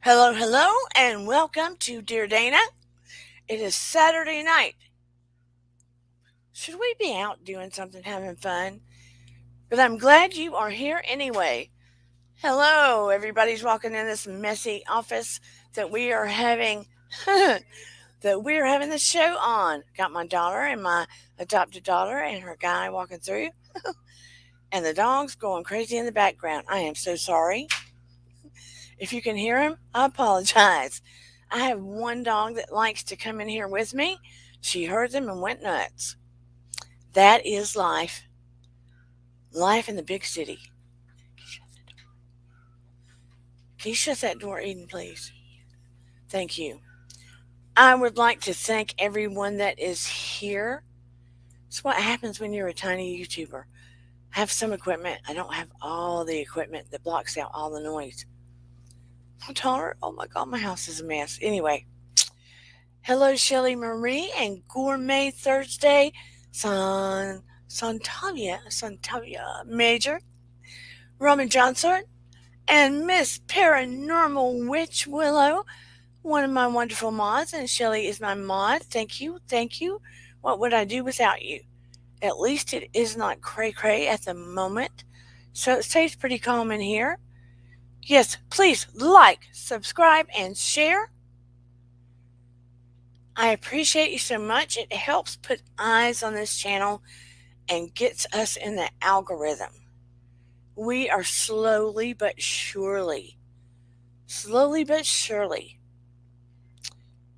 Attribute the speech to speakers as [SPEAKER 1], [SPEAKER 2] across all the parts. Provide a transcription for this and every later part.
[SPEAKER 1] Hello, hello, and welcome to Dear Dana. It is Saturday night. Should we be out doing something, having fun? But I'm glad you are here anyway. Hello, everybody's walking in this messy office that we are having the show on. Got my daughter and my adopted daughter and her guy walking through, and the dog's going crazy in the background. I am so sorry. If you can hear him, I apologize. I have one dog that likes to come in here with me. She heard them and went nuts. That is life. Life in the big city. Can you shut that door, Eden, please? Thank you. I would like to thank everyone that is here. It's what happens when you're a tiny YouTuber. I have some equipment. I don't have all the equipment that blocks out all the noise. I'm taller. Oh my God, my house is a mess. Anyway, hello, Shelly Marie and Gourmet Thursday, Santavia Major, Roman Johnson, and Miss Paranormal Witch Willow, one of my wonderful mods, and Shelly is my mod. Thank you, thank you. What would I do without you? At least it is not cray-cray at the moment, so it stays pretty calm in here. Yes, please like, subscribe, and share. I appreciate you so much. It helps put eyes on this channel and gets us in the algorithm. We are slowly but surely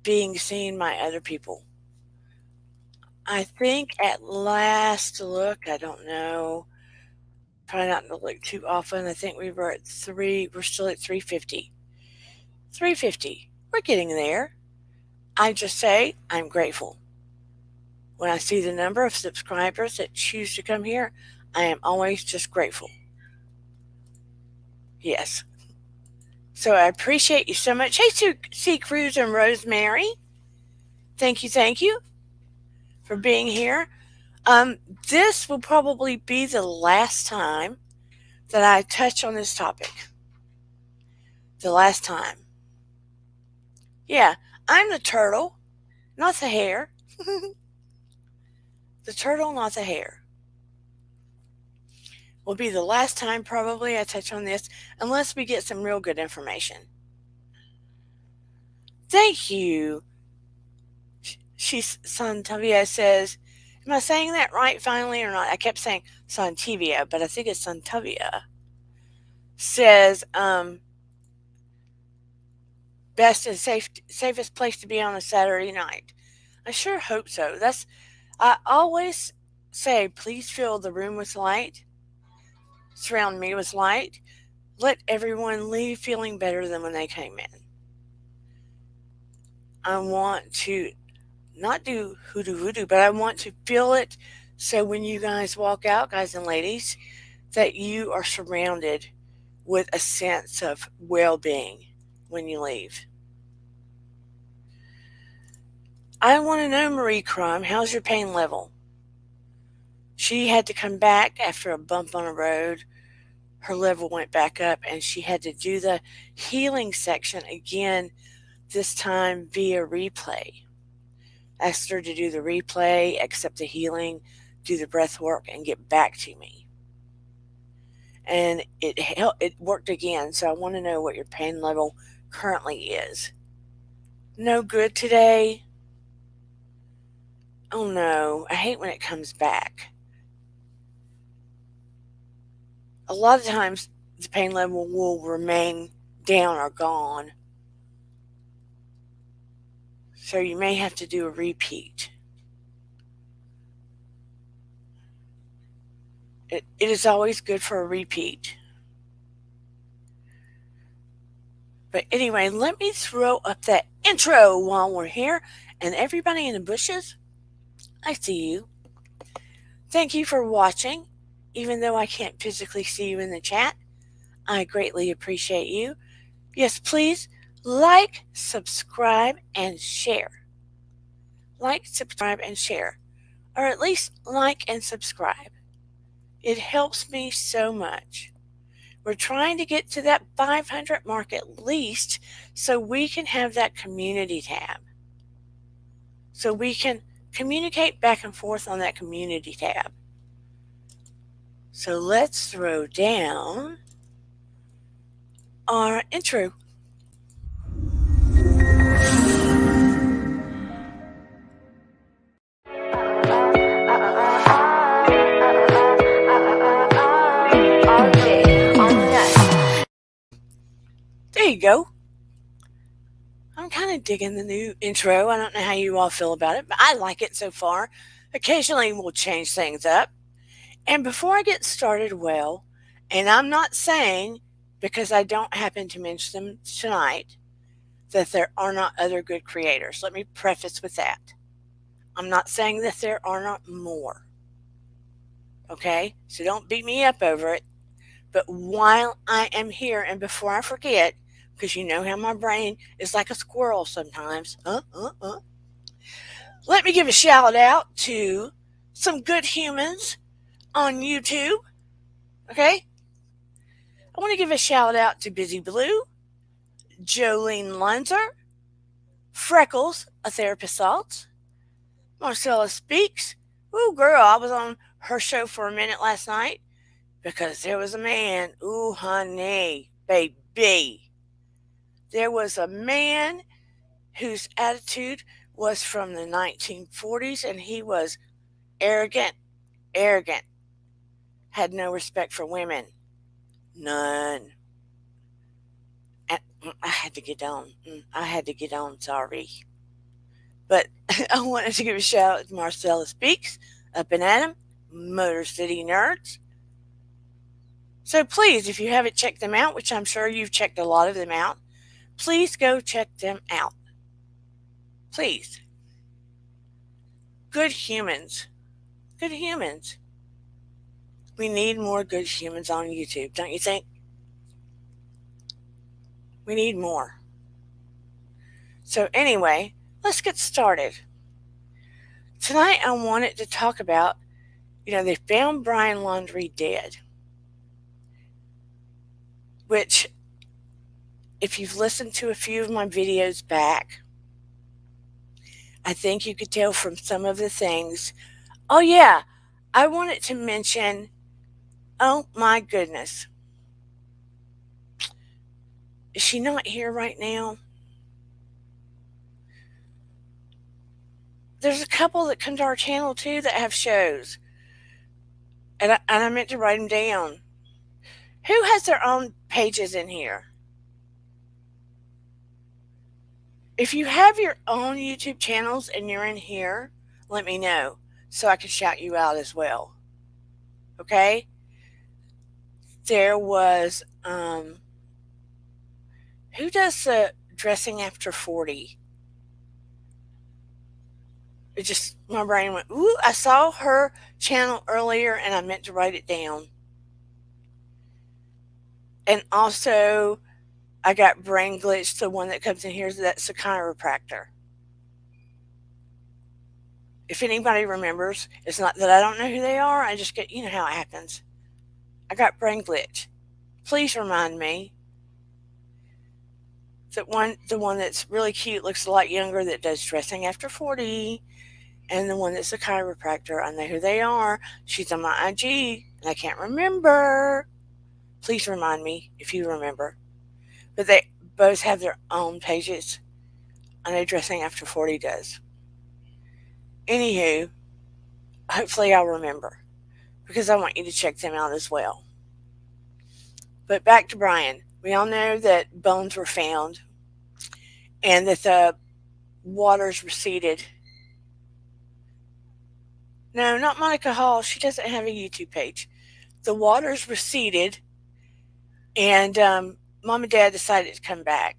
[SPEAKER 1] being seen by other people. I think at last look, I don't know, try not to look too often. I think we're still at 350. 350. We're getting there. I just say I'm grateful. When I see the number of subscribers that choose to come here, I am always just grateful. Yes. So I appreciate you so much. Hey, C. Cruz and Rosemary. Thank you for being here. This will probably be the last time that I touch on this topic. The last time. Yeah, I'm the turtle, not the hare. The turtle, not the hare. Will be the last time probably I touch on this unless we get some real good information. Thank you. Santavia says, am I saying that right finally or not? I kept saying Santivia, but I think it's Santavia. Says, best and safest place to be on a Saturday night. I sure hope so. I always say, please fill the room with light. Surround me with light. Let everyone leave feeling better than when they came in. I want to not do hoodoo, but I want to feel it so when you guys walk out, guys and ladies, that you are surrounded with a sense of well-being when you leave. I want to know, Marie Crum, how's your pain level? She had to come back after a bump on a road. Her level went back up and she had to do the healing section again, this time via replay. Asked her to do the replay, accept the healing, do the breath work, and get back to me. And it worked again, so I want to know what your pain level currently is. No good today? Oh no, I hate when it comes back. A lot of times the pain level will remain down or gone. So you may have to do a repeat. It is always good for a repeat. But anyway, let me throw up that intro while we're here. And everybody in the bushes, I see you. Thank you for watching. Even though I can't physically see you in the chat, I greatly appreciate you. Yes, please like, subscribe, and share. Like, subscribe, and share. Or at least like and subscribe. It helps me so much. We're trying to get to that 500 mark at least so we can have that community tab. So we can communicate back and forth on that community tab. So let's throw down our intro. There you go. I'm kind of digging the new intro. I don't know how you all feel about it, but I like it so far. Occasionally we'll change things up. And before I get started, and I'm not saying, because I don't happen to mention them tonight, that there are not other good creators. Let me preface with that. I'm not saying that there are not more. Okay? So don't beat me up over it. But while I am here, and before I forget, because you know how my brain is like a squirrel sometimes, let me give a shout out to some good humans on YouTube. Okay? I want to give a shout out to Busy Blue, Jolene Lunzer, Freckles, a therapist salt, Marcella Speaks. Ooh, girl, I was on her show for a minute last night because there was a man. Ooh, honey, baby. There was a man whose attitude was from the 1940s, and he was arrogant, had no respect for women. None. And I had to get on. Sorry. But I wanted to give a shout out to Marcella Speaks, Up and Adam, Motor City Nerds. So please, if you haven't checked them out, which I'm sure you've checked a lot of them out, please go check them out. Please. Good humans. Good humans. We need more good humans on YouTube, don't you think? We need more. So anyway, let's get started. Tonight I wanted to talk about, they found Brian Laundrie dead. Which, if you've listened to a few of my videos back, I think you could tell from some of the things. Oh yeah, I wanted to mention, oh my goodness. Is she not here right now? There's a couple that come to our channel too that have shows. And I meant to write them down. Who has their own pages in here? If you have your own YouTube channels and you're in here, let me know so I can shout you out as well. Okay? There was, who does the dressing after 40? It just, my brain went, ooh, I saw her channel earlier and I meant to write it down. And also, I got brain glitch. The one that comes in here, that's a chiropractor. If anybody remembers, it's not that I don't know who they are. I just get, you know how it happens. I got brain glitch. Please remind me. The one that's really cute, looks a lot younger, that does dressing after 40. And the one that's a chiropractor. I know who they are. She's on my IG, and I can't remember. Please remind me if you remember. But they both have their own pages. I know Dressing After 40 does. Anywho, hopefully I'll remember, because I want you to check them out as well. But back to Brian. We all know that bones were found and that the waters receded. No, not Monica Hall. She doesn't have a YouTube page. The waters receded, and Mom and Dad decided to come back.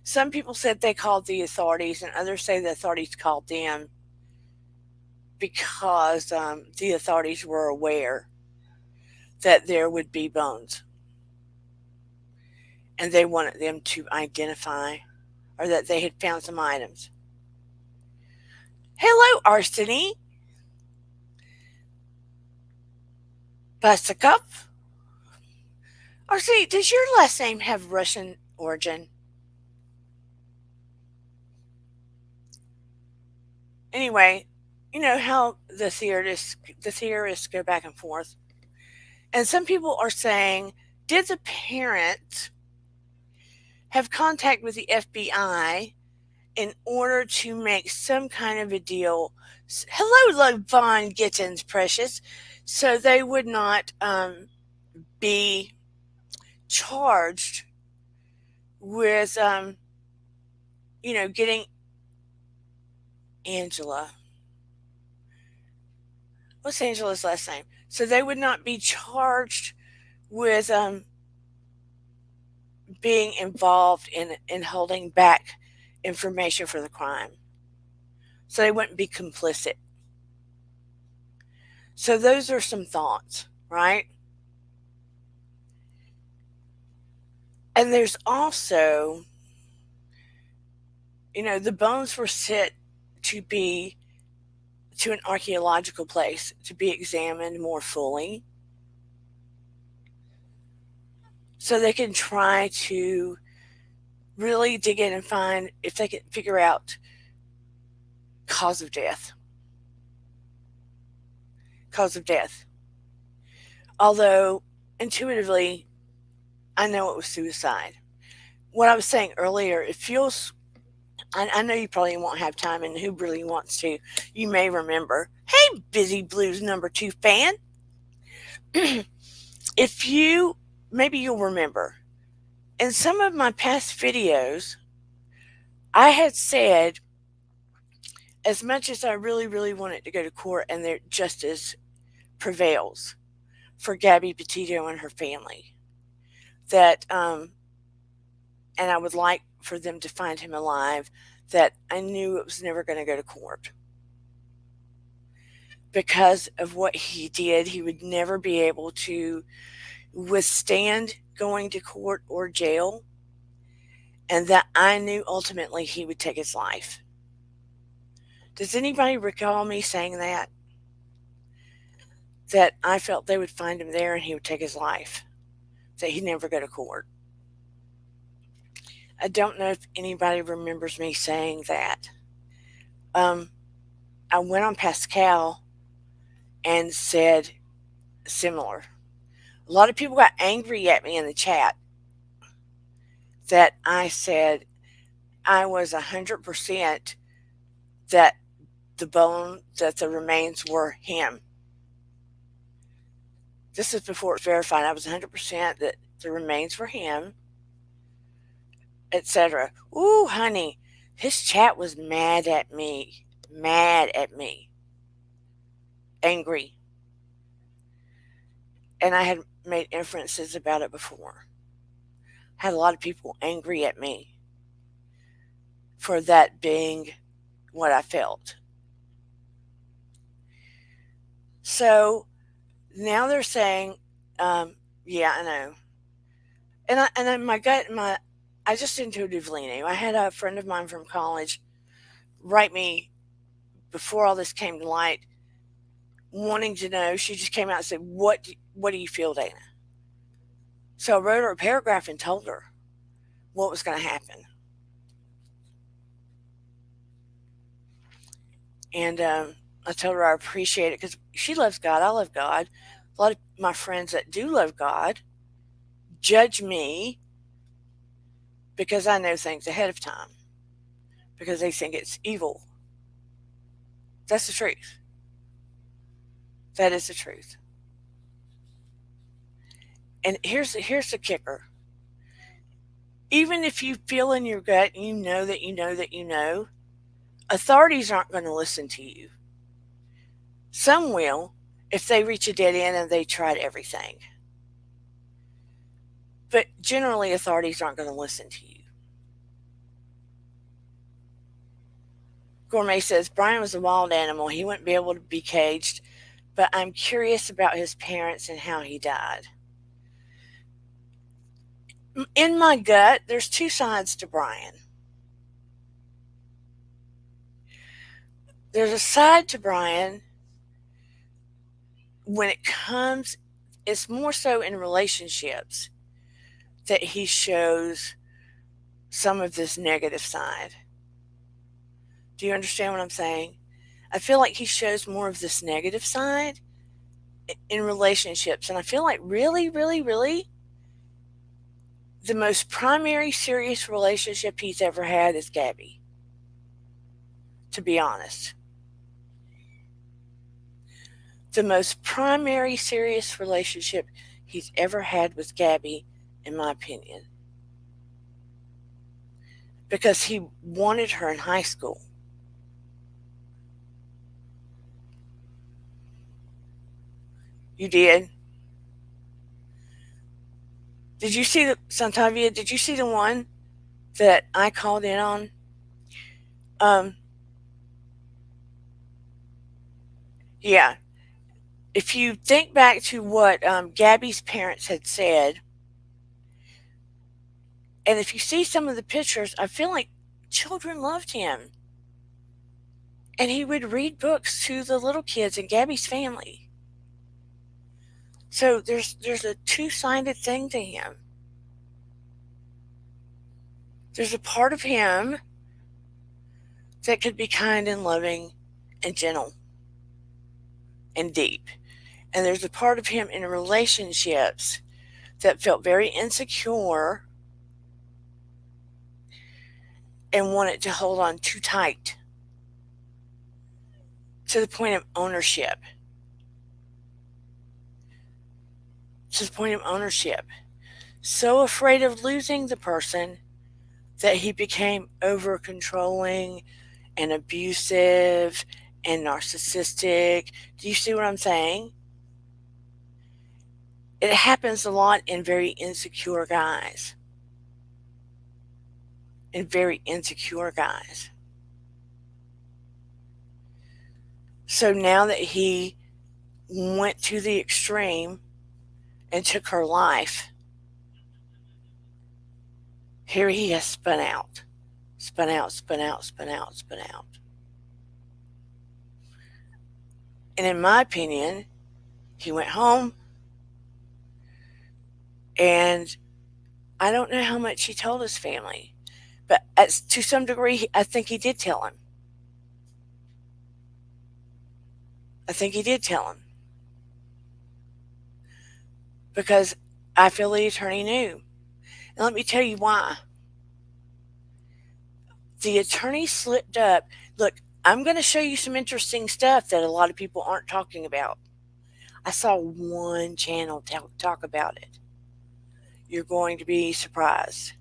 [SPEAKER 1] Some people said they called the authorities, and others say the authorities called them because the authorities were aware that there would be bones. And they wanted them to identify, or that they had found some items. Hello, Arseny. Buttercup. Or see, does your last name have Russian origin? Anyway, you know how the theorists go back and forth. And some people are saying, did the parent have contact with the FBI in order to make some kind of a deal? Hello, Levon Gittins, precious. So they would not be charged with, getting Angela. What's Angela's last name? So they would not be charged with being involved in holding back information for the crime. So they wouldn't be complicit. So those are some thoughts, right? And there's also, the bones were sent to be to an archaeological place to be examined more fully so they can try to really dig in and find if they can figure out cause of death. Cause of death. Although intuitively, I know it was suicide. What I was saying earlier, it feels. I know you probably won't have time, and who really wants to? You may remember. Hey, Busy Blues #2 fan. If you, maybe you'll remember, in some of my past videos, I had said, as much as I really, really wanted to go to court and their justice prevails for Gabby Petito and her family, that, and I would like for them to find him alive, that I knew it was never going to go to court. Because of what he did, he would never be able to withstand going to court or jail, and that I knew ultimately he would take his life. Does anybody recall me saying that? That I felt they would find him there and he would take his life, that he'd never go to court. I don't know if anybody remembers me saying that. I went on Pascal and said similar. A lot of people got angry at me in the chat that I said I was 100% that the remains were him. This is before it's verified. I was 100% that the remains were him, etc. Ooh, honey, his chat was mad at me. Mad at me. Angry. And I had made inferences about it before. Had a lot of people angry at me for that being what I felt. So now they're saying, yeah, I know. And my gut, I just intuitively knew. I had a friend of mine from college write me before all this came to light, wanting to know. She just came out and said, "What do you feel, Dana?" So I wrote her a paragraph and told her what was going to happen. And I told her I appreciate it because she loves God. I love God. A lot of my friends that do love God judge me because I know things ahead of time, because they think it's evil. That's the truth. That is the truth. And here's the kicker. Even if you feel in your gut and you know that you know that you know, authorities aren't going to listen to you. Some will if they reach a dead end and they tried everything. But generally, authorities aren't going to listen to you. Gourmet says, Brian was a wild animal. He wouldn't be able to be caged, but I'm curious about his parents and how he died. In my gut, there's two sides to Brian. There's a side to Brian when it comes, it's more so in relationships. that he shows some of this negative side. Do you understand what I'm saying? I feel like he shows more of this negative side in relationships. And I feel like really, really, really, the most primary serious relationship he's ever had is Gabby, to be honest. The most primary serious relationship he's ever had with Gabby, in my opinion, because he wanted her in high school. You did? Did you see the Santavia? Did you see the one that I called in on? Um, yeah. If you think back to what Gabby's parents had said, and if you see some of the pictures, I feel like children loved him. And he would read books to the little kids in Gabby's family. So there's a two-sided thing to him. There's a part of him that could be kind and loving and gentle and deep. And there's a part of him in relationships that felt very insecure and wanted to hold on too tight to the point of ownership. To the point of ownership. So afraid of losing the person that he became over controlling and abusive and narcissistic. Do you see what I'm saying? It happens a lot in very insecure guys. In very insecure guys. So now that he went to the extreme and took her life, here he has spun out. Spun out, spun out, spun out, spun out. And in my opinion, he went home, and I don't know how much he told his family, but to some degree, I think he did tell him. I think he did tell him. Because I feel the attorney knew. And let me tell you why. The attorney slipped up. Look, I'm going to show you some interesting stuff that a lot of people aren't talking about. I saw one channel talk about it. You're going to be surprised.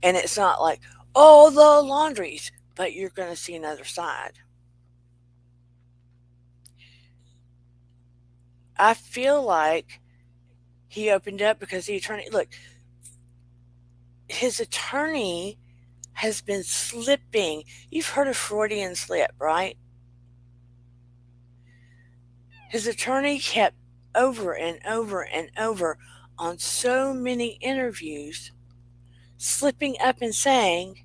[SPEAKER 1] And it's not like, oh, the Laundries, but you're going to see another side. I feel like he opened up because the attorney, look, his attorney has been slipping. You've heard of Freudian slip, right? His attorney kept over and over and over on so many interviews slipping up and saying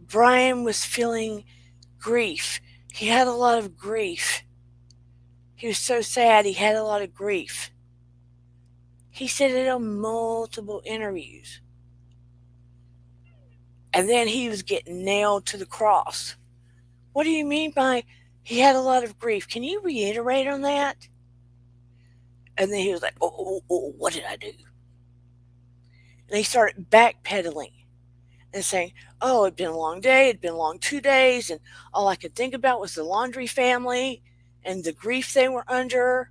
[SPEAKER 1] Brian was feeling grief. He had a lot of grief. He was so sad, he had a lot of grief. He said it on multiple interviews. And then he was getting nailed to the cross. What do you mean by he had a lot of grief? Can you reiterate on that? And then he was like, oh, what did I do? And he started backpedaling and saying, oh, it'd been a long day, it'd been a long 2 days, and all I could think about was the Laundrie family and the grief they were under.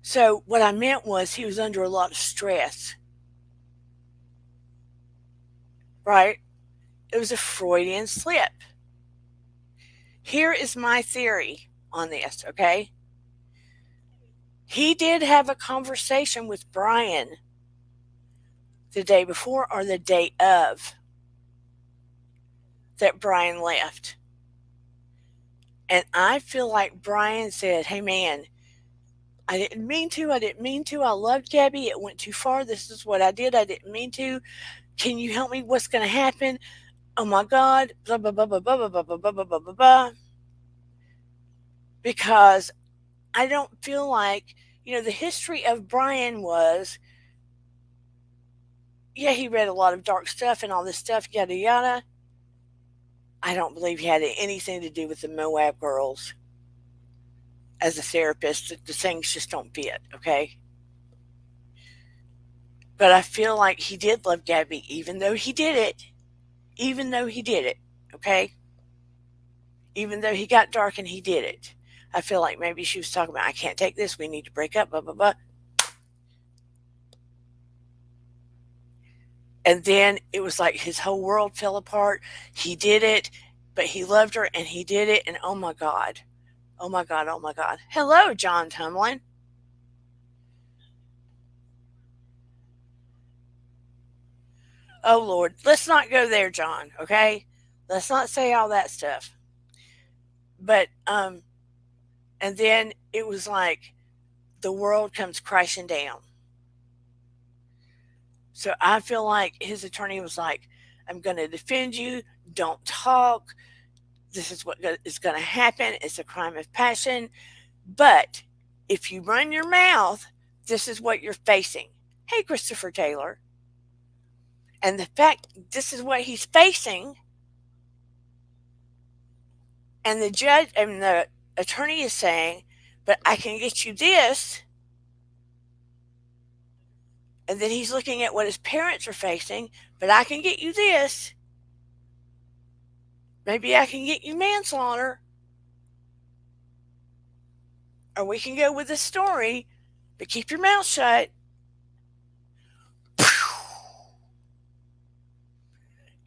[SPEAKER 1] So what I meant was he was under a lot of stress. Right? It was a Freudian slip. Here is my theory on this, okay? He did have a conversation with Brian the day before or the day of that Brian left. And I feel like Brian said, hey man, I didn't mean to. I loved Gabby. It went too far. This is what I did. I didn't mean to. Can you help me? What's going to happen? Oh my God. Blah, blah, blah, blah, blah, blah, blah, blah, blah, blah, blah, blah. Because I don't feel like, The history of Brian was, yeah, he read a lot of dark stuff and all this stuff, yada yada. I don't believe he had anything to do with the Moab girls as a therapist. The things just don't fit, okay? But I feel like he did love Gabby, even though he did it. Even though he did it, okay? Even though he got dark and he did it. I feel like maybe she was talking about, I can't take this, we need to break up, blah, blah, blah. And then it was like his whole world fell apart. He did it, but he loved her and he did it. And oh my God. Oh my God. Oh my God. Hello, John Tumlin. Oh Lord. Let's not go there, John. Okay. Let's not say all that stuff. But, and then it was like the world comes crashing down. So I feel like his attorney was like, I'm going to defend you. Don't talk. This is what is going to happen. It's a crime of passion. But if you run your mouth, this is what you're facing. Hey, Christopher Taylor. And the fact this is what he's facing, and the judge and the attorney is saying, but I can get you this. And then he's looking at what his parents are facing, but I can get you this. Maybe I can get you manslaughter. Or we can go with the story, but keep your mouth shut.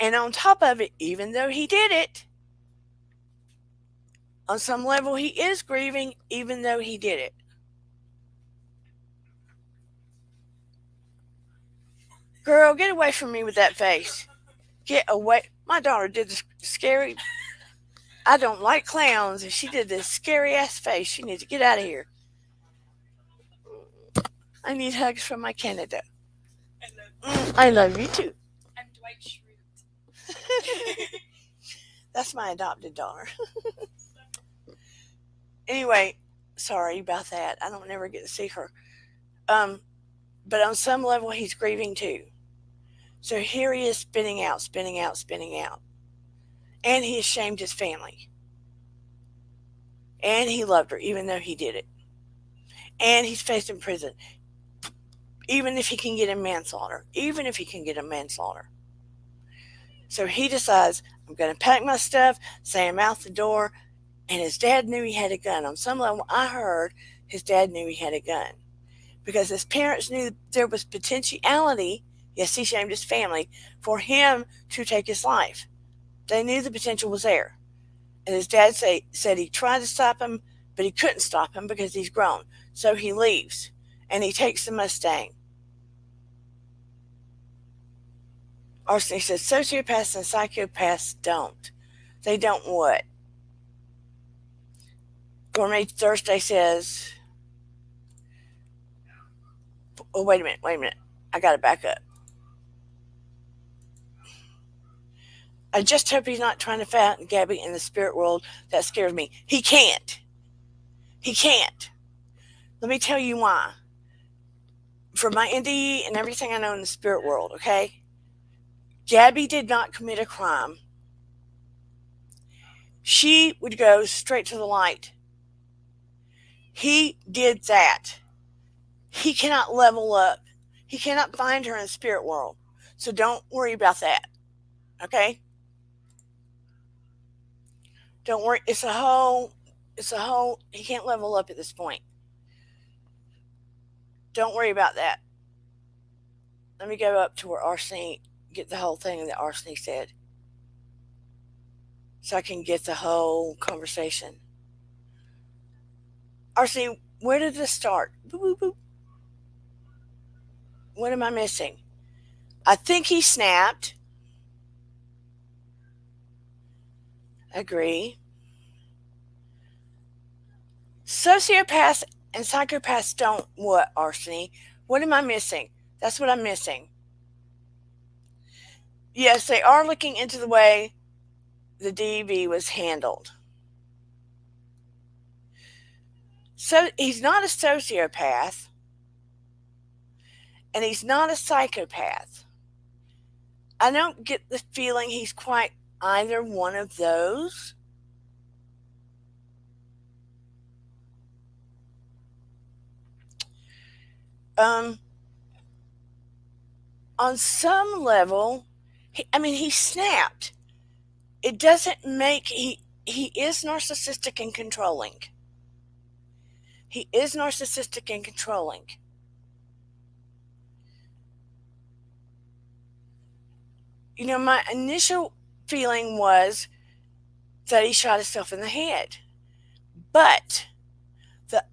[SPEAKER 1] And on top of it, even though he did it, on some level he is grieving, even though he did it. Girl, get away from me with that face. Get away. My daughter did this scary. I don't like clowns, and she did this scary ass face. She needs to get out of here. I need hugs from my Canada. I love you too. I'm Dwight Schrute. That's my adopted daughter. Anyway, sorry about that. I don't never get to see her. But on some level, he's grieving too. So here he is spinning out, spinning out, spinning out. And he shamed his family. And he loved her, even though he did it. And he's facing prison. Even if he can get him manslaughter. Even if he can get him manslaughter. So he decides, I'm going to pack my stuff, say I'm out the door. And his dad knew he had a gun. On some level, I heard his dad knew he had a gun. Because his parents knew there was potentiality, yes, he shamed his family, for him to take his life. They knew the potential was there. And his dad said he tried to stop him, but he couldn't stop him because he's grown. So he leaves, and he takes the Mustang. Arsenic says sociopaths and psychopaths don't. They don't what? Gourmet Thursday says, oh, wait a minute. I got to back up. I just hope he's not trying to fatten Gabby in the spirit world. That scares me. He can't. He can't. Let me tell you why. For my NDE and everything I know in the spirit world, okay? Gabby did not commit a crime. She would go straight to the light. He did that. He cannot level up. He cannot find her in the spirit world. So don't worry about that. Okay? Don't worry. It's a whole, he can't level up at this point. Don't worry about that. Let me go up to where Arsenic, get the whole thing that Arsenic said. So I can get the whole conversation. Arsenic, where did this start? Boop, boop, boop. What am I missing? I think he snapped. Agree. Sociopaths and psychopaths don't what, Arseny? What am I missing? That's what I'm missing. Yes, they are looking into the way the DV was handled. So he's not a sociopath and he's not a psychopath. I don't get the feeling he's quite either one of those. Um, on some level, he snapped. It doesn't make he is narcissistic and controlling. He is narcissistic and controlling. My initial feeling was that he shot himself in the head. But the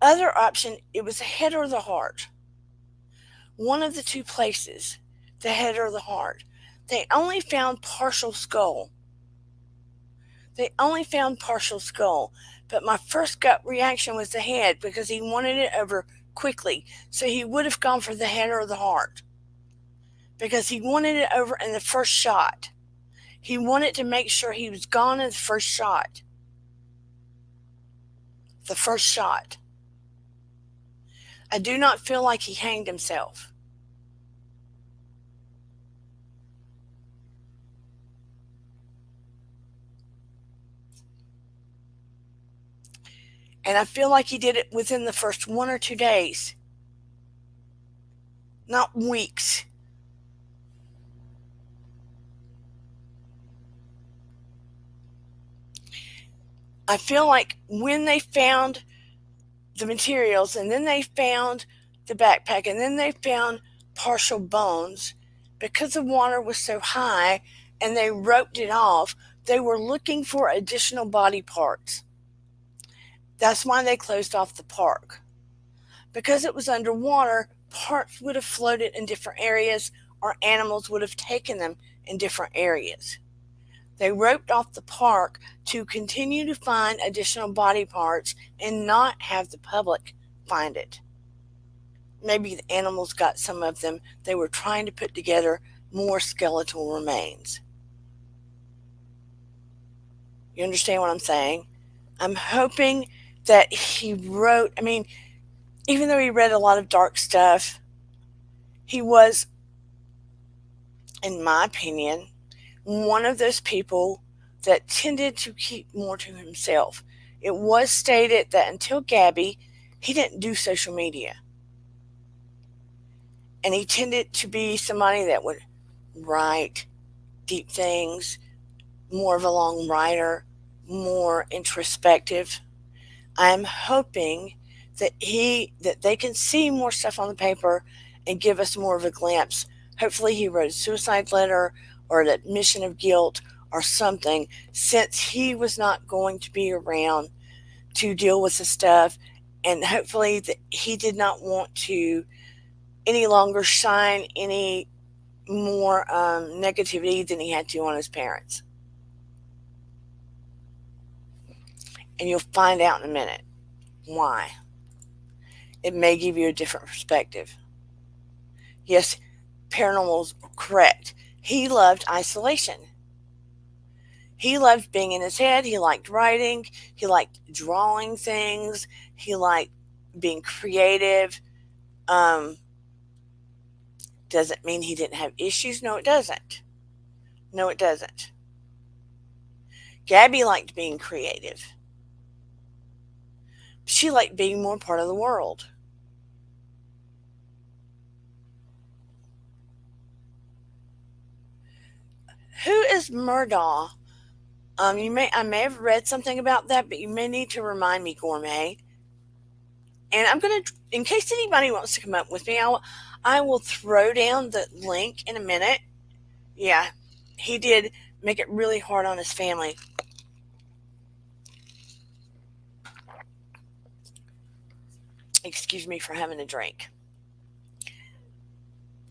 [SPEAKER 1] other option, it was the head or the heart. One of the two places, the head or the heart. They only found partial skull. But my first gut reaction was the head because he wanted it over quickly. So he would have gone for the head or the heart because he wanted it over in the first shot. He wanted to make sure he was gone in the first shot. I do not feel like he hanged himself. And I feel like he did it within the first 1 or 2 days, not weeks. I feel like when they found the materials and then they found the backpack and then they found partial bones, because the water was so high and they roped it off, they were looking for additional body parts. That's why they closed off the park. Because it was underwater, parts would have floated in different areas or animals would have taken them in different areas. They roped off the park to continue to find additional body parts and not have the public find it. Maybe the animals got some of them. They were trying to put together more skeletal remains. You understand what I'm saying? I'm hoping that he wrote, even though he read a lot of dark stuff, he was, in my opinion, one of those people that tended to keep more to himself. It was stated that until Gabby, he didn't do social media. And he tended to be somebody that would write deep things, more of a long writer, more introspective. I'm hoping that they can see more stuff on the paper and give us more of a glimpse. Hopefully he wrote a suicide letter or an admission of guilt or something, since he was not going to be around to deal with the stuff, and hopefully that he did not want to any longer shine any more negativity than he had to on his parents. And you'll find out in a minute why. It may give you a different perspective. Yes, paranormal's correct. He loved isolation. He loved being in his head. He liked writing. He liked drawing things. He liked being creative. Doesn't mean he didn't have issues. No, it doesn't. Gabby liked being creative. She liked being more part of the world. Who is Murdaugh? I may have read something about that, but you may need to remind me, Gourmet. And I'm gonna, in case anybody wants to come up with me, I will throw down the link in a minute. Yeah, he did make it really hard on his family. Excuse me for having a drink.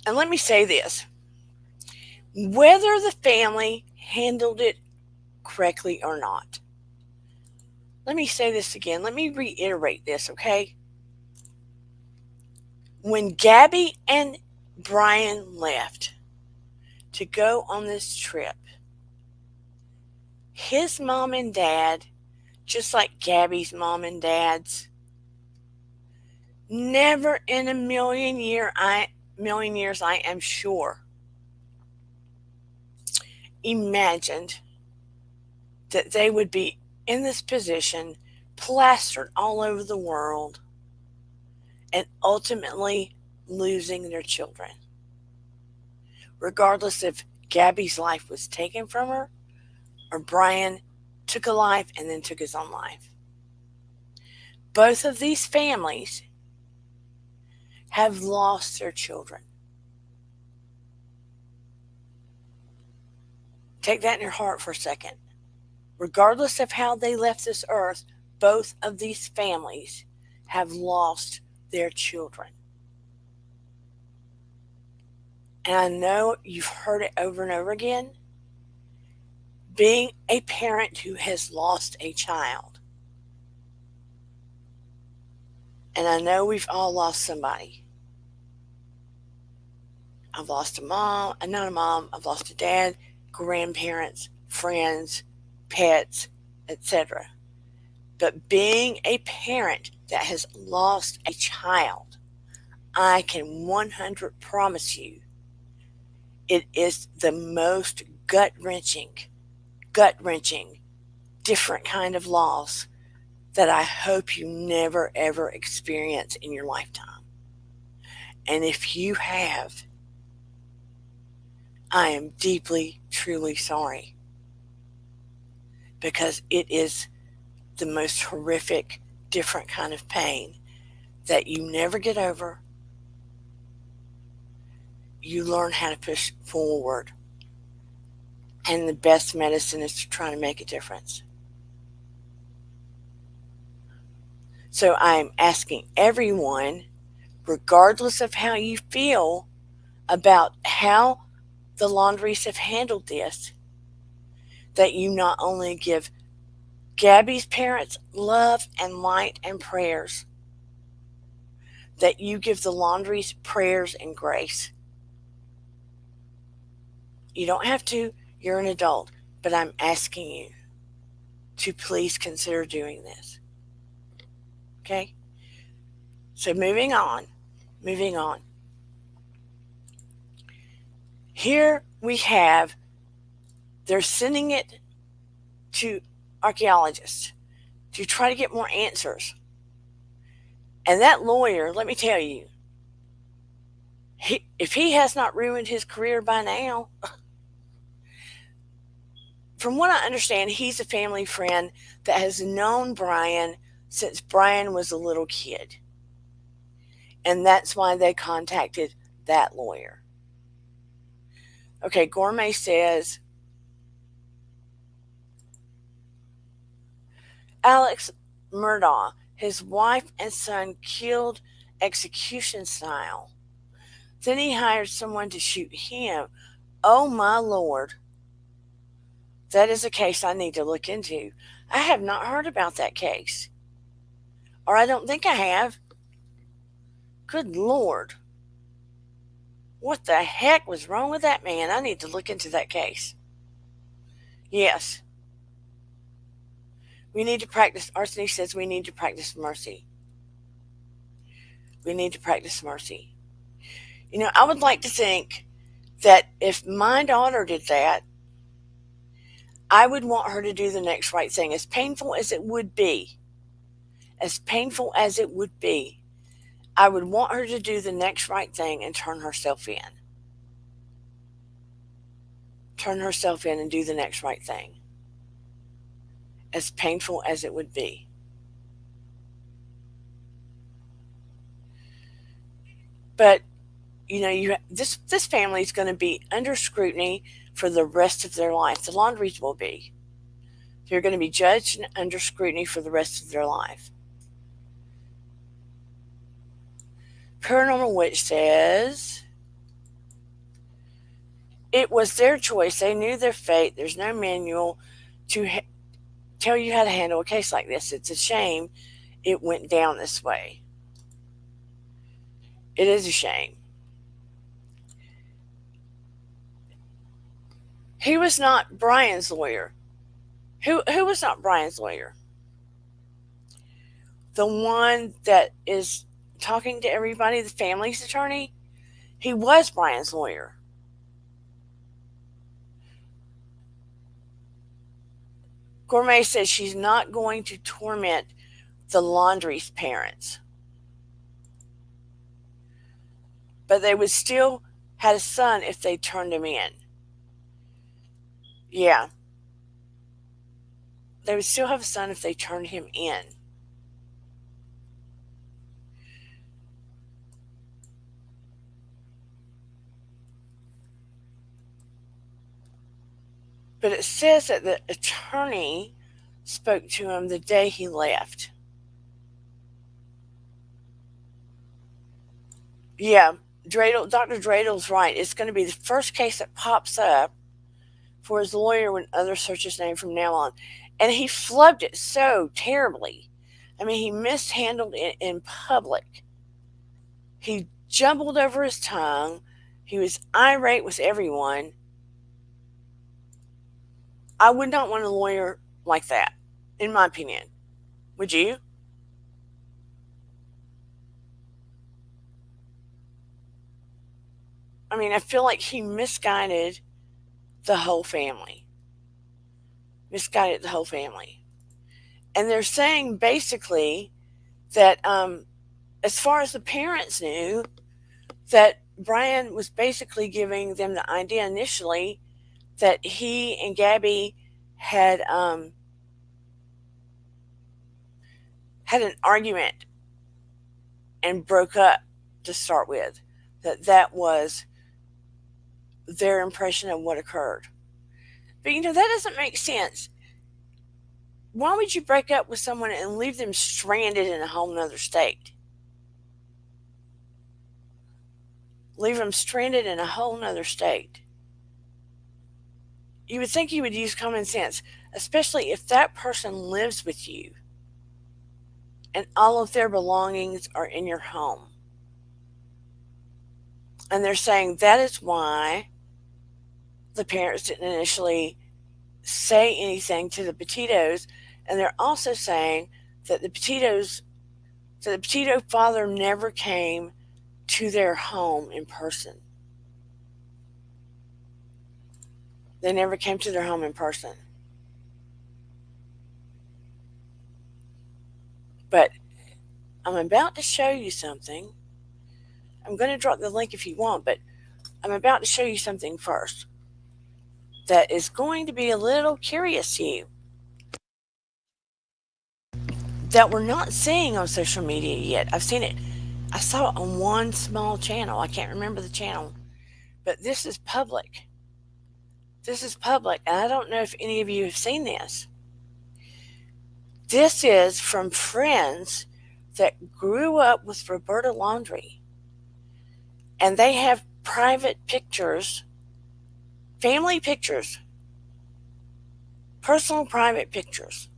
[SPEAKER 1] And let me say this. Whether the family handled it correctly or not. Let me say this again. Let me reiterate this, okay? When Gabby and Brian left to go on this trip, his mom and dad, just like Gabby's mom and dad's, Never in a million years, I am sure, imagined that they would be in this position, plastered all over the world, and ultimately losing their children. Regardless if Gabby's life was taken from her or Brian took a life and then took his own life. Both of these families have lost their children. Take that in your heart for a second. Regardless of how they left this earth, both of these families have lost their children. And I know you've heard it over and over again. Being a parent who has lost a child. And I know we've all lost somebody. I've lost a mom, not a mom, I've lost a dad, grandparents, friends, pets, etc. But being a parent that has lost a child, I can 100 promise you it is the most gut-wrenching, different kind of loss that I hope you never ever experience in your lifetime. And if you have, I am deeply, truly sorry. Because it is the most horrific, different kind of pain that you never get over. You learn how to push forward. And the best medicine is to try to make a difference. So I'm asking everyone, regardless of how you feel about how the Laundries have handled this, that you not only give Gabby's parents love and light and prayers, that you give the Laundries prayers and grace. You don't have to, you're an adult, but I'm asking you to please consider doing this. Okay? So moving on. Here we have, they're sending it to archaeologists to try to get more answers. And that lawyer, let me tell you, if he has not ruined his career by now, from what I understand, he's a family friend that has known Brian since Brian was a little kid. And that's why they contacted that lawyer. Okay, Gourmet says, Alex Murdaugh, his wife and son killed execution style. Then he hired someone to shoot him. Oh my Lord. That is a case I need to look into. I have not heard about that case. Or I don't think I have. Good Lord. What the heck was wrong with that man? I need to look into that case. Yes. We need to practice. Arseny says we need to practice mercy. We need to practice mercy. You know, I would like to think that if my daughter did that, I would want her to do the next right thing. As painful as it would be, I would want her to do the next right thing and turn herself in. Turn herself in and do the next right thing. As painful as it would be. But, you know, this family is going to be under scrutiny for the rest of their life. The Laundries will be. They're going to be judged and under scrutiny for the rest of their life. Paranormal Witch says, it was their choice. They knew their fate. There's no manual to tell you how to handle a case like this. It's a shame it went down this way. It is a shame. He was not Brian's lawyer. Who was not Brian's lawyer? The one that is talking to everybody, the family's attorney, he was Brian's lawyer. Gourmet says she's not going to torment the Laundrie's parents, but they would still had a son if they turned him in. Yeah. They would still have a son if they turned him in. But it says that the attorney spoke to him the day he left. Yeah, Dr. Dreidl's right. It's going to be the first case that pops up for his lawyer when others search his name from now on. And he flubbed it so terribly. I mean, he mishandled it in public. He jumbled over his tongue. He was irate with everyone. I would not want a lawyer like that, in my opinion. Would you? I mean, I feel like he misguided the whole family. Misguided the whole family. And they're saying basically that as far as the parents knew, that Brian was basically giving them the idea initially that he and Gabby had an argument and broke up to start with. That was their impression of what occurred. But that doesn't make sense. Why would you break up with someone and leave them stranded in a whole nother state? Leave them stranded in a whole nother state. You would think you would use common sense, especially if that person lives with you and all of their belongings are in your home. And they're saying that is why the parents didn't initially say anything to the Petitos. And they're also saying that the Petito father never came to their home in person. They never came to their home in person. But I'm about to show you something. I'm going to drop the link if you want, but I'm about to show you something first that is going to be a little curious to you, that we're not seeing on social media yet. I've seen it. I saw it on one small channel. I can't remember the channel, but this is public. This is public, and I don't know if any of you have seen this. This is from friends that grew up with Roberta Laundrie, and they have private pictures, family pictures, personal private pictures,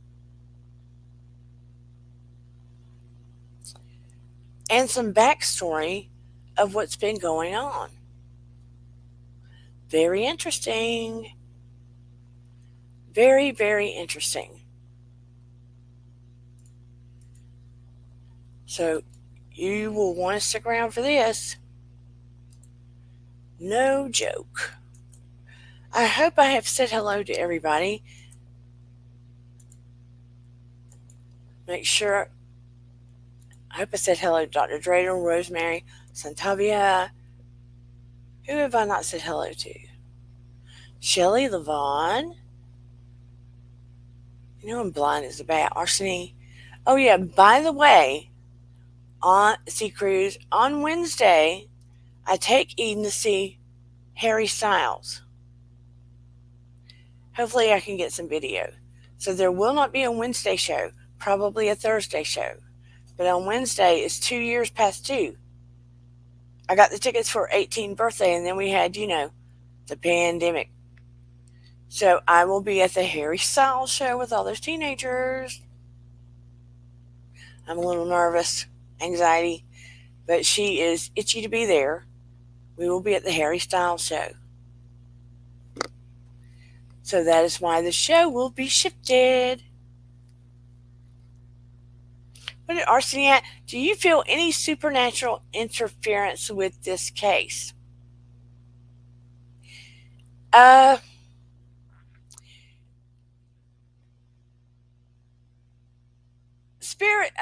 [SPEAKER 1] and some backstory of what's been going on. Very interesting. Very, very interesting. So you will want to stick around for this. No joke. I hope I have said hello to everybody. Make sure. I hope I said hello to Dr. Dreidel, Rosemary, Santavia. Who have I not said hello to? Shelley Levon. I'm blind as a bat. Arseny. Oh, yeah, by the way, on Cruise, on Wednesday, I take Eden to see Harry Styles. Hopefully I can get some video. So there will not be a Wednesday show, probably a Thursday show. But on Wednesday, it's 2 years past due. I got the tickets for 18th birthday, and then we had, the pandemic. So I will be at the Harry Styles show with all those teenagers. I'm a little nervous, anxiety, but she is itchy to be there. We will be at the Harry Styles show. So that is why the show will be shifted. What did Arseny at? Do you feel any supernatural interference with this case? Uh,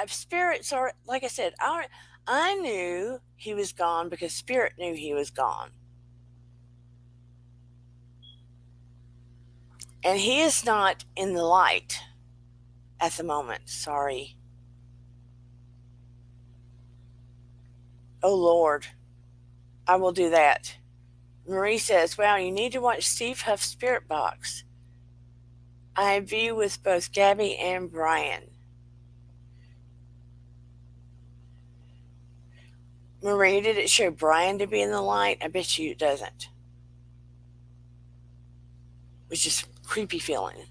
[SPEAKER 1] spirits are, like I said, I knew he was gone because Spirit knew he was gone. And he is not in the light at the moment. Sorry. Oh, Lord. I will do that. Marie says, wow, you need to watch Steve Huff's Spirit Box. I view with both Gabby and Brian. Marie, did it show Brian to be in the light? I bet you it doesn't. Which is creepy feeling.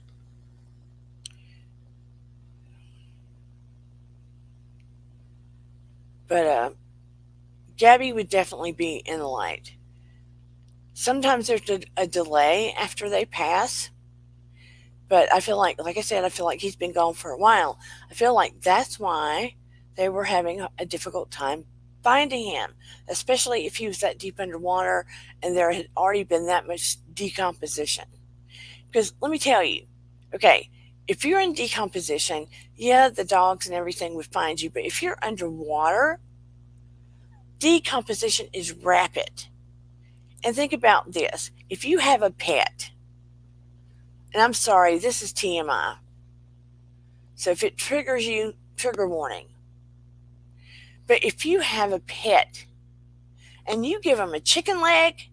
[SPEAKER 1] But Gabby would definitely be in the light. Sometimes there's a delay after they pass. But I feel like I said, I feel like he's been gone for a while. I feel like that's why they were having a difficult time finding him, especially if he was that deep underwater and there had already been that much decomposition. Because let me tell you, okay, if you're in decomposition, yeah, the dogs and everything would find you, but if you're underwater, decomposition is rapid. And think about this. If you have a pet, and I'm sorry, this is TMI. So if it triggers you, trigger warning. But if you have a pet and you give them a chicken leg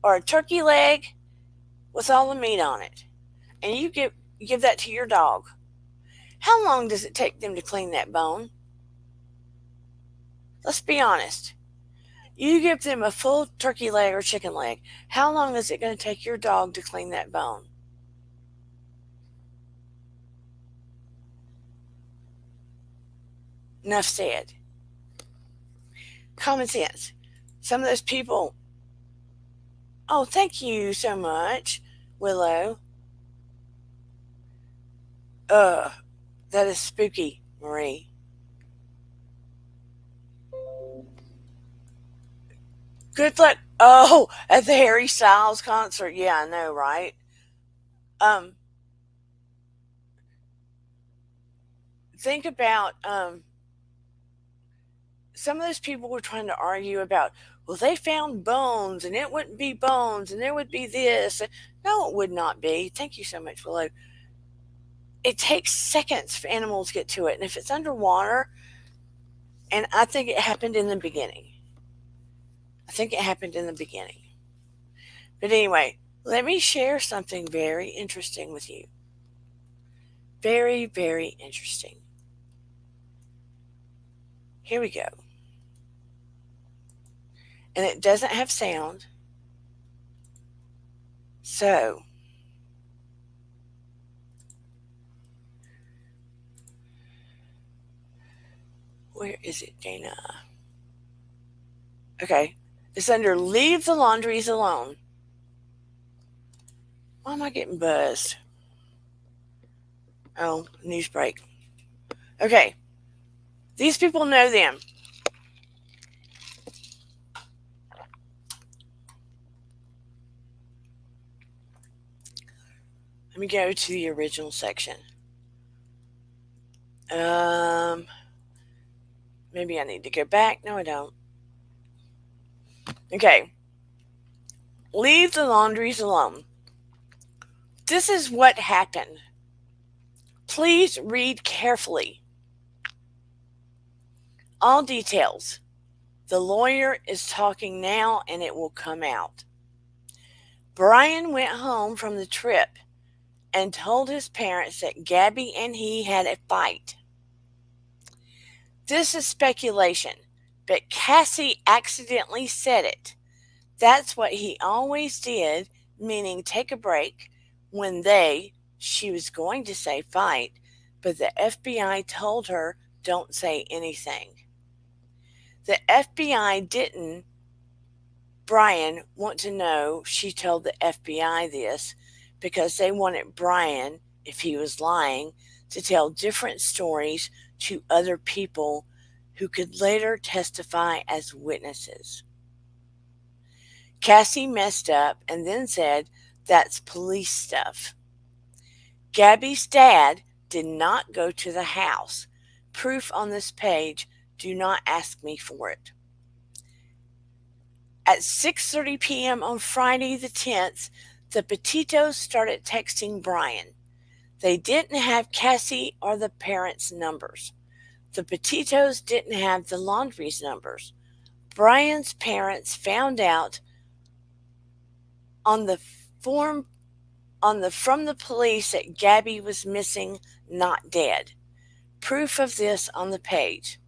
[SPEAKER 1] or a turkey leg with all the meat on it, and you give that to your dog, how long does it take them to clean that bone? Let's be honest. You give them a full turkey leg or chicken leg, how long is it going to take your dog to clean that bone? Enough said. Common sense. Some of those people. Oh, thank you so much, Willow. That is spooky, Marie. Good luck. Oh, at the Harry Styles concert. Yeah, I know, right? Um, think about some of those people were trying to argue about, well, they found bones and it wouldn't be bones and there would be this. No, it would not be. Thank you so much, Willow. It takes seconds for animals to get to it. And if it's underwater, and I think it happened in the beginning. But anyway, let me share something very interesting with you. Very, very interesting. Here we go. And it doesn't have sound. So, where is it, Dana? Okay. It's under Leave the Laundries Alone. Why am I getting buzzed? Oh, news break. Okay. These people know them. Let me go to the original section. Maybe I need to go back. No, I don't. Okay. Leave the Laundries Alone. This is what happened. Please read carefully. All details. The lawyer is talking now and it will come out. Brian went home from the trip and told his parents that Gabby and he had a fight. This is speculation, but Cassie accidentally said it. That's what he always did, meaning take a break when she was going to say fight, but the FBI told her don't say anything. The FBI didn't, Brian, want to know she told the FBI this because they wanted Brian, if he was lying, to tell different stories to other people who could later testify as witnesses. Cassie messed up and then said, "That's police stuff." Gabby's dad did not go to the house. Proof on this page. Do not ask me for it. At 6:30 p.m. on Friday the 10th, the Petitos started texting Brian. They didn't have Cassie or the parents' numbers. The Petitos didn't have the Laundrie's numbers. Brian's parents found out on the form from the police that Gabby was missing, not dead. Proof of this on the page.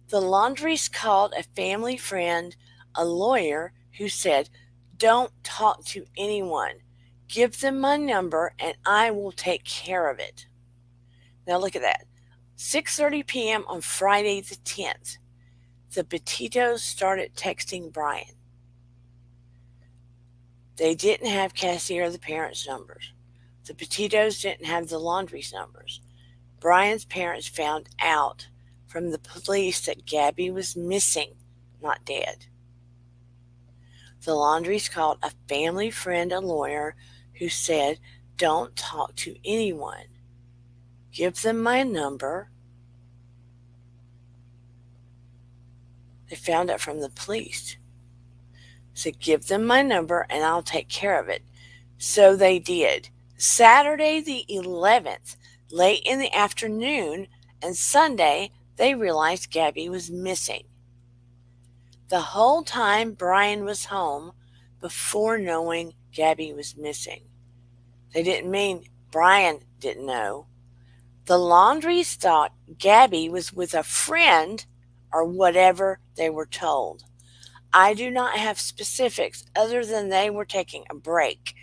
[SPEAKER 1] The Laundries called a family friend, a lawyer, who said, "Don't talk to anyone. Give them my number and I will take care of it." Now look at that. 6:30 p.m. on Friday the 10th. The Petitos started texting Brian. They didn't have Cassie or the parents' numbers. The Petitos didn't have the Laundrie's numbers. Brian's parents found out from the police that Gabby was missing, not dead. The Laundries called a family friend, a lawyer, who said, "Don't talk to anyone. Give them my number." They found out from the police. Said, "Give them my number and I'll take care of it." So they did. Saturday the 11th, late in the afternoon, and Sunday, they realized Gabby was missing. The whole time Brian was home before knowing Gabby was missing. They didn't mean Brian didn't know. The Laundries thought Gabby was with a friend or whatever they were told. I do not have specifics other than they were taking a break.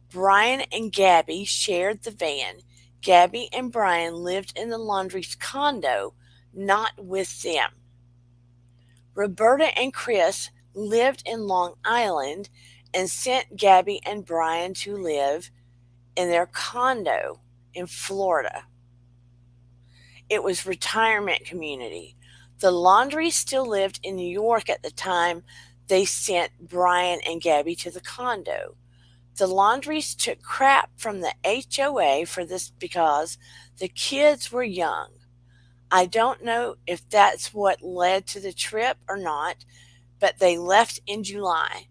[SPEAKER 1] Brian and Gabby shared the van. Gabby and Brian lived in the Laundrie's condo, not with them. Roberta and Chris lived in Long Island and sent Gabby and Brian to live in their condo in Florida. It was retirement community. The Laundries still lived in New York at the time they sent Brian and Gabby to the condo. The Laundries took crap from the HOA for this because the kids were young. I don't know if that's what led to the trip or not, but they left in July.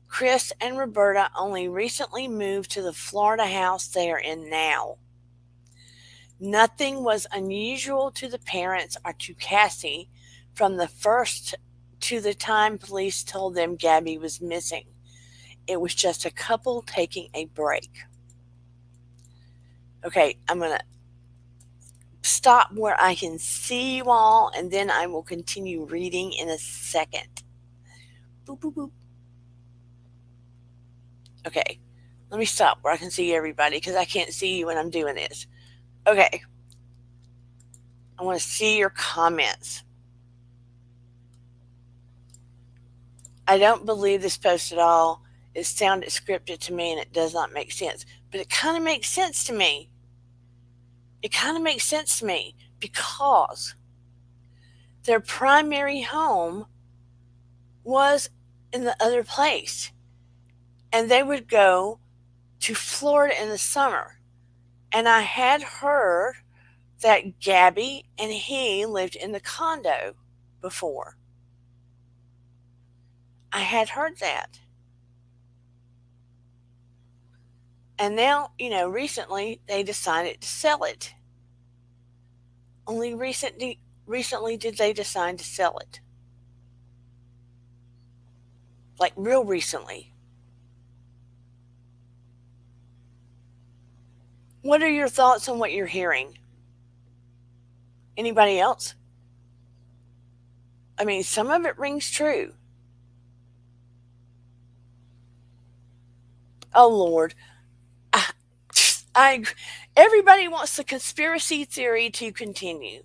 [SPEAKER 1] Chris and Roberta only recently moved to the Florida house they are in now. Nothing was unusual to the parents or to Cassie from the first to the time police told them Gabby was missing. It was just a couple taking a break. Okay, I'm going to stop where I can see you all, and then I will continue reading in a second. Boop, boop, boop. Okay, let me stop where I can see everybody because I can't see you when I'm doing this. Okay. I want to see your comments. I don't believe this post at all. It sounded scripted to me and it does not make sense. But it kind of makes sense to me. It kind of makes sense to me because their primary home was in the other place. And they would go to Florida in the summer. And I had heard that Gabby and he lived in the condo before. I had heard that. And now, recently they decided to sell it. Only recently did they decide to sell it. Like real recently. What are your thoughts on what you're hearing? Anybody else? I mean, some of it rings true. Oh, Lord. Everybody wants the conspiracy theory to continue.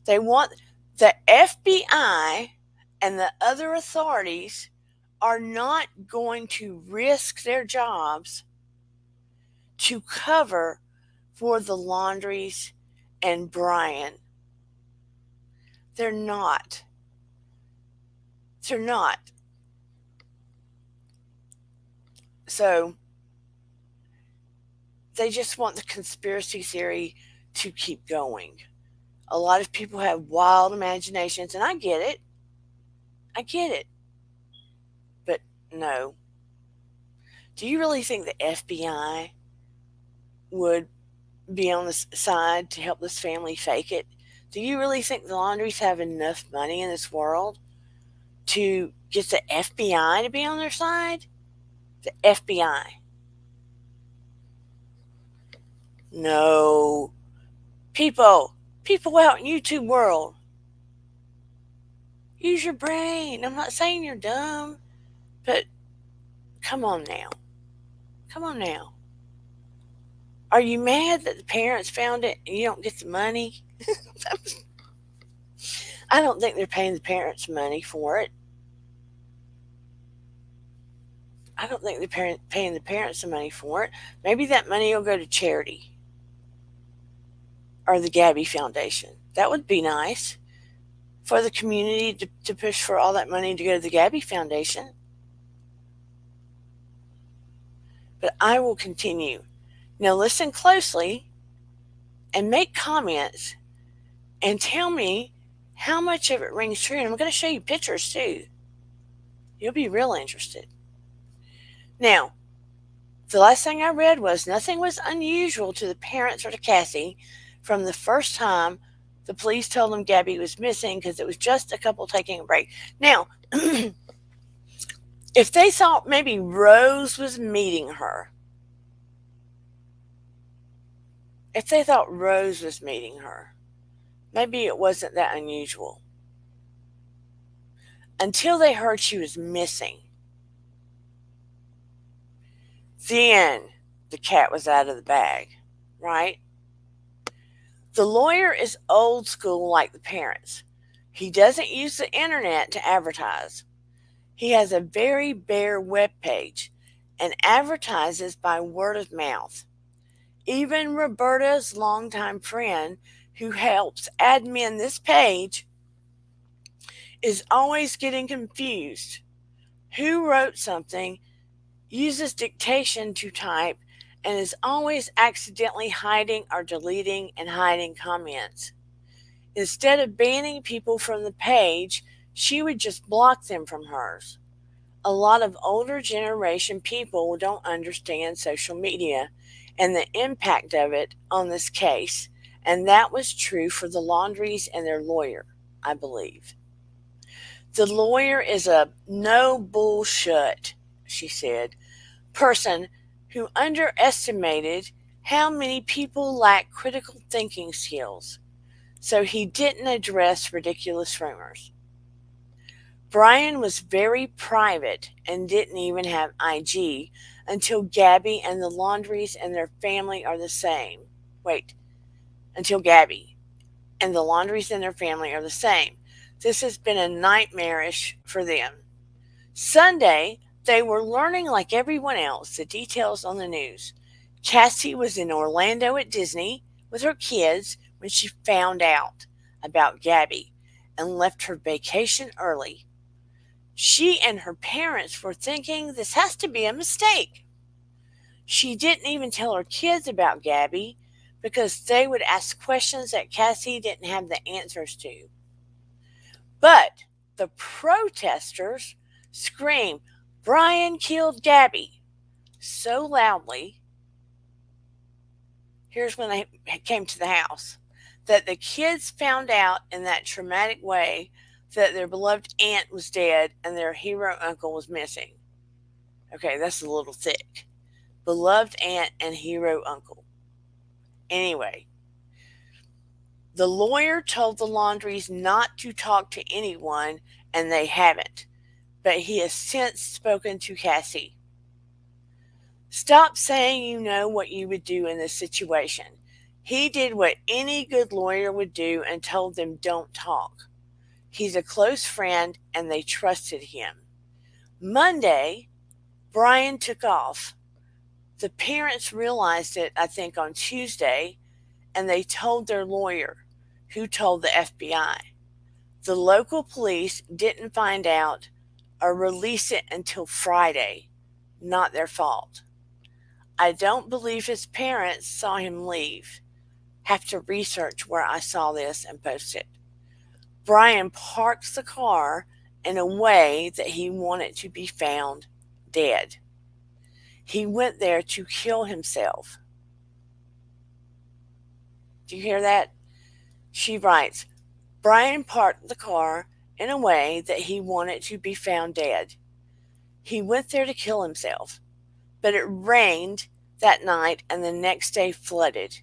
[SPEAKER 1] They want the FBI and the other authorities are not going to risk their jobs to cover for the Laundries and Brian. They're not. They're not. So they just want the conspiracy theory to keep going. A lot of people have wild imaginations, and I get it. I get it. But no. Do you really think the FBI would be on this side to help this family fake it? Do you really think the Laundries have enough money in this world to get the FBI to be on their side? The FBI. No. People out in YouTube world, use your brain. I'm not saying you're dumb, but come on now. Come on now. Are you mad that the parents found it and you don't get the money? I don't think they're paying the parents money for it. I don't think they're paying the parents the money for it. Maybe that money will go to charity or the Gabby Foundation. That would be nice for the community to push for all that money to go to the Gabby Foundation. But I will continue. Now listen closely and make comments and tell me how much of it rings true. And I'm going to show you pictures too. You'll be real interested. Now, the last thing I read was nothing was unusual to the parents or to Cassie from the first time the police told them Gabby was missing because it was just a couple taking a break. Now, if they thought maybe Rose was meeting her, maybe it wasn't that unusual. Until they heard she was missing. Then the cat was out of the bag, right? The lawyer is old school like the parents. He doesn't use the internet to advertise. He has a very bare web page and advertises by word of mouth. Even Roberta's longtime friend who helps admin this page is always getting confused. Who wrote something, uses dictation to type, and is always accidentally hiding or deleting and hiding comments. Instead of banning people from the page, she would just block them from hers. A lot of older generation people don't understand social media and the impact of it on this case, and that was true for the Laundries and their lawyer, I believe. The lawyer is a no bullshit, she said, person who underestimated how many people lack critical thinking skills, so he didn't address ridiculous rumors. Brian was very private and didn't even have IG until Gabby and the Laundries and their family are the same. Until Gabby and the Laundries and their family are the same. This has been a nightmarish for them. Sunday, they were learning like everyone else the details on the news. Cassie was in Orlando at Disney with her kids when she found out about Gabby and left her vacation early. She and her parents were thinking this has to be a mistake. She didn't even tell her kids about Gabby because they would ask questions that Cassie didn't have the answers to. But the protesters screamed, "Brian killed Gabby," so loudly, here's when they came to the house, that the kids found out in that traumatic way that their beloved aunt was dead and their hero uncle was missing. Okay, that's a little thick. Beloved aunt and hero uncle. Anyway, the lawyer told the Laundries not to talk to anyone, and they haven't, but he has since spoken to Cassie. Stop saying you know what you would do in this situation. He did what any good lawyer would do and told them don't talk. He's a close friend and they trusted him. Monday, Brian took off. The parents realized it, I think, on Tuesday, and they told their lawyer, who told the FBI. The local police didn't find out or release it until Friday. Not their fault. I don't believe his parents saw him leave. Have to research where I saw this and post it. Brian parks the car in a way that he wanted to be found dead. He went there to kill himself. Do you hear that? She writes, Brian parked the car in a way that he wanted to be found dead. He went there to kill himself, but it rained that night and the next day flooded.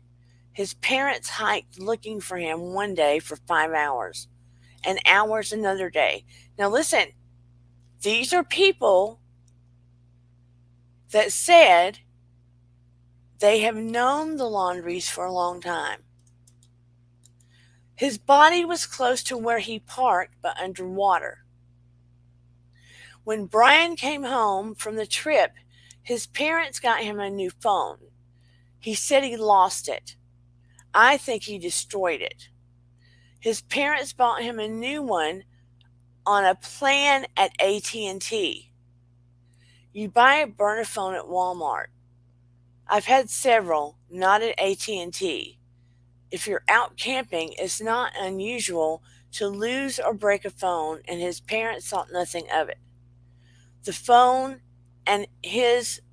[SPEAKER 1] His parents hiked looking for him one day for 5 hours, and hours another day. Now listen, these are people that said they have known the Laundries for a long time. His body was close to where he parked, but underwater. When Brian came home from the trip, his parents got him a new phone. He said he lost it. I think he destroyed it. His parents bought him a new one on a plan at AT&T. You buy a burner phone at Walmart. I've had several, not at AT&T. If you're out camping, it's not unusual to lose or break a phone, and his parents thought nothing of it. The phone and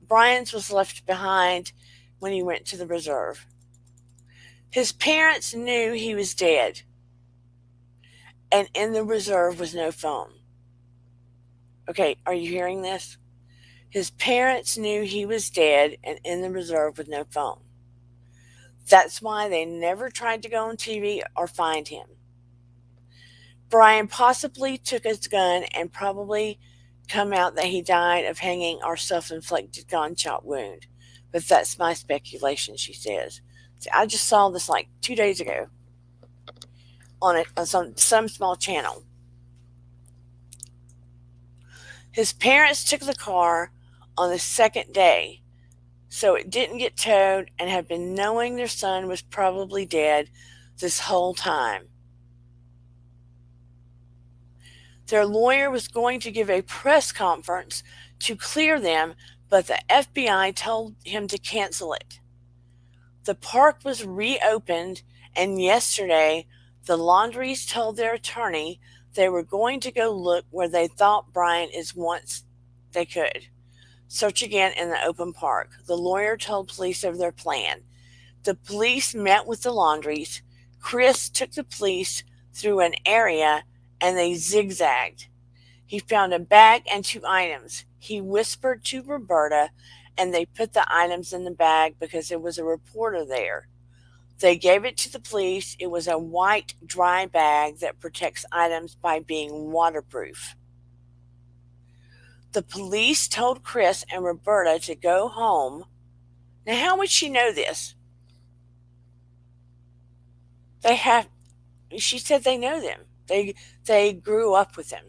[SPEAKER 1] Brian's was left behind when he went to the reserve. His parents knew he was dead, and in the reserve was no phone. Okay, are you hearing this? His parents knew he was dead, and in the reserve with no phone. That's why they never tried to go on TV or find him. Brian possibly took his gun and probably come out that he died of hanging or self-inflicted gunshot wound. But that's my speculation, she says. See, I just saw this like 2 days ago on some small channel. His parents took the car on the second day, so it didn't get towed, and have been knowing their son was probably dead this whole time. Their lawyer was going to give a press conference to clear them, but the FBI told him to cancel it. The park was reopened, and yesterday the Laundries told their attorney they were going to go look where they thought Brian is once they could. Search again in the open park. The lawyer told police of their plan. The police met with the Laundries. Chris took the police through an area and they zigzagged. He found a bag and 2 items. He whispered to Roberta, and they put the items in the bag because there was a reporter there. They gave it to the police. It was a white, dry bag that protects items by being waterproof. The police told Chris and Roberta to go home. Now, how would she know this? She said they know them. They grew up with them.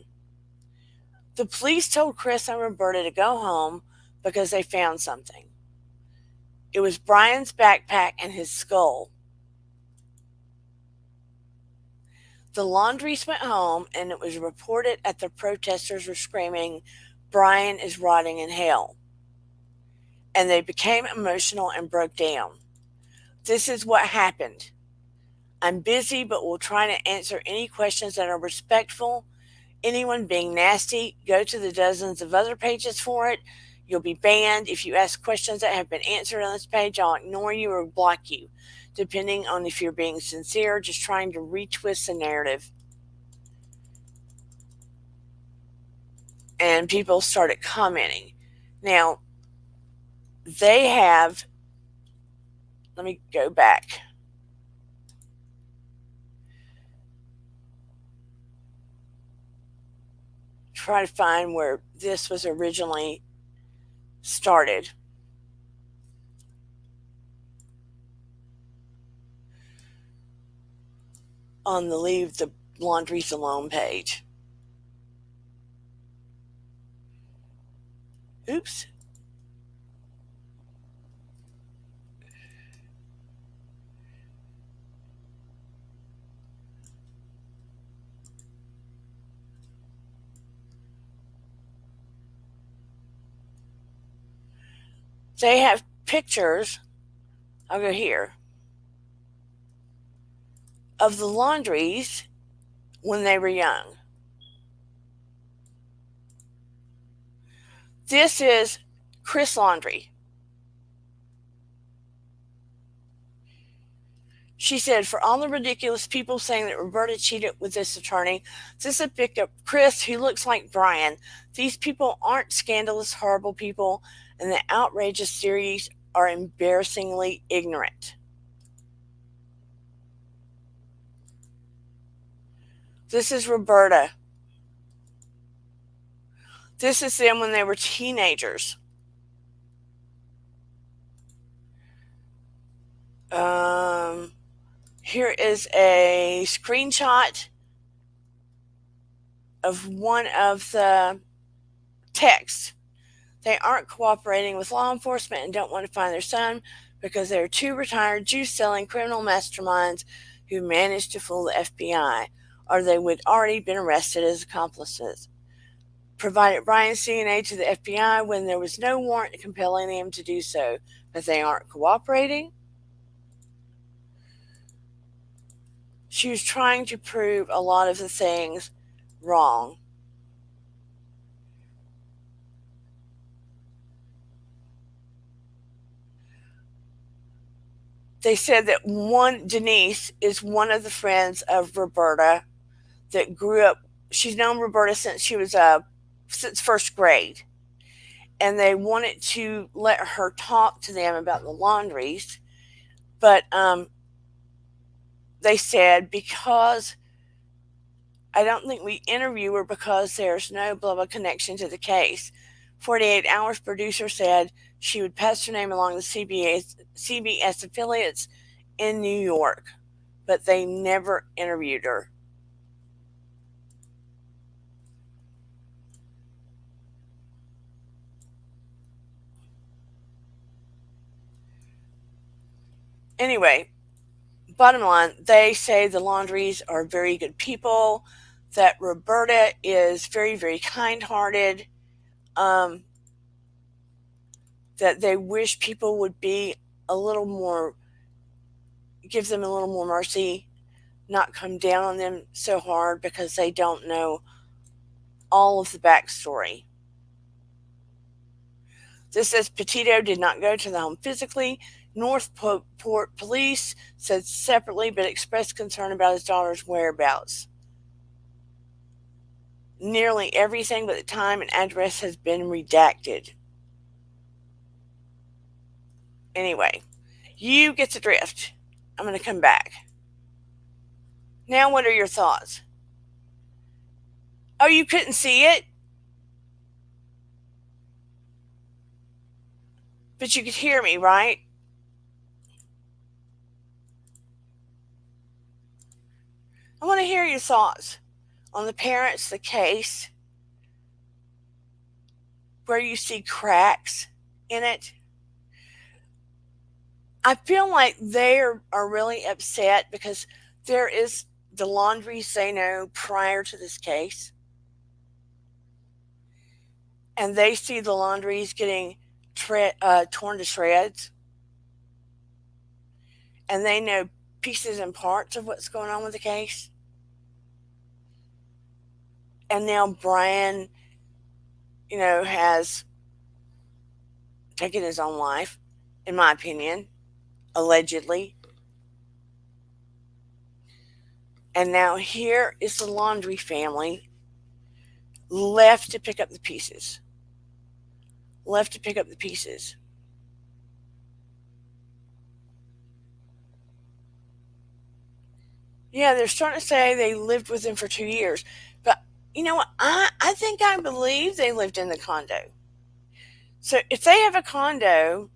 [SPEAKER 1] The police told Chris and Roberta to go home because they found something. It was Brian's backpack and his skull. The Laundries went home, and it was reported that the protesters were screaming, Brian is rotting in hell. And they became emotional and broke down. This is what happened. I'm busy, but will try to answer any questions that are respectful. Anyone being nasty, go to the dozens of other pages for it. You'll be banned. If you ask questions that have been answered on this page, I'll ignore you or block you, depending on if you're being sincere or just trying to retwist the narrative. And people started commenting. Now, they have, let me go back. Try to find where this was originally started. On the Leave the Laundries Alone page. Oops. They have pictures, I'll go here, of the Laundries when they were young. This is Chris Laundrie. She said, for all the ridiculous people saying that Roberta cheated with this attorney, this is a pick up Chris who looks like Brian. These people aren't scandalous, horrible people, and the outrageous theories are embarrassingly ignorant. This is Roberta. This is them when they were teenagers. Here is a screenshot of one of the texts. They aren't cooperating with law enforcement and don't want to find their son because they're two retired juice-selling criminal masterminds who managed to fool the FBI, or they would already been arrested as accomplices. Provided Brian's DNA to the FBI when there was no warrant compelling them to do so, but they aren't cooperating. She was trying to prove a lot of the things wrong. They said that Denise is one of the friends of Roberta that grew up. She's known Roberta since she was since first grade, and they wanted to let her talk to them about the Laundries, but they said because I don't think we interview her because there's no blah blah connection to the case. 48 Hours producer said she would pass her name along the CBS affiliates in New York, but they never interviewed her. Anyway, bottom line, they say the Laundries are very good people, that Roberta is very, very kind-hearted, that they wish people would be a little more, give them a little more mercy, not come down on them so hard because they don't know all of the backstory. This says Petito did not go to the home physically. Northport police said separately but expressed concern about his daughter's whereabouts. Nearly everything but the time and address has been redacted. Anyway, you get the drift. I'm going to come back. Now, what are your thoughts? Oh, you couldn't see it? But you could hear me, right? I want to hear your thoughts on the parents, the case, where you see cracks in it. I feel like they are really upset because there is the Laundries they know prior to this case. And they see the Laundries getting torn to shreds. And they know pieces and parts of what's going on with the case. And now Brian, has taken his own life, in my opinion, allegedly. And now here is the Laundrie family left to pick up the pieces. Left to pick up the pieces. Yeah, they're starting to say they lived with him for 2 years. But you know what? I think I believe they lived in the condo. So if they have a condo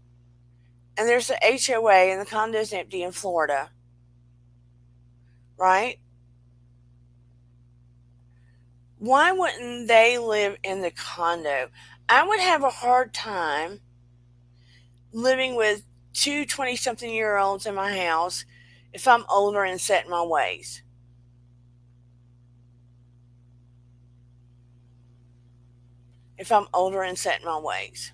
[SPEAKER 1] and there's an HOA and the condo's empty in Florida, right? Why wouldn't they live in the condo? I would have a hard time living with two 20-something-year-olds in my house if I'm older and set in my ways. If I'm older and set in my ways.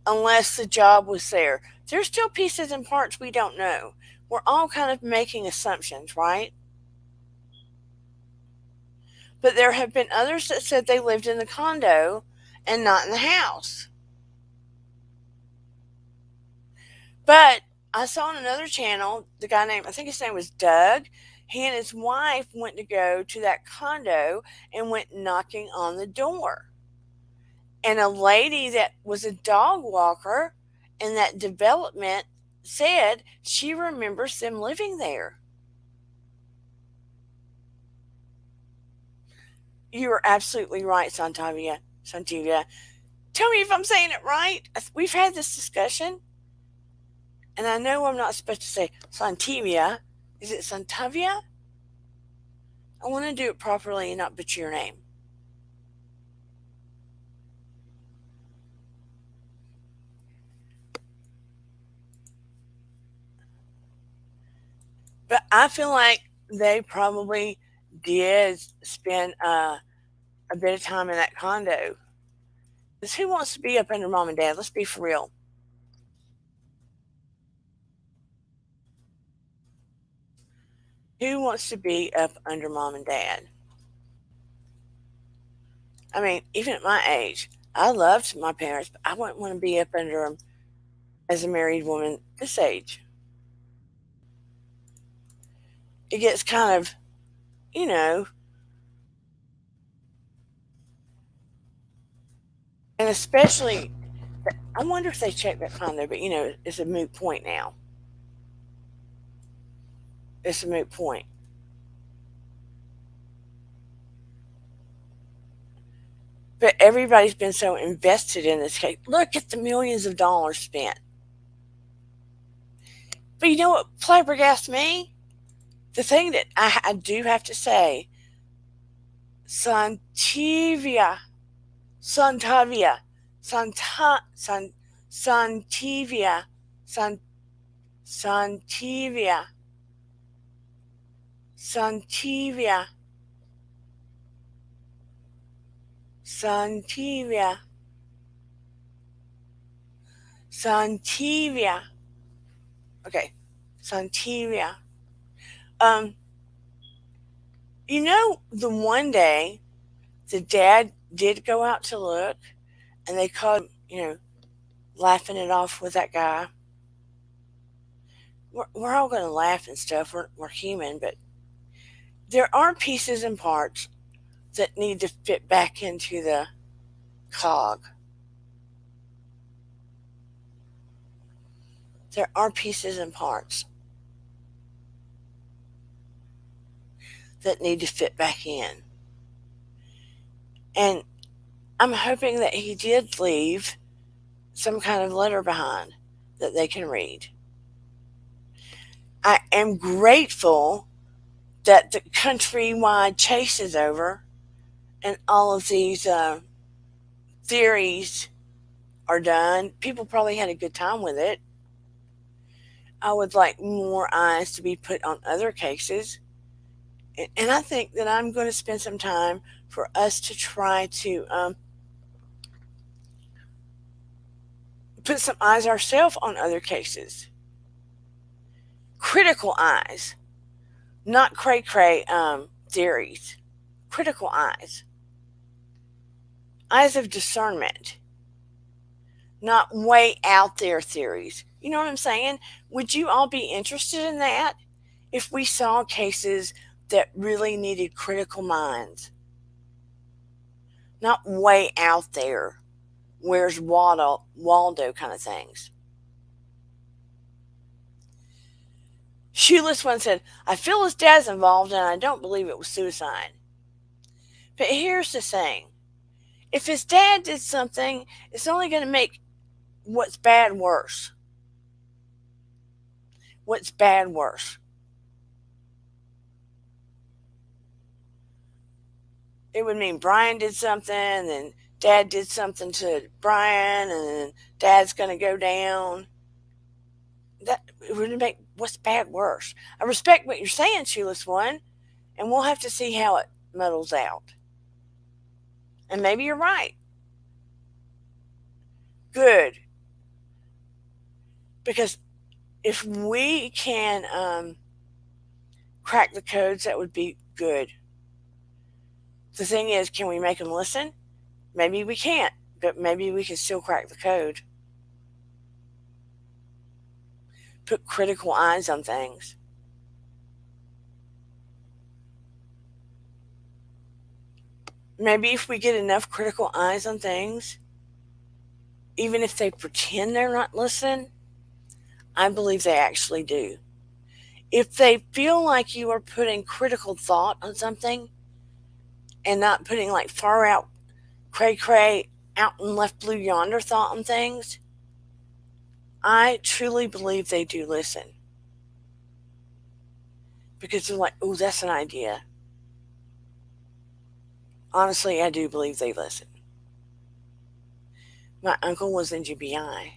[SPEAKER 1] unless the job was there. There's still pieces and parts we don't know. We're all kind of making assumptions, right? But there have been others that said they lived in the condo and not in the house. But I saw on another channel, the guy named, I think his name was Doug, he and his wife went to go to that condo and went knocking on the door. And a lady that was a dog walker in that development said she remembers them living there. You are absolutely right, Santavia. Santivia. Tell me if I'm saying it right. We've had this discussion, and I know I'm not supposed to say Santivia. Is it Santavia? I want to do it properly and not butcher your name. But I feel like they probably did spend a bit of time in that condo. Because who wants to be up under mom and dad? Let's be for real. Who wants to be up under mom and dad? I mean, even at my age, I loved my parents, but I wouldn't want to be up under them as a married woman this age. It gets kind of, you know, and especially, I wonder if they checked that condo, but it's a moot point now. It's a moot point. But everybody's been so invested in this case. Look at the millions of dollars spent. But you know what flabbergasts me? The thing that I do have to say, Santivia, Santavia, Santivia, Santivia, Santivia, Santivia, Santivia. Okay, Santivia. Um, the one day the dad did go out to look, and they caught him, laughing it off with that guy. We're all going to laugh and stuff. We're human, but there are pieces and parts that need to fit back into the cog. There are pieces and parts that need to fit back in. And I'm hoping that he did leave some kind of letter behind that they can read. I am grateful that the countrywide chase is over and all of these theories are done. People probably had a good time with it. I would like more eyes to be put on other cases. And I think that I'm going to spend some time for us to try to put some eyes ourselves on other cases. Critical eyes, not cray-cray theories. Critical eyes. Eyes of discernment, not way out there theories. You know what I'm saying? Would you all be interested in that if we saw cases that really needed critical minds? Not way out there, where's Waldo kind of things. Shoeless One said, I feel his dad's involved and I don't believe it was suicide. But here's the thing. If his dad did something, it's only going to make what's bad worse. What's bad worse? It would mean Brian did something, and then Dad did something to Brian, and then Dad's going to go down. That it would make what's bad worse. I respect what you're saying, Shoeless One, and we'll have to see how it muddles out. And maybe you're right. Good. Because if we can crack the codes, that would be good. The thing is, can we make them listen? Maybe we can't, but maybe we can still crack the code. Put critical eyes on things. Maybe if we get enough critical eyes on things, even if they pretend they're not listening, I believe they actually do. If they feel like you are putting critical thought on something and not putting like far out, cray cray, out and left blue yonder thought on things, I truly believe they do listen. Because they're like, oh, that's an idea. Honestly, I do believe they listen. My uncle was in GBI.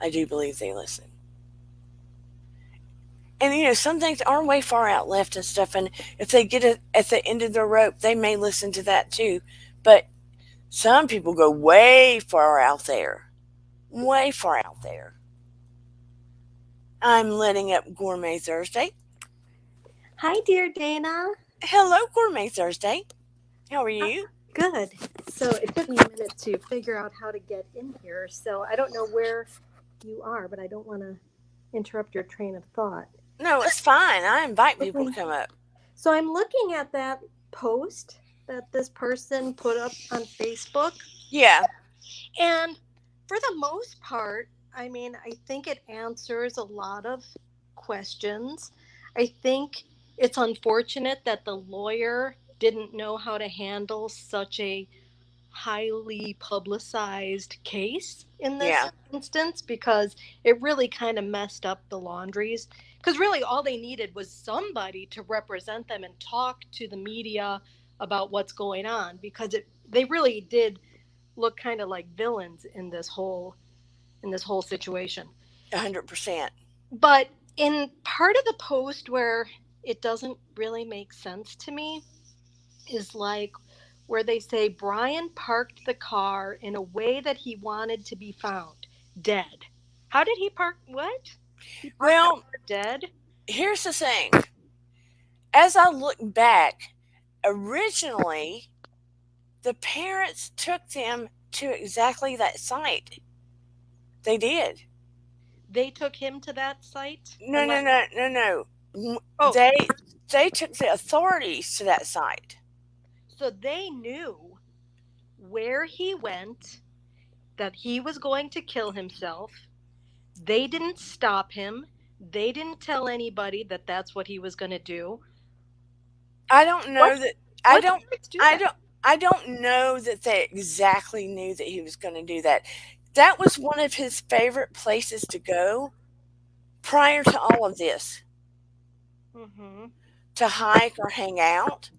[SPEAKER 1] I do believe they listen. And some things are way far out left and stuff, and if they get it at the end of their rope, they may listen to that too. But some people go way far out there. Way far out there. I'm letting up Gourmet Thursday.
[SPEAKER 2] Hi, dear Dana.
[SPEAKER 1] Hello, Gourmet Thursday. How are
[SPEAKER 2] Uh,
[SPEAKER 1] you?
[SPEAKER 2] Good. So it took me a minute to figure out how to get in here. So I don't know where you are, but I don't want to interrupt your train of thought.
[SPEAKER 1] No, it's fine. I invite people to
[SPEAKER 2] Okay.
[SPEAKER 1] come up.
[SPEAKER 2] So I'm looking at that post that this person put up on Facebook.
[SPEAKER 1] Yeah,
[SPEAKER 2] And for the most part, I mean, I think it answers a lot of questions. I think it's unfortunate that the lawyer didn't know how to handle such a highly publicized case in this
[SPEAKER 1] yeah,
[SPEAKER 2] instance because it really kind of messed up the laundries. Because really, all they needed was somebody to represent them and talk to the media about what's going on because they really did look kind of like villains in this whole situation.
[SPEAKER 1] 100%.
[SPEAKER 2] But in part of the post where it doesn't really make sense to me is like where they say Brian parked the car in a way that he wanted to be found dead. How did he park? What? He parked the
[SPEAKER 1] Well,
[SPEAKER 2] car dead?
[SPEAKER 1] here's the thing. As I look back, originally, the parents took them to exactly that site. They did.
[SPEAKER 2] They took him to that site
[SPEAKER 1] No,
[SPEAKER 2] and
[SPEAKER 1] no,
[SPEAKER 2] let.
[SPEAKER 1] no, no, no.
[SPEAKER 2] Oh,
[SPEAKER 1] They took the authorities to that site.
[SPEAKER 2] so they knew where he went, that he was going to kill himself. They didn't stop him. They didn't tell anybody that that's what he was going to do.
[SPEAKER 1] I don't know
[SPEAKER 2] What
[SPEAKER 1] that I
[SPEAKER 2] what
[SPEAKER 1] don't
[SPEAKER 2] parents do
[SPEAKER 1] I
[SPEAKER 2] that?
[SPEAKER 1] don't I don't know that they exactly knew that he was going to do that. That was one of his favorite places to go prior to all of this,
[SPEAKER 2] Mhm.
[SPEAKER 1] to hike or hang out.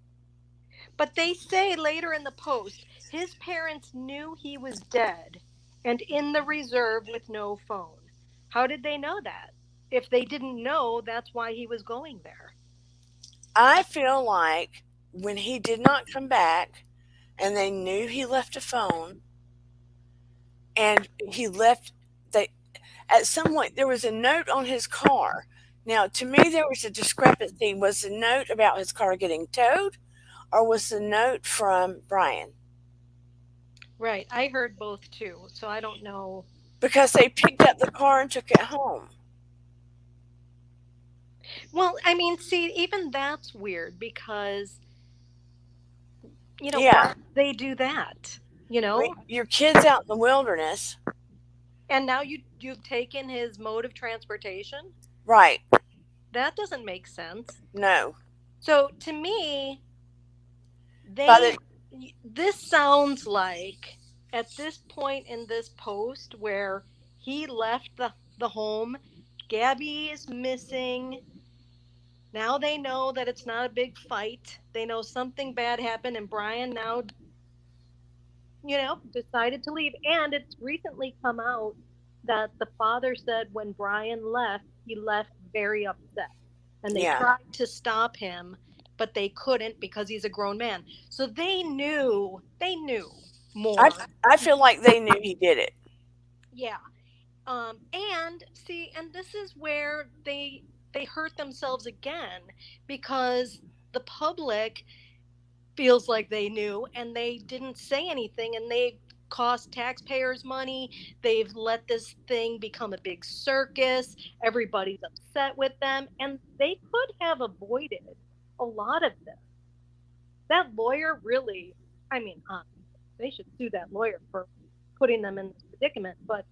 [SPEAKER 2] But they say later in the post, his parents knew he was dead and in the reserve with no phone. How did they know that? If they didn't know, that's why he was going there.
[SPEAKER 1] I feel like when he did not come back and they knew he left a phone and he left they at some point there was a note on his car. Now, to me there was a discrepancy. Was the note about his car getting towed or was the note from Brian?
[SPEAKER 2] Right. I heard both too. So I don't know.
[SPEAKER 1] Because they picked up the car and took it home.
[SPEAKER 2] Well, I mean, see, even that's weird because,
[SPEAKER 1] Yeah.
[SPEAKER 2] why would they do that? You know?
[SPEAKER 1] Your kid's out in the wilderness.
[SPEAKER 2] And now you've taken his mode of transportation?
[SPEAKER 1] Right.
[SPEAKER 2] That doesn't make sense.
[SPEAKER 1] No.
[SPEAKER 2] So to me,
[SPEAKER 1] By
[SPEAKER 2] they
[SPEAKER 1] the
[SPEAKER 2] this sounds like at this point in this post where he left the home, Gabby is missing. Now they know that it's not a big fight. They know something bad happened and Brian now, decided to leave. And it's recently come out that the father said when Brian left, he left very upset. And they
[SPEAKER 1] yeah.
[SPEAKER 2] tried to stop him, but they couldn't because he's a grown man. So they knew
[SPEAKER 1] I
[SPEAKER 2] more.
[SPEAKER 1] I feel like they knew he did it.
[SPEAKER 2] Yeah. And see, and this is where they hurt themselves again, because the public feels like they knew and they didn't say anything, and they cost taxpayers money. They've let this thing become a big circus. Everybody's upset with them, and they could have avoided a lot of this. That lawyer really, I mean, honestly, they should sue that lawyer for putting them in this predicament, but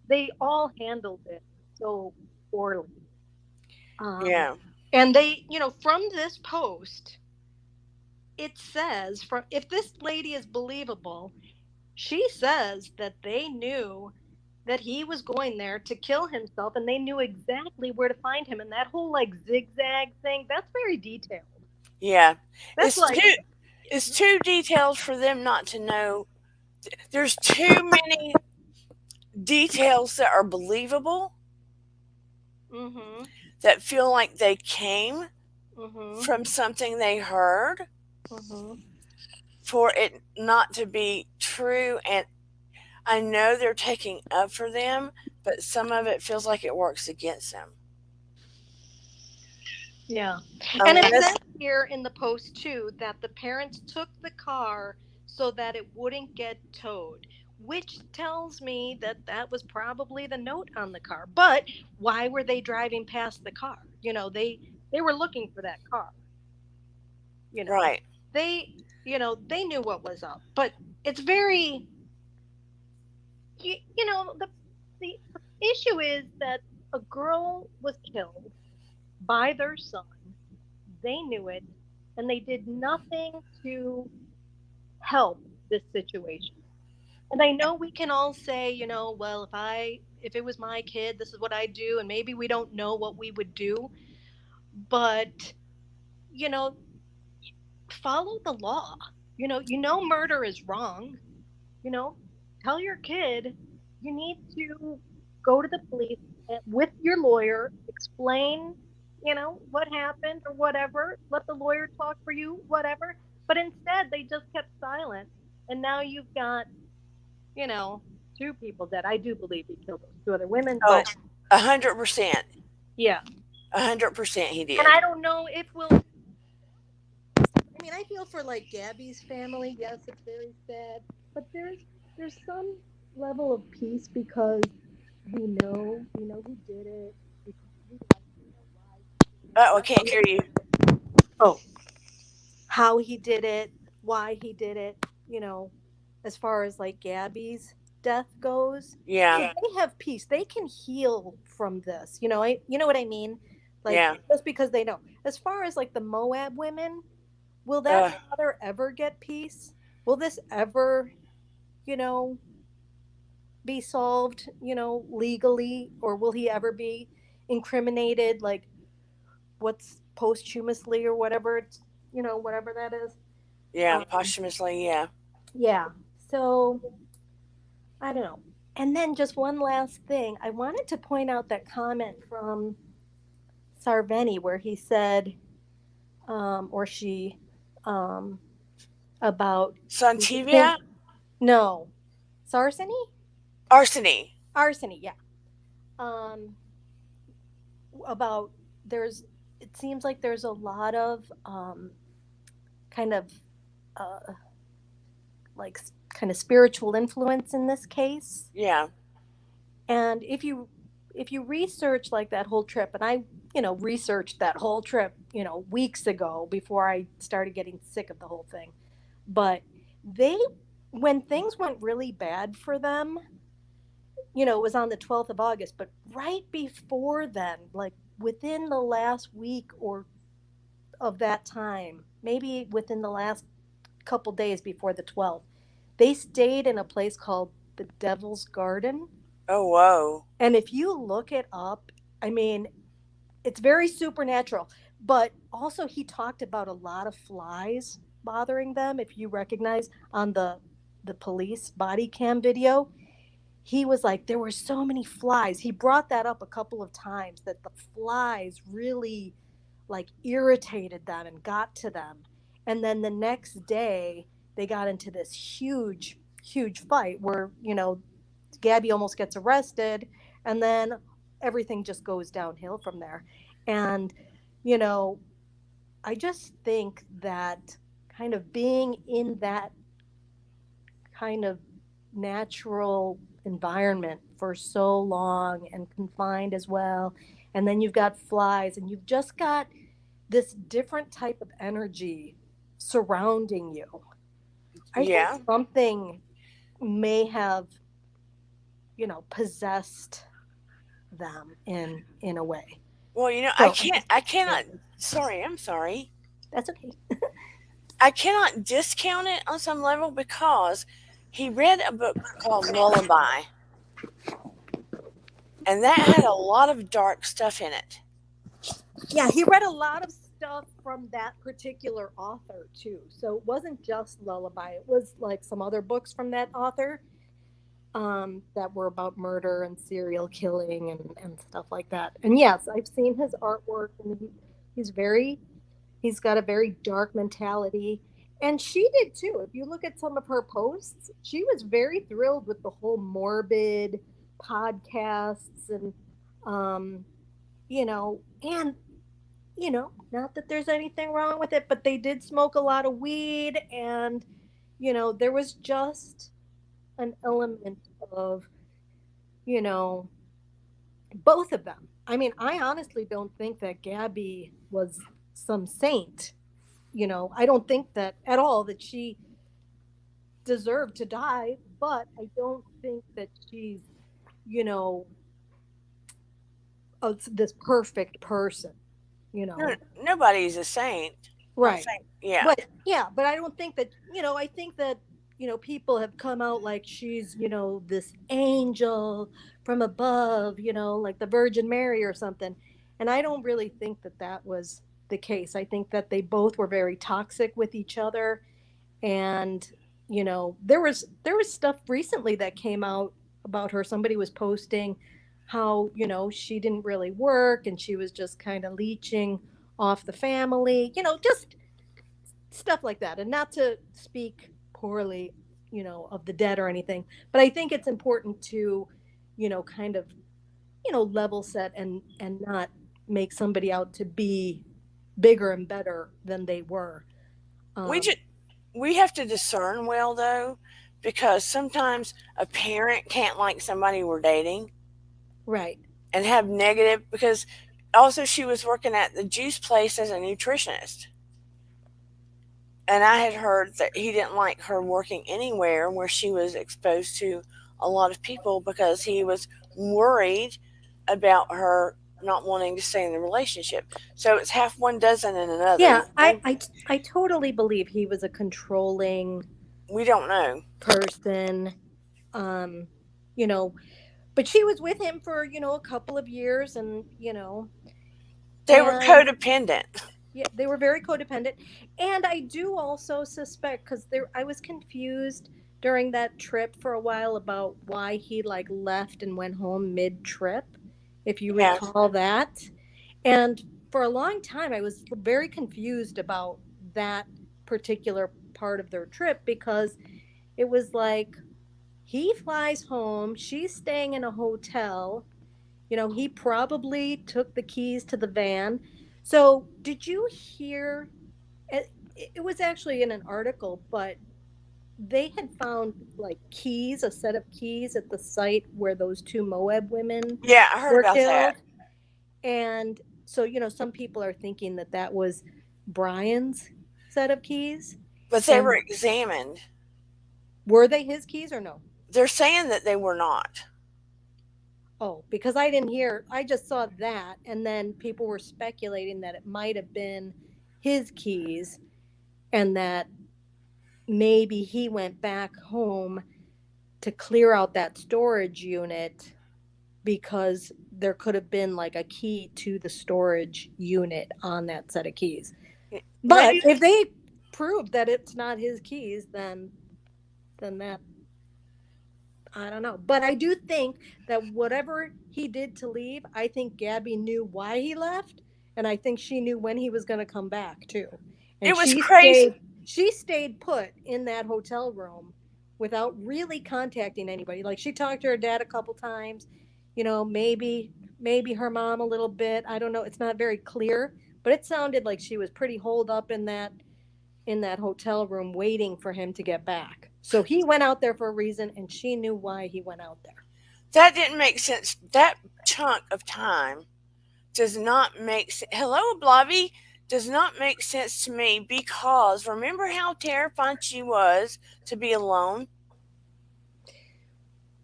[SPEAKER 2] they all handled it so poorly. Um,
[SPEAKER 1] Yeah.
[SPEAKER 2] and they, from this post, it says, from if this lady is believable, she says that they knew that he was going there to kill himself, and they knew exactly where to find him. And that whole like zigzag thing, that's very detailed.
[SPEAKER 1] Yeah.
[SPEAKER 2] That's
[SPEAKER 1] It's
[SPEAKER 2] like,
[SPEAKER 1] too detailed for them not to know. There's too many details that are believable
[SPEAKER 2] mm-hmm,
[SPEAKER 1] that feel like they came
[SPEAKER 2] mm-hmm,
[SPEAKER 1] from something they heard
[SPEAKER 2] mm-hmm.
[SPEAKER 1] for it not to be true. And I know they're taking up for them, but some of it feels like it works against them.
[SPEAKER 2] Yeah.
[SPEAKER 1] I
[SPEAKER 2] And
[SPEAKER 1] mean,
[SPEAKER 2] it says
[SPEAKER 1] that's
[SPEAKER 2] here in the post too that the parents took the car so that it wouldn't get towed, which tells me that that was probably the note on the car. But why were they driving past the car? They were looking for that car, you know.
[SPEAKER 1] right.
[SPEAKER 2] They they knew what was up. But it's very the issue is that a girl was killed by their son. They knew it, and they did nothing to help this situation. And I know we can all say, well, if it was my kid, this is what I'd do, and maybe we don't know what we would do, but you know, follow the law. Murder is wrong. you know, Tell your kid you need to go to the police with your lawyer, explain, what happened or whatever. Let the lawyer talk for you, whatever. But instead, they just kept silent. And now you've got, you know, two people dead. I do believe he killed those two other women,
[SPEAKER 1] Oh,
[SPEAKER 2] but
[SPEAKER 1] 100%.
[SPEAKER 2] yeah.
[SPEAKER 1] 100% he
[SPEAKER 2] And I
[SPEAKER 1] did.
[SPEAKER 2] don't know if we'll. I mean, I feel for like Gabby's family. Yes, it's very sad, but there's some level of peace because we know who did it. We know why he did it.
[SPEAKER 1] Oh, I can't hear you.
[SPEAKER 2] Oh, how he did it, why he did it. You know, as far as like Gabby's death goes,
[SPEAKER 1] Yeah.
[SPEAKER 2] they have peace. They can heal from this. You know what I mean? Like
[SPEAKER 1] Yeah.
[SPEAKER 2] just because they know. As far as like the Moab women, will that
[SPEAKER 1] Uh,
[SPEAKER 2] father ever get peace? Will this ever, you know, be solved, legally, or will he ever be incriminated, like what's posthumously or whatever whatever that is.
[SPEAKER 1] yeah.
[SPEAKER 2] Um,
[SPEAKER 1] Posthumously, yeah.
[SPEAKER 2] yeah. So I don't know. And then just one last thing, I wanted to point out that comment from Sarveni where he said, or she, um, about
[SPEAKER 1] Santivia?
[SPEAKER 2] no, Sarseny,
[SPEAKER 1] Arseny.
[SPEAKER 2] arseny, yeah. Um, about there's it seems like there's a lot of kind of uh, like kind of spiritual influence in this case.
[SPEAKER 1] Yeah.
[SPEAKER 2] And if you research like that whole trip, and I researched that whole trip weeks ago before I started getting sick of the whole thing. But they when things went really bad for them, it was on the 12th of August, but right before then, like within the last week or of that time, maybe within the last couple days before the 12th, they stayed in a place called the Devil's Garden.
[SPEAKER 1] Oh, whoa.
[SPEAKER 2] And if you look it up, I mean, it's very supernatural. But also, he talked about a lot of flies bothering them. If you recognize on the police body cam video, he was like, there were so many flies. He brought that up a couple of times that the flies really like irritated them and got to them. And then the next day, they got into this huge, huge fight where, Gabby almost gets arrested. and then everything just goes downhill from there. And you know, I just think that kind of being in that kind of natural environment for so long and confined as well, and then you've got flies and you've just got this different type of energy surrounding you. I think
[SPEAKER 1] Yeah.
[SPEAKER 2] something may have, possessed them in a way.
[SPEAKER 1] Well, I
[SPEAKER 2] So
[SPEAKER 1] can't. I
[SPEAKER 2] yeah,
[SPEAKER 1] cannot. Sorry, I'm sorry.
[SPEAKER 2] that's okay.
[SPEAKER 1] I cannot discount it on some level because he read a book called Lullaby, and that had a lot of dark stuff in it.
[SPEAKER 2] Yeah, he read a lot of stuff from that particular author too. So it wasn't just Lullaby. It was like some other books from that author, that were about murder and serial killing and stuff like that. And yes, I've seen his artwork, and he's very he's got a very dark mentality. And she did too. If you look at some of her posts, she was very thrilled with the whole morbid podcasts and um, and not that there's anything wrong with it, but they did smoke a lot of weed, and there was just an element of, you know, both of them. I mean, I honestly don't think that Gabby was some saint. I don't think that at all that she deserved to die, but I don't think that she's, you know, this perfect person, you
[SPEAKER 1] No,
[SPEAKER 2] know.
[SPEAKER 1] nobody's a saint. Well,
[SPEAKER 2] Right.
[SPEAKER 1] thank yeah.
[SPEAKER 2] But yeah, but I don't think that, I think that, people have come out like she's, this angel from above, like the Virgin Mary or something. And I don't really think that that was the case. I think that they both were very toxic with each other. And, there was stuff recently that came out about her. Somebody was posting how, she didn't really work and she was just kind of leeching off the family, just stuff like that. And not to speak poorly, of the dead or anything, but I think it's important to, kind of, level set and not make somebody out to be bigger and better than they were.
[SPEAKER 1] We
[SPEAKER 2] Um,
[SPEAKER 1] just we have to discern well though, because sometimes a parent can't like somebody we're dating
[SPEAKER 2] right.
[SPEAKER 1] and have negative because also she was working at the juice place as a nutritionist. And I had heard that he didn't like her working anywhere where she was exposed to a lot of people because he was worried about her not wanting to stay in the relationship. So it's half one dozen and another,
[SPEAKER 2] Yeah, I totally believe he was a controlling
[SPEAKER 1] We don't know.
[SPEAKER 2] person. Um, you know, but she was with him for, a couple of years, and
[SPEAKER 1] They were
[SPEAKER 2] and
[SPEAKER 1] codependent.
[SPEAKER 2] yeah, they were very codependent. And I do also suspect, because there I was confused during that trip for a while about why he like left and went home mid trip, if you
[SPEAKER 1] Yeah.
[SPEAKER 2] recall that. And for a long time I was very confused about that particular part of their trip, because it was like he flies home, she's staying in a hotel. He probably took the keys to the van. So, did you hear? It was actually in an article, but they had found like keys, a set of keys at the site where those two Moab women
[SPEAKER 1] Yeah, I heard
[SPEAKER 2] were
[SPEAKER 1] about that.
[SPEAKER 2] killed. And so, some people are thinking that that was Brian's set of keys.
[SPEAKER 1] But they were
[SPEAKER 2] And
[SPEAKER 1] examined.
[SPEAKER 2] were they his keys or no?
[SPEAKER 1] They're saying that they were not.
[SPEAKER 2] Oh, because I didn't hear, I just saw that. And then people were speculating that it might have been his keys, and that maybe he went back home to clear out that storage unit, because there could have been like a key to the storage unit on that set of keys. But
[SPEAKER 1] Maybe
[SPEAKER 2] if they prove that it's not his keys, then that, I don't know. But I do think that whatever he did to leave, I think Gabby knew why he left, and I think she knew when he was going to come back too. And
[SPEAKER 1] it was crazy.
[SPEAKER 2] she stayed put in that hotel room without really contacting anybody. Like, she talked to her dad a couple times, Maybe her mom a little bit. I don't know. It's not very clear, but it sounded like she was pretty holed up in that hotel room waiting for him to get back. So he went out there for a reason, and she knew why he went out there.
[SPEAKER 1] That didn't make sense. That chunk of time does not make sense. Hello, Blobby. Does not make sense to me because remember how terrified she was to be alone?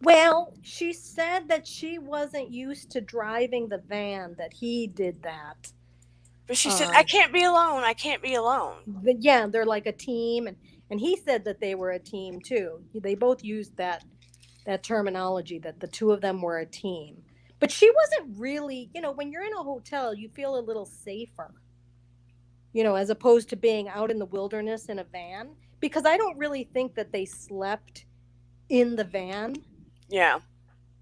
[SPEAKER 2] Well, she said that she wasn't used to driving the van, that he did that.
[SPEAKER 1] But she said, I
[SPEAKER 2] Um,
[SPEAKER 1] can't be alone. I can't be alone.
[SPEAKER 2] yeah, they're like a team, and he said that they were a team too. They both used that terminology that the two of them were a team. But she wasn't really, when you're in a hotel, you feel a little safer, as opposed to being out in the wilderness in a van. Because I don't really think that they slept in the van.
[SPEAKER 1] Yeah,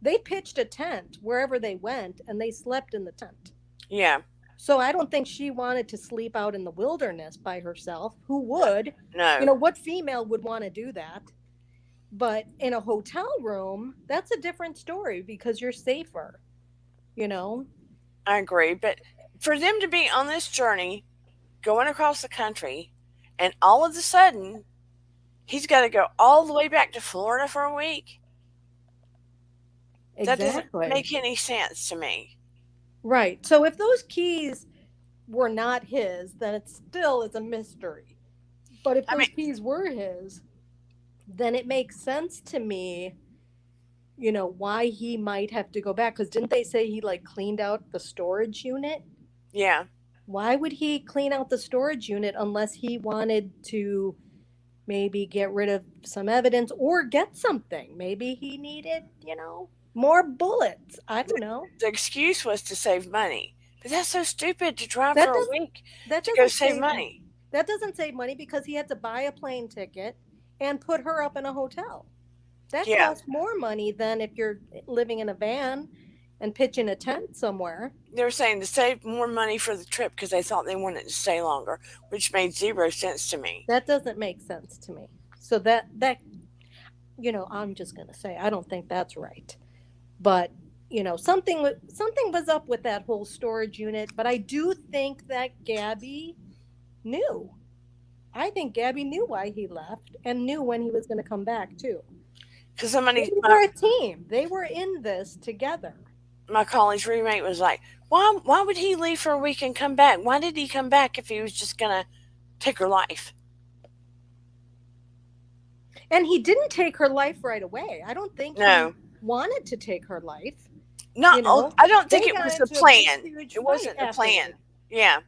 [SPEAKER 2] They pitched a tent wherever they went and they slept in the tent.
[SPEAKER 1] yeah,
[SPEAKER 2] So I don't think she wanted to sleep out in the wilderness by herself. Who would?
[SPEAKER 1] no,
[SPEAKER 2] What female would want to do that? But in a hotel room, that's a different story because you're safer, you know?
[SPEAKER 1] I agree. But for them to be on this journey, going across the country, and all of a sudden, he's got to go all the way back to Florida for a week, that doesn't
[SPEAKER 2] Exactly.
[SPEAKER 1] make any sense to me.
[SPEAKER 2] Right. So if those keys were not his, then it still is a mystery. But if
[SPEAKER 1] I mean,
[SPEAKER 2] those keys were his, then it makes sense to me, why he might have to go back. Because didn't they say he like cleaned out the storage unit?
[SPEAKER 1] yeah,
[SPEAKER 2] Why would he clean out the storage unit unless he wanted to maybe get rid of some evidence or get something? Maybe he needed, more bullets. I
[SPEAKER 1] the,
[SPEAKER 2] don't know.
[SPEAKER 1] the excuse was to save money. But that's so stupid to drive for
[SPEAKER 2] That
[SPEAKER 1] a
[SPEAKER 2] does
[SPEAKER 1] week
[SPEAKER 2] that
[SPEAKER 1] to go
[SPEAKER 2] doesn't
[SPEAKER 1] save
[SPEAKER 2] save
[SPEAKER 1] money.
[SPEAKER 2] that doesn't save money because he had to buy a plane ticket and put her up in a hotel. That
[SPEAKER 1] Yeah,
[SPEAKER 2] costs more money than if you're living in a van and pitching a tent somewhere.
[SPEAKER 1] they were saying to save more money for the trip because they thought they wanted to stay longer, which made zero sense to me.
[SPEAKER 2] That doesn't make sense to me. So I'm just going to say I don't think that's right. But, something was up with that whole storage unit, but I do think that Gabby knew. I think Gabby knew why he left and knew when he was going to come back too.
[SPEAKER 1] Because
[SPEAKER 2] They
[SPEAKER 1] somebody,
[SPEAKER 2] were a team. They were in this together.
[SPEAKER 1] my college roommate was like, why would he leave for a week and come back? Why did he come back if he was just going to take her life?
[SPEAKER 2] And he didn't take her life right away. I don't think he
[SPEAKER 1] No,
[SPEAKER 2] wanted to take her life.
[SPEAKER 1] not. I don't think
[SPEAKER 2] They
[SPEAKER 1] it
[SPEAKER 2] got
[SPEAKER 1] was the
[SPEAKER 2] into a big,
[SPEAKER 1] plan.
[SPEAKER 2] huge
[SPEAKER 1] It
[SPEAKER 2] fight
[SPEAKER 1] wasn't the plan.
[SPEAKER 2] afterward.
[SPEAKER 1] Yeah,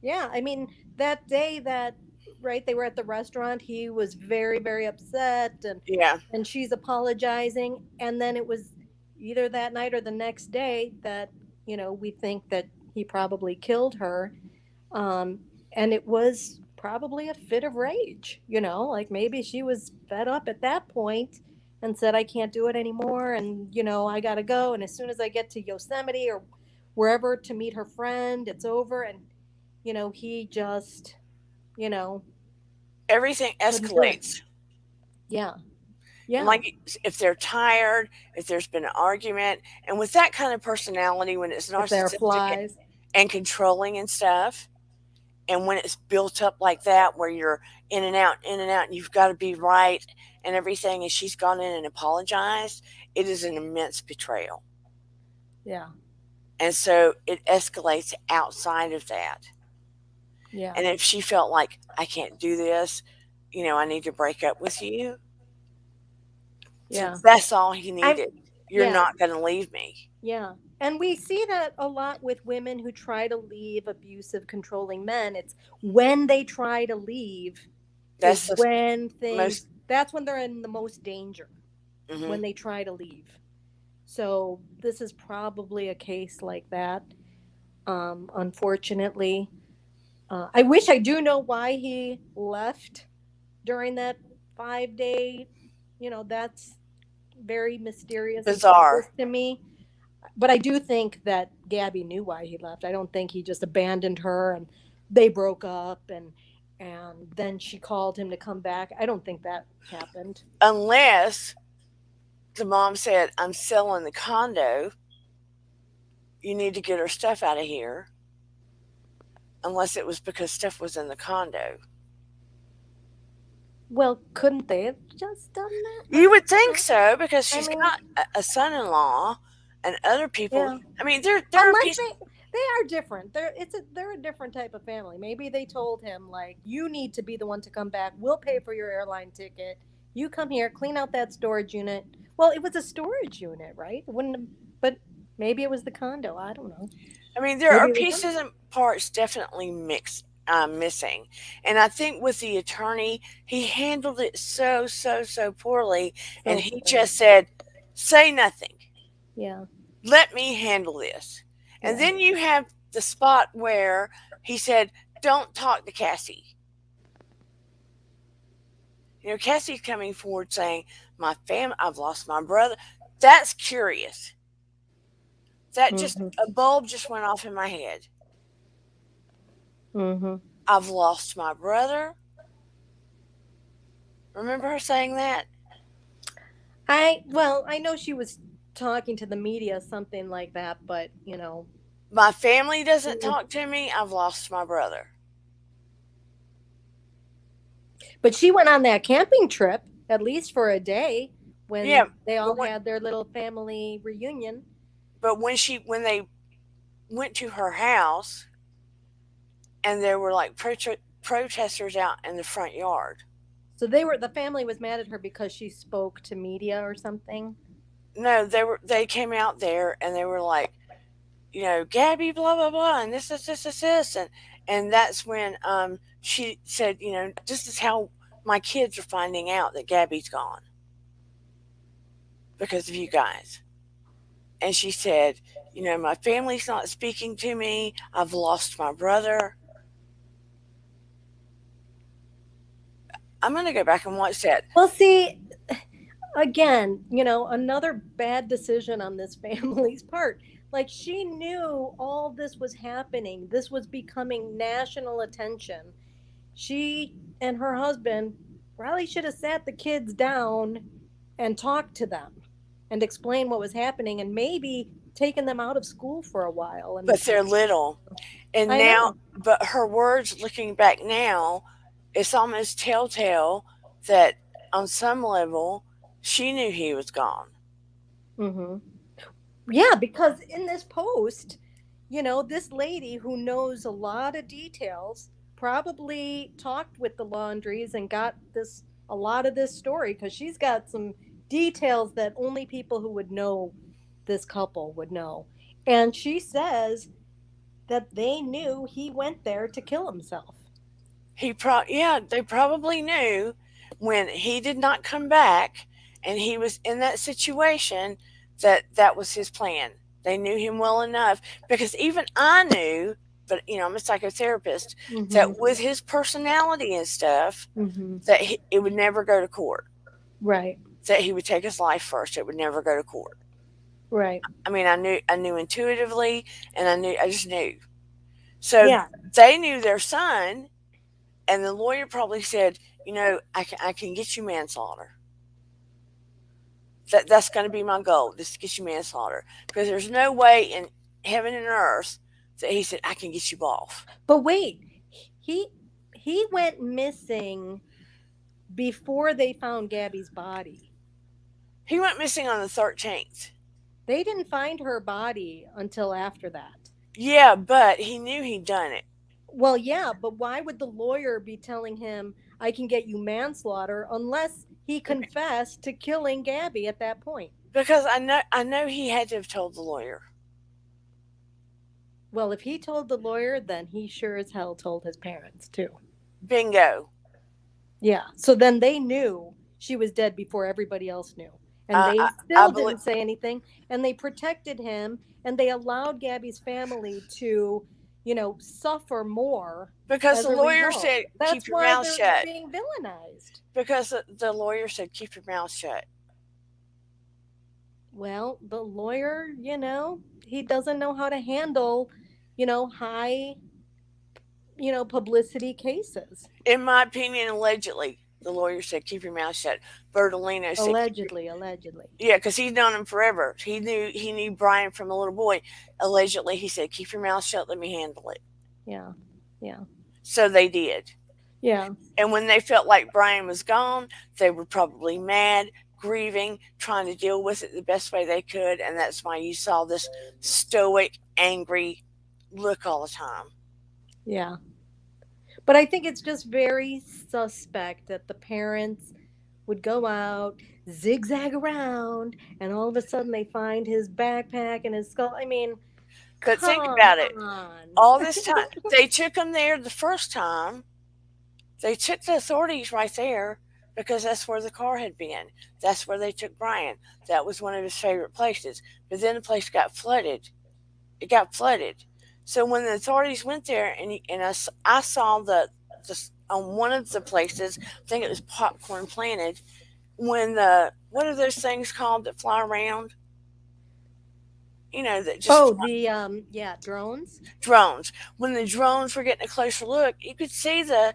[SPEAKER 2] Yeah, I mean, that day that right they were at the restaurant, he was very, very upset,
[SPEAKER 1] yeah.
[SPEAKER 2] and she's apologizing, and then it was either that night or the next day that, we think that he probably killed her. Um, and it was probably a fit of rage, like maybe she was fed up at that point and said, I can't do it anymore. And, I got to go. And as soon as I get to Yosemite or wherever to meet her friend, it's over. And, he just, you know,
[SPEAKER 1] Everything
[SPEAKER 2] couldn't do it.
[SPEAKER 1] escalates.
[SPEAKER 2] Yeah.
[SPEAKER 1] And
[SPEAKER 2] Yeah.
[SPEAKER 1] like if they're tired, if there's been an argument, and with that kind of personality, when it's
[SPEAKER 2] If there are
[SPEAKER 1] narcissistic
[SPEAKER 2] flies.
[SPEAKER 1] and controlling and stuff, and when it's built up like that, where you're in and out, and you've got to be right and everything, and she's gone in and apologized, it is an immense betrayal.
[SPEAKER 2] Yeah.
[SPEAKER 1] And so it escalates outside of that.
[SPEAKER 2] Yeah.
[SPEAKER 1] And if she felt like, I can't do this, I need to break up with you, so
[SPEAKER 2] Yeah.
[SPEAKER 1] that's all he
[SPEAKER 2] I,
[SPEAKER 1] needed. You're
[SPEAKER 2] yeah.
[SPEAKER 1] not going to leave me.
[SPEAKER 2] Yeah. And we see that a lot with women who try to leave abusive, controlling men. It's when they try to leave is
[SPEAKER 1] That's the
[SPEAKER 2] when
[SPEAKER 1] most.
[SPEAKER 2] that's when they're in the most danger,
[SPEAKER 1] Hmm.
[SPEAKER 2] when they try to leave. So this is probably a case like that, unfortunately. I wish I do know why he left during that 5 day, that's very mysterious and suspicious
[SPEAKER 1] Bizarre.
[SPEAKER 2] to me. But I do think that Gabby knew why he left. I don't think he just abandoned her and they broke up and then she called him to come back. I don't think that happened.
[SPEAKER 1] Unless the mom said, I'm selling the condo. you need to get her stuff out of here, unless it was because stuff was in the condo.
[SPEAKER 2] Well, couldn't they have just done that? I
[SPEAKER 1] You would
[SPEAKER 2] don't
[SPEAKER 1] think
[SPEAKER 2] know.
[SPEAKER 1] so because
[SPEAKER 2] I
[SPEAKER 1] she's
[SPEAKER 2] mean,
[SPEAKER 1] got a son-in-law and other people.
[SPEAKER 2] yeah.
[SPEAKER 1] I mean, there are
[SPEAKER 2] Unless
[SPEAKER 1] pieces.
[SPEAKER 2] they are different. They're a different type of family. Maybe they told him like, you need to be the one to come back. We'll pay for your airline ticket. You come here, clean out that storage unit. Well, it was a storage unit, right? It wouldn't have, but maybe it was the condo. I don't know.
[SPEAKER 1] I mean, there
[SPEAKER 2] Maybe
[SPEAKER 1] are
[SPEAKER 2] it was him.
[SPEAKER 1] pieces and parts definitely missing, and I think with the attorney, he handled it so poorly, and
[SPEAKER 2] So
[SPEAKER 1] he
[SPEAKER 2] poorly.
[SPEAKER 1] just said, "Say nothing.
[SPEAKER 2] Yeah.
[SPEAKER 1] Let me handle this." And
[SPEAKER 2] Yeah.
[SPEAKER 1] then you have the spot where he said, "Don't talk to Cassie." Cassie's coming forward saying, I've lost my brother. That's curious. That just,
[SPEAKER 2] Mm-hmm.
[SPEAKER 1] a bulb just went off in my head.
[SPEAKER 2] Mm-hmm.
[SPEAKER 1] I've lost my brother. Remember her saying that?
[SPEAKER 2] I know she was talking to the media, something like that, but
[SPEAKER 1] My family doesn't
[SPEAKER 2] mm.
[SPEAKER 1] talk to me. I've lost my brother.
[SPEAKER 2] But she went on that camping trip at least for a day
[SPEAKER 1] Yeah,
[SPEAKER 2] when they
[SPEAKER 1] but
[SPEAKER 2] all
[SPEAKER 1] when,
[SPEAKER 2] had their little family reunion.
[SPEAKER 1] when they went to her house and there were like protesters out in the front yard.
[SPEAKER 2] So the family was mad at her because she spoke to media or something.
[SPEAKER 1] No, they came out there and they were like, Gabby, blah blah blah, and this, and that's when she said, this is how my kids are finding out that Gabby's gone because of you guys. And she said, my family's not speaking to me. I've lost my brother. I'm gonna go back and watch that.
[SPEAKER 2] Well, see, again, another bad decision on this family's part. Like she knew all this was happening. This was becoming national attention. She and her husband probably should have sat the kids down and talked to them and explained what was happening and maybe taken them out of school for a while. And
[SPEAKER 1] But they're little, and
[SPEAKER 2] I
[SPEAKER 1] now,
[SPEAKER 2] know.
[SPEAKER 1] but her words, looking back now, it's almost telltale that on some level she knew he was gone.
[SPEAKER 2] Hmm. Yeah, because in this post, this lady who knows a lot of details probably talked with the Laundries and got this a lot of this story because she's got some details that only people who would know this couple would know. And she says that they knew he went there to kill himself.
[SPEAKER 1] Yeah, they probably knew when he did not come back and he was in that situation that that was his plan. They knew him well enough because even I knew, but I'm a psychotherapist, that
[SPEAKER 2] Hmm.
[SPEAKER 1] with his personality and stuff,
[SPEAKER 2] Hmm.
[SPEAKER 1] that it would never go to court.
[SPEAKER 2] Right.
[SPEAKER 1] That he would take his life first. It would never go to court.
[SPEAKER 2] Right.
[SPEAKER 1] I mean, I knew intuitively, and I just knew. So
[SPEAKER 2] Yeah.
[SPEAKER 1] they knew their son, and the lawyer probably said, I can get you manslaughter. That's going to be my goal, just to get you manslaughter, because there's no way in heaven and earth that he said I can get you off.
[SPEAKER 2] But wait, he he went missing before they found Gabby's body.
[SPEAKER 1] He went missing on the 13th.
[SPEAKER 2] They didn't find her body until after that.
[SPEAKER 1] Yeah, but he knew he'd done it
[SPEAKER 2] Well, yeah, but why would the lawyer be telling him, I can get you manslaughter, unless he confessed to killing Gabby at that point?
[SPEAKER 1] because I know he had to have told the lawyer.
[SPEAKER 2] Well, if he told the lawyer, then he sure as hell told his parents, too.
[SPEAKER 1] Bingo.
[SPEAKER 2] Yeah. So then they knew she was dead before everybody else knew. And
[SPEAKER 1] I
[SPEAKER 2] they
[SPEAKER 1] I
[SPEAKER 2] still
[SPEAKER 1] believe
[SPEAKER 2] didn't say anything. And they protected him and they allowed Gabby's family to, suffer more
[SPEAKER 1] because
[SPEAKER 2] as
[SPEAKER 1] the
[SPEAKER 2] a
[SPEAKER 1] lawyer
[SPEAKER 2] result.
[SPEAKER 1] said keep
[SPEAKER 2] That's
[SPEAKER 1] your
[SPEAKER 2] why
[SPEAKER 1] mouth
[SPEAKER 2] they're
[SPEAKER 1] shut.
[SPEAKER 2] being villainized.
[SPEAKER 1] Because the lawyer said keep your mouth shut.
[SPEAKER 2] Well, the lawyer, he doesn't know how to handle, high, publicity cases.
[SPEAKER 1] In my opinion, allegedly. The lawyer said, "Keep your mouth shut." Bertolino said,
[SPEAKER 2] Allegedly, allegedly.
[SPEAKER 1] "Yeah, because he's known him forever. He knew Brian from a little boy." Allegedly, he said, "Keep your mouth shut. Let me handle it."
[SPEAKER 2] Yeah. Yeah.
[SPEAKER 1] So they did.
[SPEAKER 2] Yeah.
[SPEAKER 1] And when they felt like Brian was gone, they were probably mad, grieving, trying to deal with it the best way they could. And that's why you saw this stoic, angry look all the time.
[SPEAKER 2] Yeah. But I think it's just very suspect that the parents would go out, zigzag around, and all of a sudden they find his backpack and his skull. I mean,
[SPEAKER 1] But think
[SPEAKER 2] come
[SPEAKER 1] about it.
[SPEAKER 2] on.
[SPEAKER 1] All this time, they took him there the first time. They took the authorities right there because that's where the car had been. That's where they took Brian. That was one of his favorite places. But then the place got flooded. It got flooded. So when the authorities went there, I saw the on one of the places, I think it was Popcorn Planted, when the what are those things called that fly around? That just
[SPEAKER 2] Oh,
[SPEAKER 1] fly,
[SPEAKER 2] yeah, drones.
[SPEAKER 1] drones. When the drones were getting a closer look, you could see the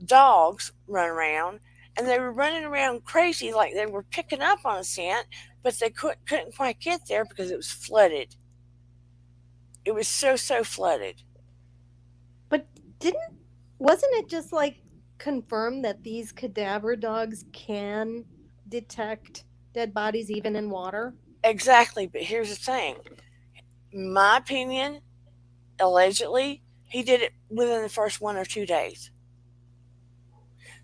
[SPEAKER 1] dogs run around, and they were running around crazy like they were picking up on a scent, but they couldn't quite get there because it was flooded. It was so flooded.
[SPEAKER 2] But didn't wasn't it just like confirmed that these cadaver dogs can detect dead bodies even in water?
[SPEAKER 1] Exactly, but here's the thing. My opinion, allegedly, he did it within the first 1 or 2 days.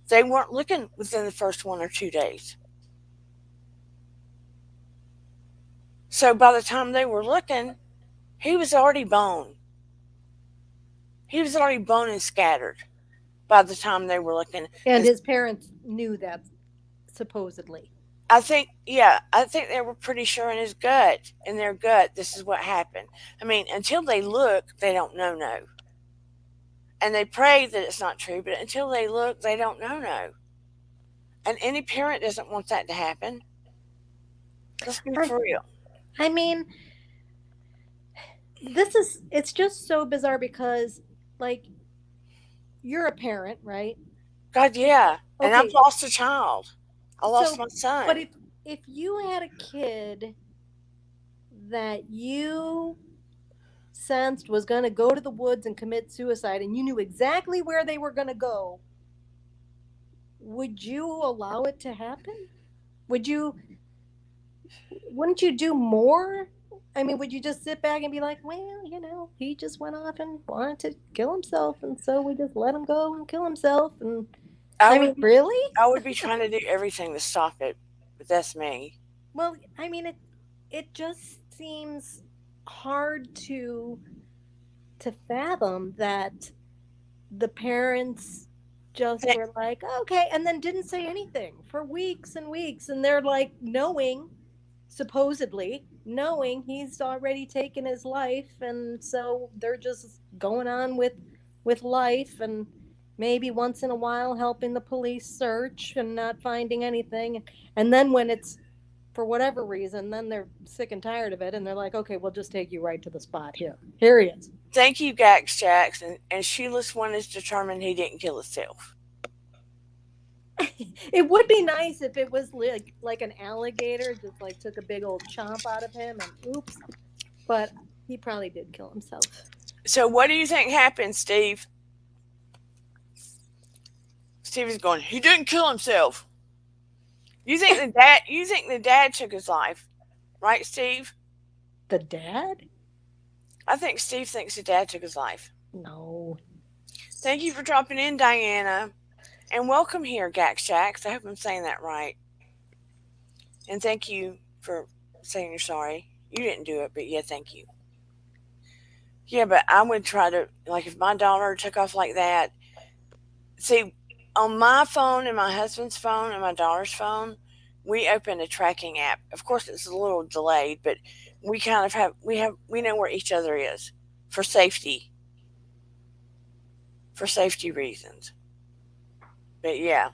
[SPEAKER 1] They weren't looking within the first 1 or 2 days. So by the time they were looking, he was already bone. He was already bone and scattered by the time they were looking.
[SPEAKER 2] And
[SPEAKER 1] And
[SPEAKER 2] his parents knew that supposedly.
[SPEAKER 1] I think they were pretty sure in their gut, this is what happened. I mean, until they look, they don't know no. And they pray that it's not true, but until they look, they don't know no. And any parent doesn't want that to happen. Let's be
[SPEAKER 2] I,
[SPEAKER 1] for real.
[SPEAKER 2] I mean, it's just so bizarre because like you're a parent, right?
[SPEAKER 1] God, yeah. And I've
[SPEAKER 2] Okay,
[SPEAKER 1] lost a child. I lost
[SPEAKER 2] so
[SPEAKER 1] my
[SPEAKER 2] but
[SPEAKER 1] son.
[SPEAKER 2] if you had a kid that you sensed was going to go to the woods and commit suicide and you knew exactly where they were going to go, would you allow it to happen? Would you wouldn't you do more? I mean, would you just sit back and be like, well, he just went off and wanted to kill himself, and so we just let him go and kill himself? And
[SPEAKER 1] I
[SPEAKER 2] I
[SPEAKER 1] would
[SPEAKER 2] mean,
[SPEAKER 1] be,
[SPEAKER 2] really?
[SPEAKER 1] I would be trying to do everything to stop it, but that's me.
[SPEAKER 2] Well, I mean, it just seems hard to fathom that the parents just
[SPEAKER 1] Th-
[SPEAKER 2] were like, okay, and then didn't say anything for weeks and weeks, and they're like knowing, supposedly knowing he's already taken his life, and so they're just going on with life, and maybe once in a while helping the police search and not finding anything, and then when it's for whatever reason, then they're sick and tired of it, and they're like, okay, we'll just take you right to the spot. Here he is.
[SPEAKER 1] Thank you, Gax Jackson. And Sheila's one is determined he didn't kill himself.
[SPEAKER 2] It would be nice if it was like an alligator just like took a big old chomp out of him and oops, but he probably did kill himself.
[SPEAKER 1] So what do you think happened, Steve? Steve is going, he didn't kill himself. You think the dad took his life, right, Steve?
[SPEAKER 2] The dad?
[SPEAKER 1] I think Steve thinks the dad took his life.
[SPEAKER 2] No.
[SPEAKER 1] Thank you for dropping in, Diana. And welcome here, Gax Jacks. I hope I'm saying that right. And thank you for saying you're sorry. You didn't do it, but yeah, thank you. Yeah, but I would try to, like, if my daughter took off like that, see, on my phone and my husband's phone and my daughter's phone, we open a tracking app. Of course, it's a little delayed, but we kind of we know where each other is for safety, reasons. But yeah,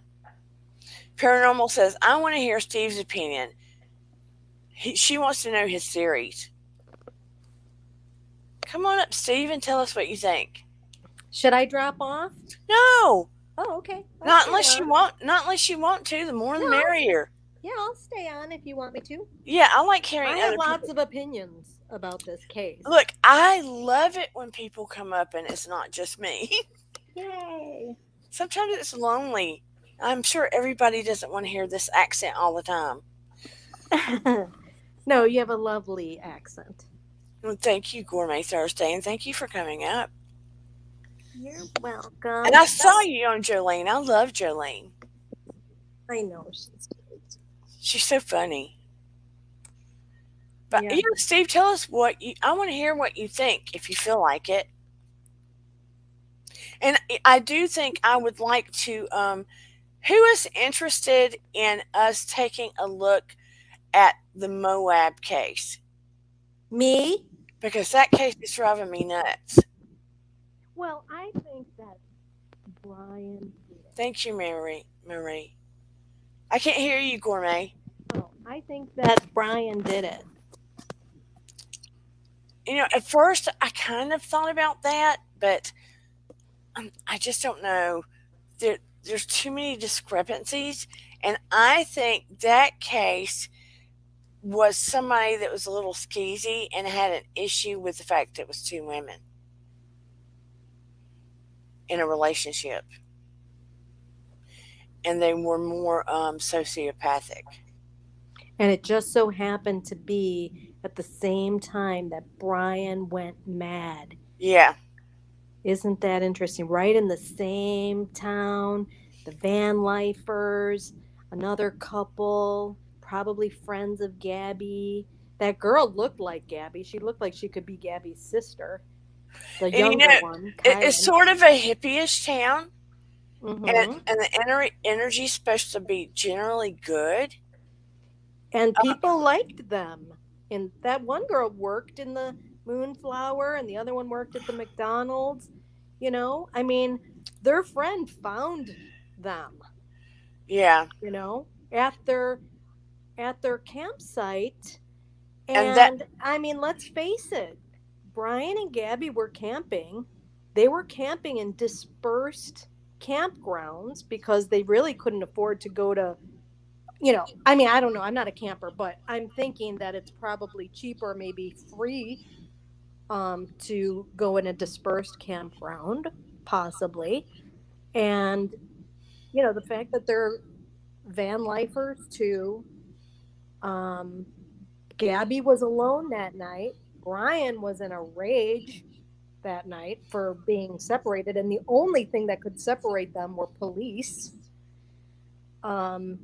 [SPEAKER 1] Paranormal says, I want to hear Steve's opinion. She wants to know his theories. Come on up, Steve, and tell us what you think.
[SPEAKER 2] Should I drop off?
[SPEAKER 1] No,
[SPEAKER 2] Oh, okay. I'll
[SPEAKER 1] Not
[SPEAKER 2] stay
[SPEAKER 1] unless you
[SPEAKER 2] on.
[SPEAKER 1] want. Not unless you want to. The more,
[SPEAKER 2] No,
[SPEAKER 1] the merrier.
[SPEAKER 2] yeah, I'll stay on if you want me to.
[SPEAKER 1] Yeah, I like hearing
[SPEAKER 2] I have
[SPEAKER 1] other
[SPEAKER 2] lots
[SPEAKER 1] people.
[SPEAKER 2] of opinions about this case.
[SPEAKER 1] Look, I love it when people come up and it's not just me.
[SPEAKER 2] Yay!
[SPEAKER 1] Sometimes it's lonely. I'm sure everybody doesn't want to hear this accent all the time.
[SPEAKER 2] No, you have a lovely accent.
[SPEAKER 1] Well, thank you, Gourmet Thursday, and thank you for coming up.
[SPEAKER 2] You're
[SPEAKER 1] And
[SPEAKER 2] welcome.
[SPEAKER 1] I saw you on Jolene. I love Jolene.
[SPEAKER 2] I know she's great.
[SPEAKER 1] She's so funny. But
[SPEAKER 2] Yeah.
[SPEAKER 1] Steve, tell us what you. I want to hear what you think if you feel like it. And I do think I would like to. Who is interested in us taking a look at the Moab case?
[SPEAKER 2] Me?
[SPEAKER 1] Because that case is driving me nuts.
[SPEAKER 2] Well, I think that Brian did it.
[SPEAKER 1] Thank you, Mary. Marie. I can't hear you, Gourmet.
[SPEAKER 2] Oh, I think that Brian did it.
[SPEAKER 1] At first I kind of thought about that, but I just don't know. There's too many discrepancies, and I think that case was somebody that was a little skeezy and had an issue with the fact that it was two women in a relationship, and they were more sociopathic.
[SPEAKER 2] And it just so happened to be at the same time that Brian went mad.
[SPEAKER 1] Yeah,
[SPEAKER 2] Isn't that interesting? Right in the same town, the Van Lifers, another couple, probably friends of Gabby. That girl looked like Gabby. She looked like she could be Gabby's sister, the
[SPEAKER 1] and
[SPEAKER 2] younger one,
[SPEAKER 1] it's
[SPEAKER 2] Kylan.
[SPEAKER 1] sort of a hippie-ish town, and
[SPEAKER 2] Mm-hmm.
[SPEAKER 1] and the energy is supposed to be generally good.
[SPEAKER 2] And people liked them. And that one girl worked in the Moonflower, and the other one worked at the McDonald's. I mean, their friend found them,
[SPEAKER 1] Yeah,
[SPEAKER 2] you know, at their campsite.
[SPEAKER 1] and that
[SPEAKER 2] And I mean, let's face it, Brian and Gabby were camping. They were camping in dispersed campgrounds because they really couldn't afford to go to, I mean, I don't know. I'm not a camper, but I'm thinking that it's probably cheaper, maybe free, to go in a dispersed campground, possibly. And, the fact that they're van lifers too. Um, Gabby was alone that night. Brian was in a rage that night for being separated, and the only thing that could separate them were police. Um,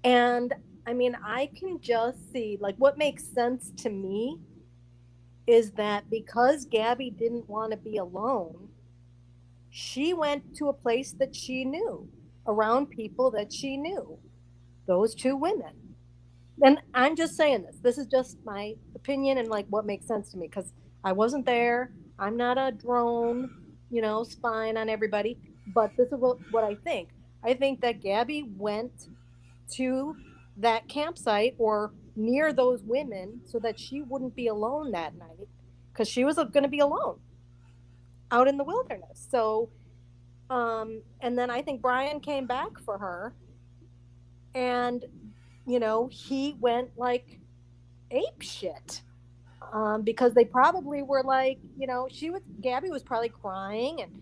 [SPEAKER 2] and I mean, I can just see, like, what makes sense to me is that because Gabby didn't want to be alone, she went to a place that she knew, around people that she knew, those two women. And I'm just saying this. This is just my opinion and like what makes sense to me because I wasn't there. I'm not a drone, spying on everybody. But this is what I think. I think that Gabby went to that campsite or near those women so that she wouldn't be alone that night because she was going to be alone out in the wilderness. So, and then I think Brian came back for her and, he went like ape shit, because they probably were like, Gabby was probably crying and,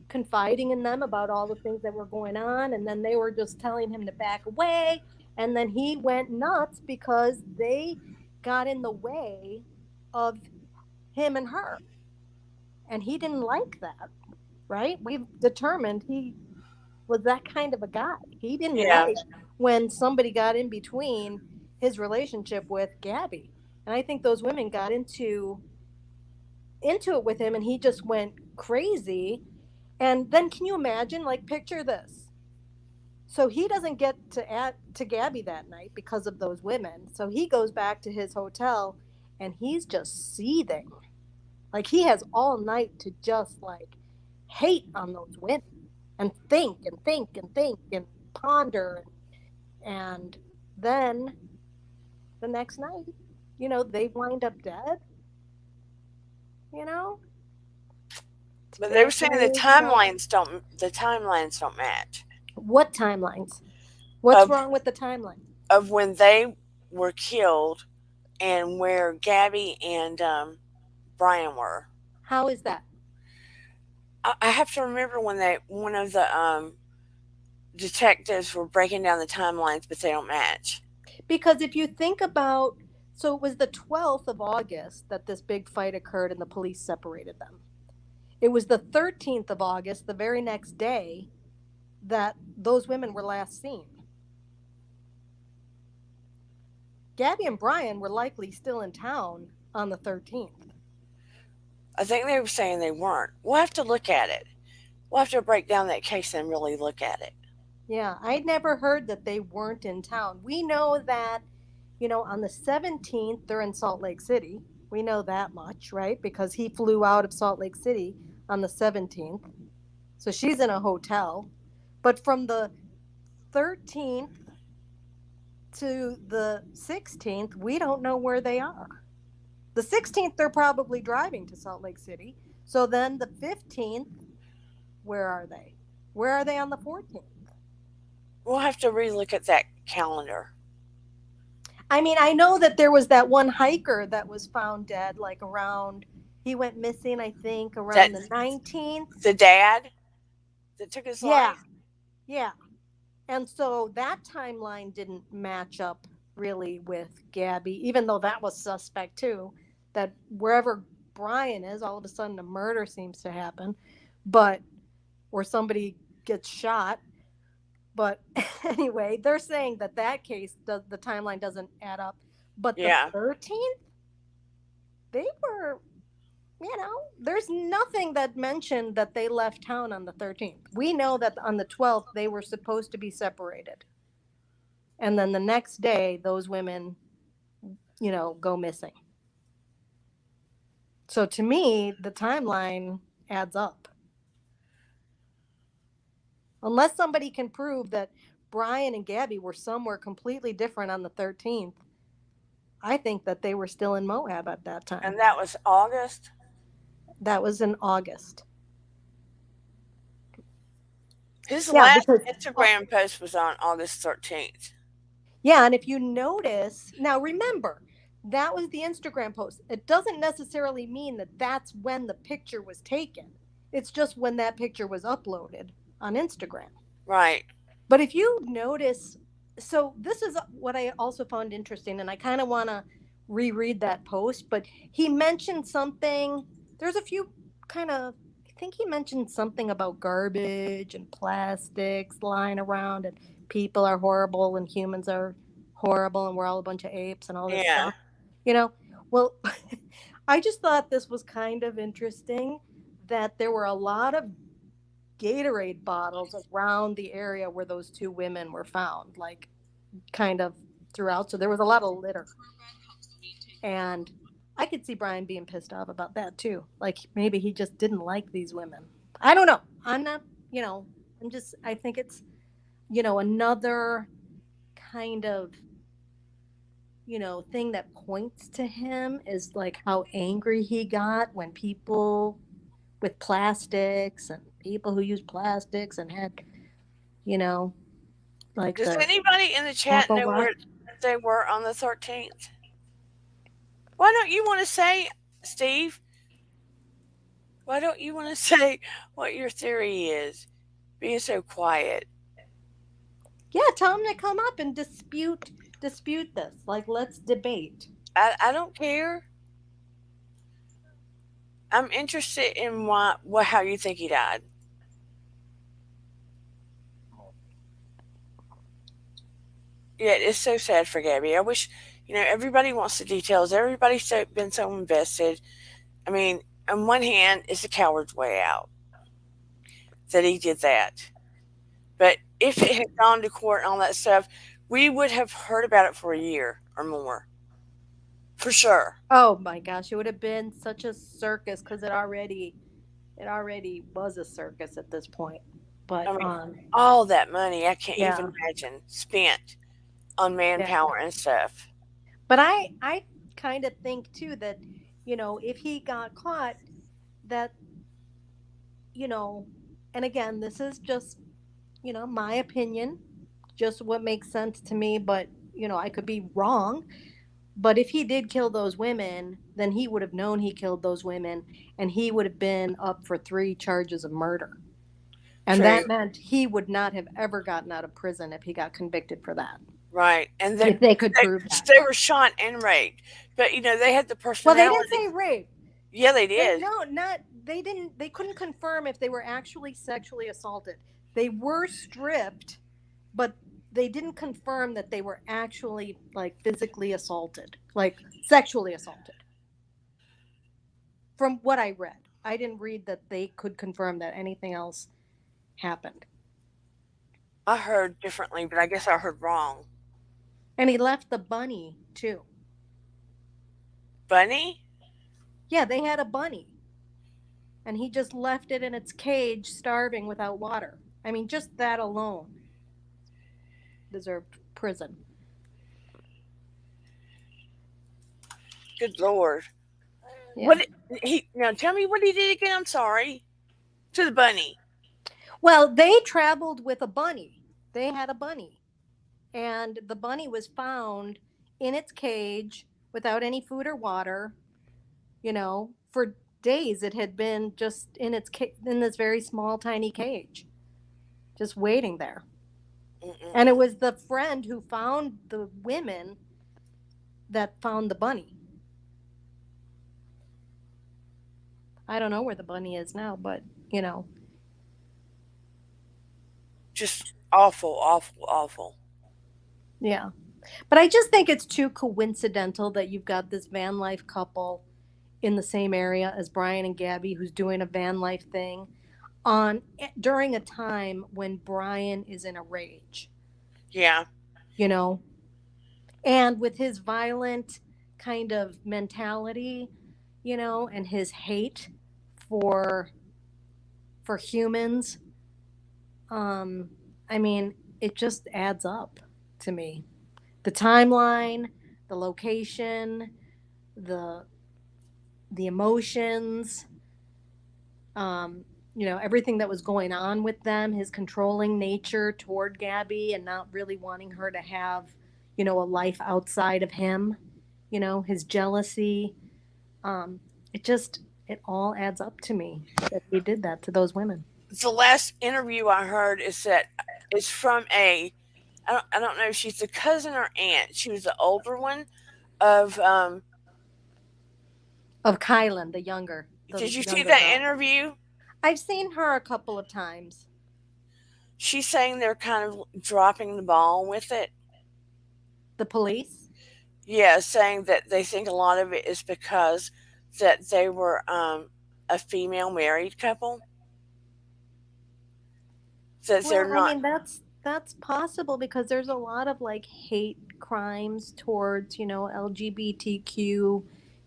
[SPEAKER 2] confiding in them about all the things that were going on. And then they were just telling him to back away. And then he went nuts because they got in the way of him and her. And he didn't like that, right? We've determined he was that kind of a guy. He didn't
[SPEAKER 1] yeah,
[SPEAKER 2] like when somebody got in between his relationship with Gabby. And I think those women got into it with him and he just went crazy. And then can you imagine, like, picture this. So he doesn't get to add to Gabby that night because of those women. So he goes back to his hotel and he's just seething. Like he has all night to just like hate on those women and think and think and think and ponder. And then the next night, they wind up dead, you know?
[SPEAKER 1] But they were saying
[SPEAKER 2] February 12th.
[SPEAKER 1] the timelines don't match
[SPEAKER 2] What timelines? What's
[SPEAKER 1] of
[SPEAKER 2] wrong with the timeline?
[SPEAKER 1] when they were killed and where Gabby and Brian were.
[SPEAKER 2] How is that?
[SPEAKER 1] I have to remember when one of the detectives were breaking down the timelines, but they don't match.
[SPEAKER 2] Because if you think about, so it was the 12th of August that this big fight occurred and the police separated them. It was the 13th of August, the very next day, that those women were last seen. Gabby and Brian were likely still in town on the 13th.
[SPEAKER 1] I think they were saying they weren't. We'll have to look at it. We'll have to break down that case and really look at it.
[SPEAKER 2] Yeah, I'd never heard that they weren't in town. We know that, on the 17th, they're in Salt Lake City. We know that much, right? Because he flew out of Salt Lake City on the 17th. So she's in a hotel. But from the 13th to the 16th, we don't know where they are. The 16th, they're probably driving to Salt Lake City. So then the 15th, where are they? Where are they on the 14th?
[SPEAKER 1] We'll have to relook at that calendar.
[SPEAKER 2] I mean, I know that there was that one hiker that was found dead, like around, he went missing, I think,
[SPEAKER 1] That
[SPEAKER 2] around the 19th.
[SPEAKER 1] the dad that took his
[SPEAKER 2] Yeah,
[SPEAKER 1] life.
[SPEAKER 2] yeah. And so that timeline didn't match up really with Gabby, even though that was suspect too. That wherever Brian is, all of a sudden a murder seems to happen, but or somebody gets shot. But anyway, they're saying that case, the timeline doesn't add up. But the
[SPEAKER 1] Yeah,
[SPEAKER 2] 13th, they were, there's nothing that mentioned that they left town on the 13th. We know that on the 12th, they were supposed to be separated. And then the next day, those women, go missing. So to me, the timeline adds up. Unless somebody can prove that Brian and Gabby were somewhere completely different on the 13th, I think that they were still in Moab at that time.
[SPEAKER 1] and that was August.
[SPEAKER 2] That was in August.
[SPEAKER 1] His
[SPEAKER 2] Yeah,
[SPEAKER 1] last
[SPEAKER 2] because
[SPEAKER 1] Instagram post was on August 13th.
[SPEAKER 2] yeah, and if you notice, now remember, that was the Instagram post. It doesn't necessarily mean that that's when the picture was taken. It's just when that picture was uploaded on Instagram.
[SPEAKER 1] Right.
[SPEAKER 2] But if you notice, so this is what I also found interesting, and I kind of want to reread that post, but he mentioned something. There's a few kind of, I think he mentioned something about garbage and plastics lying around, and people are horrible, and humans are horrible, and we're all a bunch of apes, and all this
[SPEAKER 1] Yeah.
[SPEAKER 2] stuff. You know, well, I just thought this was kind of interesting that there were a lot of Gatorade bottles around the area where those two women were found, like kind of throughout. So there was a lot of litter. And I could see Brian being pissed off about that too. Like maybe he just didn't like these women. I don't know. I'm not, I think it's, another kind of, thing that points to him is like how angry he got when people with plastics and people who use plastics and had, you know, like
[SPEAKER 1] Does
[SPEAKER 2] the
[SPEAKER 1] anybody in the chat
[SPEAKER 2] Apple
[SPEAKER 1] know
[SPEAKER 2] Watch.
[SPEAKER 1] where they were on the 13th? Why don't you want to say, Steve? Why don't you want to say what your theory is? Being so quiet.
[SPEAKER 2] Yeah, tell him to come up and dispute this. Like let's debate.
[SPEAKER 1] I don't care. I'm interested in how you think he died. Yeah, it's so sad for Gabby. I wish, everybody wants the details. Everybody's been so invested. I mean, on one hand, it's a coward's way out that he did that. But if it had gone to court and all that stuff, we would have heard about it for a year or more, for sure.
[SPEAKER 2] Oh my gosh, it would have been such a circus because it already was a circus at this point. But
[SPEAKER 1] I mean, all that money, I can't
[SPEAKER 2] yeah,
[SPEAKER 1] even imagine, spent on
[SPEAKER 2] yeah.
[SPEAKER 1] manpower and stuff.
[SPEAKER 2] But I kind of think too that if he got caught, that you know, and again, this is just, my opinion, just what makes sense to me, but, I could be wrong. But if he did kill those women, then he would have known he killed those women, and he would have been up for 3 charges of murder. And
[SPEAKER 1] True.
[SPEAKER 2] that meant he would not have ever gotten out of prison if he got convicted for that.
[SPEAKER 1] Right. And
[SPEAKER 2] If they could prove that.
[SPEAKER 1] they were shot and raped. But, they had the
[SPEAKER 2] Well, they didn't
[SPEAKER 1] personality.
[SPEAKER 2] say rape.
[SPEAKER 1] Yeah, they
[SPEAKER 2] They
[SPEAKER 1] did.
[SPEAKER 2] no, not they didn't they couldn't confirm if they were actually sexually assaulted. They were stripped, but they didn't confirm that they were actually like physically assaulted, like sexually assaulted. From what I read, I didn't read that they could confirm that anything else happened.
[SPEAKER 1] I heard differently, but I guess I heard wrong.
[SPEAKER 2] And he left the bunny too.
[SPEAKER 1] Bunny?
[SPEAKER 2] Yeah, they had a bunny, and he just left it in its cage starving without water. I mean, just that alone deserved prison.
[SPEAKER 1] Good Lord.
[SPEAKER 2] Yeah.
[SPEAKER 1] What he now tell me what he did again. I'm sorry. To the bunny.
[SPEAKER 2] Well, they traveled with a bunny. They had a bunny, and the bunny was found in its cage without any food or water. For days it had been just in this very small, tiny cage, just waiting there. And it
[SPEAKER 1] Mm-mm-mm.
[SPEAKER 2] was the friend who found the women that found the bunny. I don't know where the bunny is now, but you know,
[SPEAKER 1] Just awful, awful, awful.
[SPEAKER 2] yeah. But I just think it's too coincidental that you've got this van life couple in the same area as Brian and Gabby, who's doing a van life thing on during a time when Brian is in a rage,
[SPEAKER 1] Yeah.
[SPEAKER 2] you know, and with his violent kind of mentality, and his hate for humans. Um, I mean, it just adds up to me. The timeline, the location, the emotions, um, everything that was going on with them, his controlling nature toward Gabby and not really wanting her to have, a life outside of him, his jealousy. Um, it all adds up to me that he did that to those women.
[SPEAKER 1] The last interview I heard is that it's from I don't know if she's a cousin or aunt. She was the older one of
[SPEAKER 2] Of Kylan, the younger,
[SPEAKER 1] did you see that
[SPEAKER 2] girl.
[SPEAKER 1] interview?
[SPEAKER 2] I've seen her a couple of times.
[SPEAKER 1] She's saying they're kind of dropping the ball with it.
[SPEAKER 2] The police.
[SPEAKER 1] Yeah, saying that they think a lot of it is because that they were a female married couple. That they're
[SPEAKER 2] Well, I
[SPEAKER 1] not.
[SPEAKER 2] mean, that's possible because there's a lot of like hate crimes towards, LGBTQ,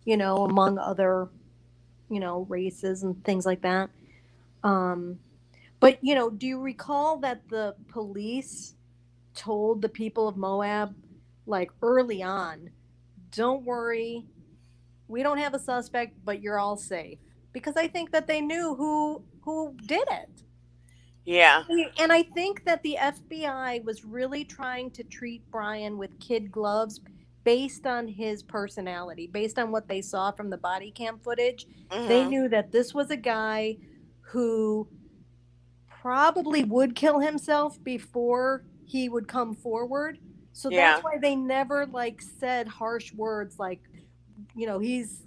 [SPEAKER 2] among other, races and things like that. Um, but do you recall that the police told the people of Moab, like early on, don't worry, we don't have a suspect, but you're all safe, because I think that they knew who did it.
[SPEAKER 1] Yeah.
[SPEAKER 2] And I think that the FBI was really trying to treat Brian with kid gloves based on his personality, based on what they saw from the body cam footage. They
[SPEAKER 1] Mhm.
[SPEAKER 2] knew that this was a guy who probably would kill himself before he would come forward. So that's
[SPEAKER 1] Yeah.
[SPEAKER 2] why they never like said harsh words like, he's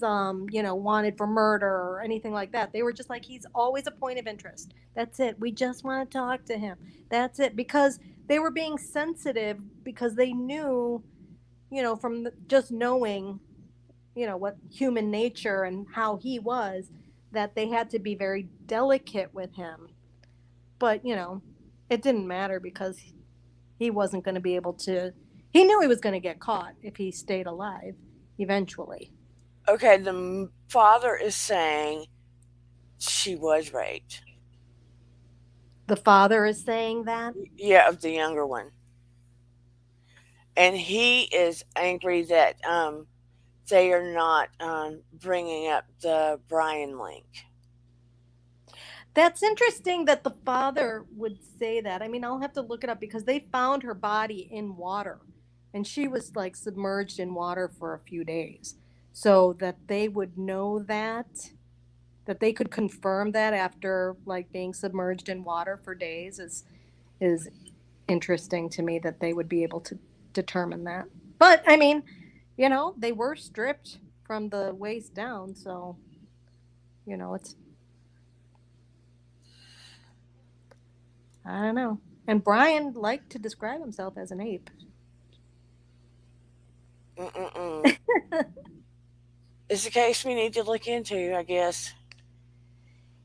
[SPEAKER 2] wanted for murder or anything like that. They were just like, he's always a point of interest. That's it. We just want to talk to him. That's it. Because they were being sensitive, because they knew, from just knowing, what human nature and how he was, that they had to be very delicate with him. But it didn't matter because he wasn't going to be able to. He knew he was going to get caught if he stayed alive eventually.
[SPEAKER 1] Okay, the father is saying she was raped.
[SPEAKER 2] The father is saying that.
[SPEAKER 1] Yeah, of the younger one. And he is angry that they are not bringing up the Brian link.
[SPEAKER 2] That's interesting that the father would say that. I mean, I'll have to look it up because they found her body in water and she was like submerged in water for a few days. So that they would know that they could confirm that after like being submerged in water for days is interesting to me that they would be able to determine that. But I mean, they were stripped from the waist down, so it's I don't know. And Brian liked to describe himself as an ape.
[SPEAKER 1] Mm-mm-mm. It's a case we need to look into, I guess.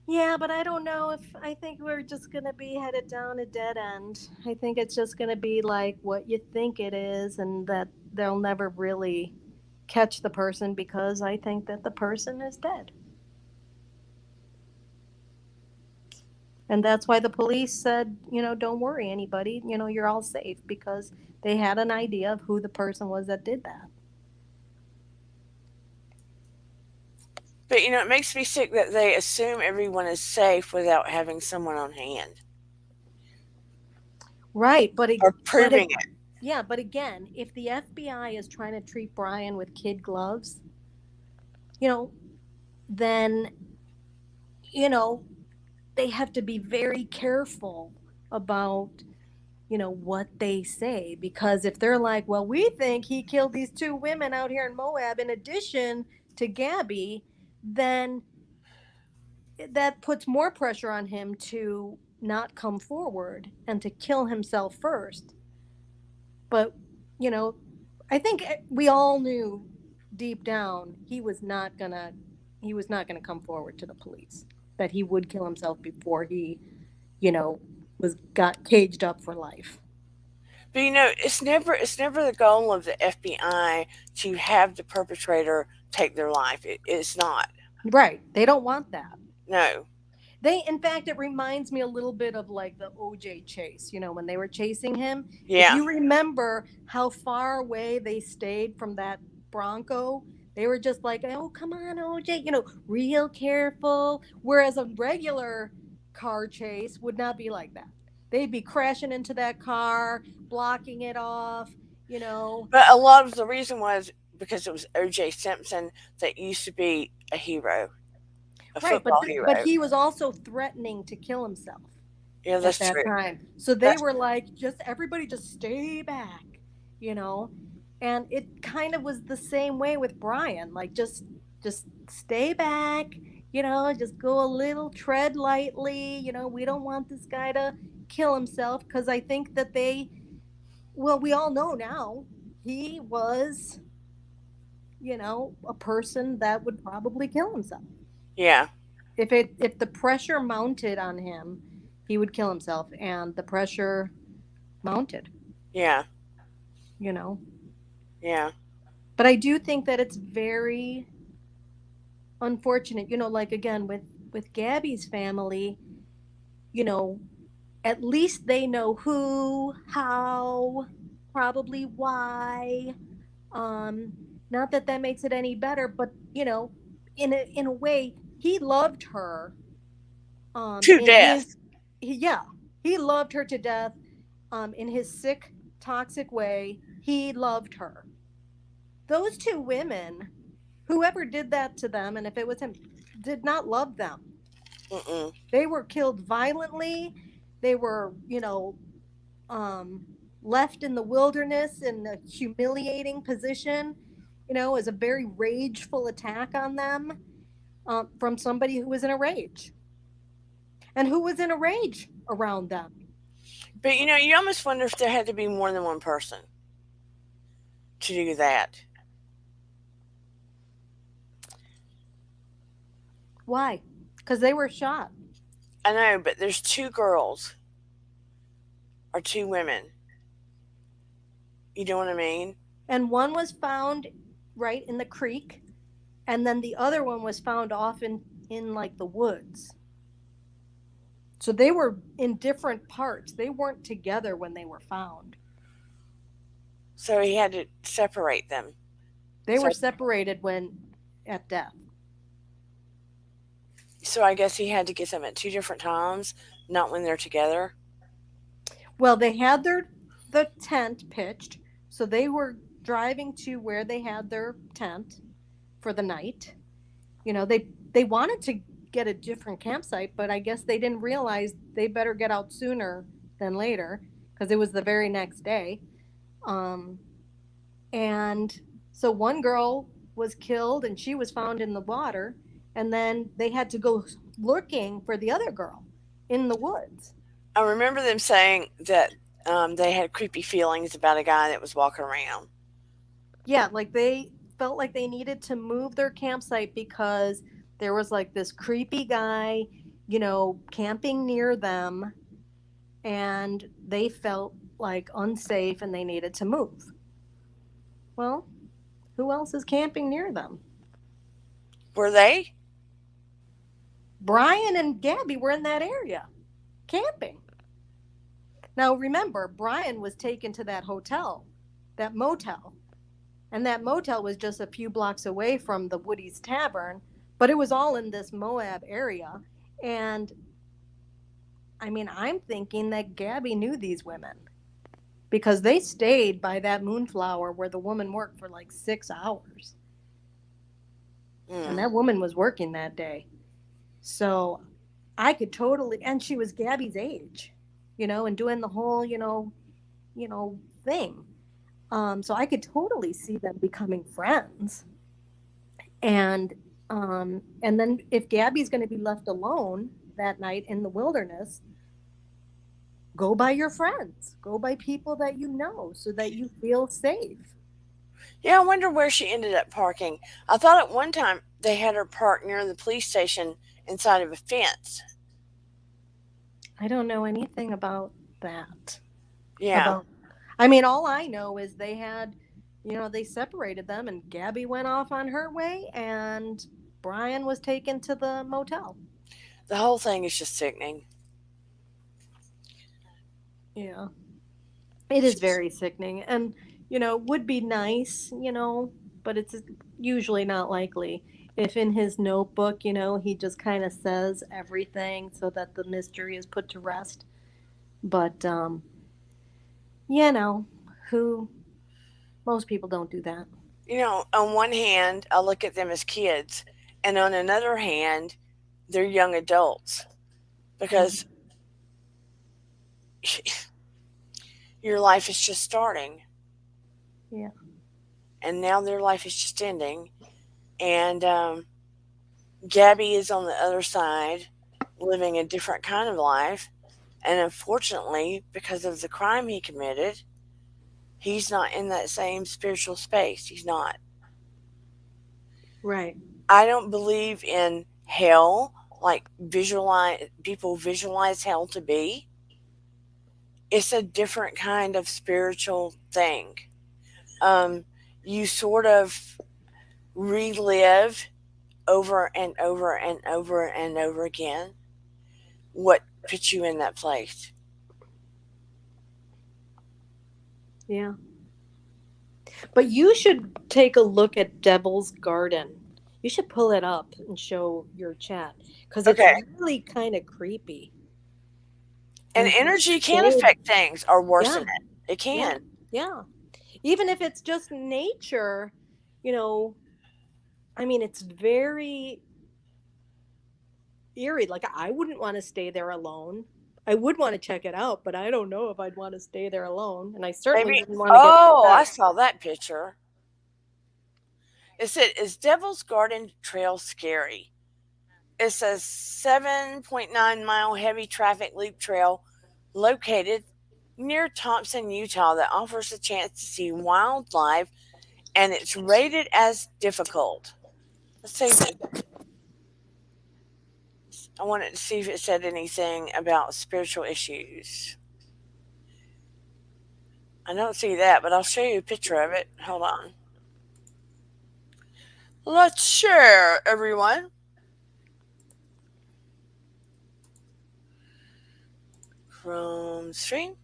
[SPEAKER 2] Yeah, but I don't know if I think we're just going to be headed down a dead end. I think it's just going to be like what you think it is, and that they'll never really catch the person because I think that the person is dead. And that's why the police said, don't worry, anybody, you're all safe because they had an idea of who the person was that did that.
[SPEAKER 1] But it makes me sick that they assume everyone is safe without having someone on hand
[SPEAKER 2] Right,
[SPEAKER 1] or proving it.
[SPEAKER 2] yeah, but again, if the FBI is trying to treat Brian with kid gloves, you know, then you know they have to be very careful about what they say, because if they're like, well, we think he killed these two women out here in Moab in addition to Gabby, then that puts more pressure on him to not come forward and to kill himself first. But you know I think we all knew deep down he was not gonna come forward to the police, that he would kill himself before he you know was got caged up for life.
[SPEAKER 1] But it's never the goal of the FBI to have the perpetrator take their life. It's not.
[SPEAKER 2] Right, they don't want that.
[SPEAKER 1] No.
[SPEAKER 2] In fact, it reminds me a little bit of like the OJ chase, when they were chasing him. If
[SPEAKER 1] Yeah.
[SPEAKER 2] you remember how far away they stayed from that Bronco, they were just like, oh, come on, OJ, real careful. Whereas a regular car chase would not be like that. They'd be crashing into that car, blocking it off, you know.
[SPEAKER 1] But a lot of the reason was because it was O.J. Simpson that used to be a hero, a
[SPEAKER 2] Right, but
[SPEAKER 1] football
[SPEAKER 2] but
[SPEAKER 1] hero.
[SPEAKER 2] he was also threatening to kill himself
[SPEAKER 1] Yeah,
[SPEAKER 2] at
[SPEAKER 1] that's
[SPEAKER 2] that
[SPEAKER 1] true.
[SPEAKER 2] time. So they
[SPEAKER 1] That's
[SPEAKER 2] were like, just everybody just stay back, you know? And it kind of was the same way with Brian, like just stay back, just go a little tread lightly, we don't want this guy to kill himself, because I think that we all know now he was, a person that would probably kill himself.
[SPEAKER 1] yeah,
[SPEAKER 2] If the pressure mounted on him, he would kill himself, and the pressure mounted,
[SPEAKER 1] yeah,
[SPEAKER 2] you know.
[SPEAKER 1] yeah.
[SPEAKER 2] But I do think that it's very unfortunate, like again with Gabby's family, you know, at least they know who, how, probably why. Um, Not that that makes it any better, but in a way, he loved her.
[SPEAKER 1] To
[SPEAKER 2] In
[SPEAKER 1] death.
[SPEAKER 2] his, yeah, he loved her to death. In his sick, toxic way, he loved her. Those two women, whoever did that to them, and if it was him, did not love them.
[SPEAKER 1] Mm-mm.
[SPEAKER 2] They were killed violently. They were, um, left in the wilderness in a humiliating position, as a very rageful attack on them, from somebody who was in a rage and who was in a rage around them.
[SPEAKER 1] But you almost wonder if there had to be more than one person to do that.
[SPEAKER 2] Why? Because they were shot.
[SPEAKER 1] I know, but there's two girls or two women. You know what I mean?
[SPEAKER 2] And one was found right in the creek, and then the other one was found off in like the woods. So they were in different parts. They weren't together when they were found.
[SPEAKER 1] So he had to separate them.
[SPEAKER 2] They
[SPEAKER 1] So
[SPEAKER 2] were separated when at death.
[SPEAKER 1] So I guess he had to get them at two different times, not when they're together.
[SPEAKER 2] Well, they had the tent pitched, so they were driving to where they had their tent for the night. They wanted to get a different campsite, but I guess they didn't realize they better get out sooner than later because it was the very next day. Um, and so one girl was killed and she was found in the water, and then they had to go looking for the other girl in the woods.
[SPEAKER 1] I remember them saying that they had creepy feelings about a guy that was walking around.
[SPEAKER 2] Yeah, like they felt like they needed to move their campsite because there was like this creepy guy, camping near them, and they felt like unsafe and they needed to move. Well, who else is camping near them?
[SPEAKER 1] Were they?
[SPEAKER 2] Brian and Gabby were in that area camping. Now remember, Brian was taken to that hotel, that motel, and that motel was just a few blocks away from the Woody's Tavern, but it was all in this Moab area. And I mean, I'm thinking that Gabby knew these women because they stayed by that Moonflower where the woman worked for like 6 hours. And
[SPEAKER 1] Mm.
[SPEAKER 2] that woman was working that day. So I could totally, and she was Gabby's age, and doing the whole, thing. So I could totally see them becoming friends. And and then if Gabby's going to be left alone that night in the wilderness, go by your friends, go by people that you know so that you feel safe.
[SPEAKER 1] Yeah, I wonder where she ended up parking. I thought at one time they had her parked near the police station inside of a fence.
[SPEAKER 2] I don't know anything about that.
[SPEAKER 1] Yeah.
[SPEAKER 2] About, I mean, all I know is they separated them and Gabby went off on her way and Brian was taken to the motel.
[SPEAKER 1] The whole thing is just sickening.
[SPEAKER 2] Yeah. It is very sickening and, would be nice, but it's usually not likely. If in his notebook, he just kind of says everything so that the mystery is put to rest. But, you know, who, most people don't do that.
[SPEAKER 1] On one hand, I look at them as kids, and on another hand, they're young adults because
[SPEAKER 2] Mhm.
[SPEAKER 1] your life is just starting,
[SPEAKER 2] Yeah.
[SPEAKER 1] and now their life is just ending. And Gabby is on the other side, living a different kind of life. And unfortunately, because of the crime he committed, he's not in that same spiritual space. He's not.
[SPEAKER 2] Right.
[SPEAKER 1] I don't believe in hell like visualize people visualize hell to be. It's a different kind of spiritual thing. Um, you sort of relive over and over and over and over again what puts you in that place.
[SPEAKER 2] Yeah. But you should take a look at Devil's Garden. You should pull it up and show your chat because it's
[SPEAKER 1] Okay.
[SPEAKER 2] really kind of creepy.
[SPEAKER 1] And
[SPEAKER 2] And he
[SPEAKER 1] energy can
[SPEAKER 2] stayed.
[SPEAKER 1] affect things or worsen
[SPEAKER 2] Yeah,
[SPEAKER 1] it. It
[SPEAKER 2] yeah,
[SPEAKER 1] can.
[SPEAKER 2] yeah. Even if it's just nature, you know, I mean, it's very eerie. Like, I wouldn't want to stay there alone. I would want to check it out, but I don't know if I'd want to stay there alone. And I certainly
[SPEAKER 1] Maybe.
[SPEAKER 2] wouldn't want to get
[SPEAKER 1] Oh, I
[SPEAKER 2] upset.
[SPEAKER 1] saw that picture. It said, "Is Devil's Garden Trail scary?" It's a 7.9-mile heavy traffic loop trail located near Thompson, Utah, that offers a chance to see wildlife, and it's rated as difficult. Let's see. I wanted to see if it said anything about spiritual issues. I don't see that, but I'll show you a picture of it. Hold on. Let's share, everyone. From stream.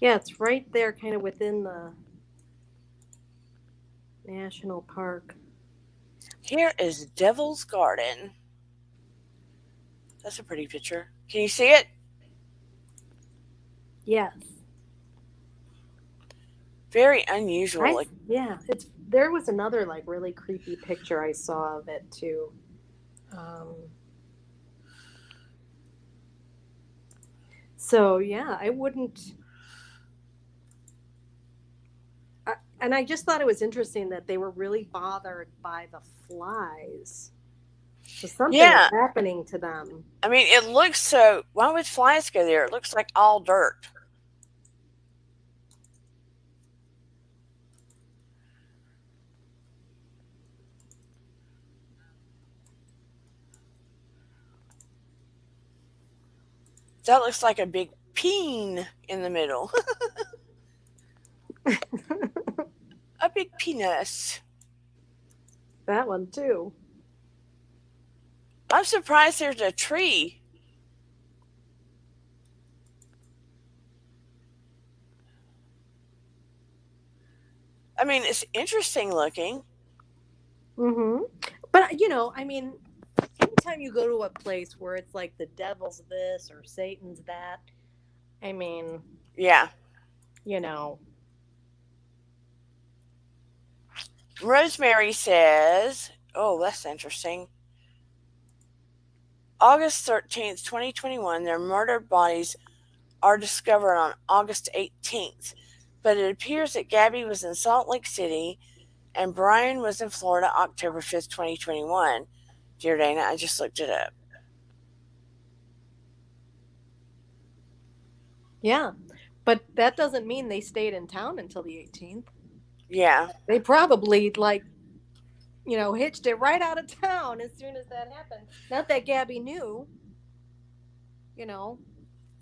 [SPEAKER 2] Yeah, it's right there, kind of within the national park.
[SPEAKER 1] Here is Devil's Garden. That's a pretty picture. Can you see it?
[SPEAKER 2] Yes.
[SPEAKER 1] Very unusual. Like,
[SPEAKER 2] Yeah, it's there was another like really creepy picture I saw of it too. Um, so yeah, I wouldn't. And I just thought it was interesting that they were really bothered by the flies. So something was
[SPEAKER 1] yeah.
[SPEAKER 2] happening to them.
[SPEAKER 1] I mean, it looks so. Why would flies go there? It looks like all dirt. That looks like a big peen in the middle. A big penis.
[SPEAKER 2] That one too.
[SPEAKER 1] I'm surprised there's a tree. I mean, it's interesting looking.
[SPEAKER 2] Mm-hmm. But I mean, anytime you go to a place where it's like the devil's this or Satan's that, I mean,
[SPEAKER 1] Yeah.
[SPEAKER 2] you know,
[SPEAKER 1] Rosemary says, oh, that's interesting. August 13th, 2021, their murdered bodies are discovered on August 18th. But it appears that Gabby was in Salt Lake City and Brian was in Florida October 5th, 2021. Dear Dana, I just looked it up.
[SPEAKER 2] yeah. But that doesn't mean they stayed in town until the 18th.
[SPEAKER 1] Yeah.
[SPEAKER 2] They probably like hitched it right out of town as soon as that happened. Not that Gabby knew, you know. I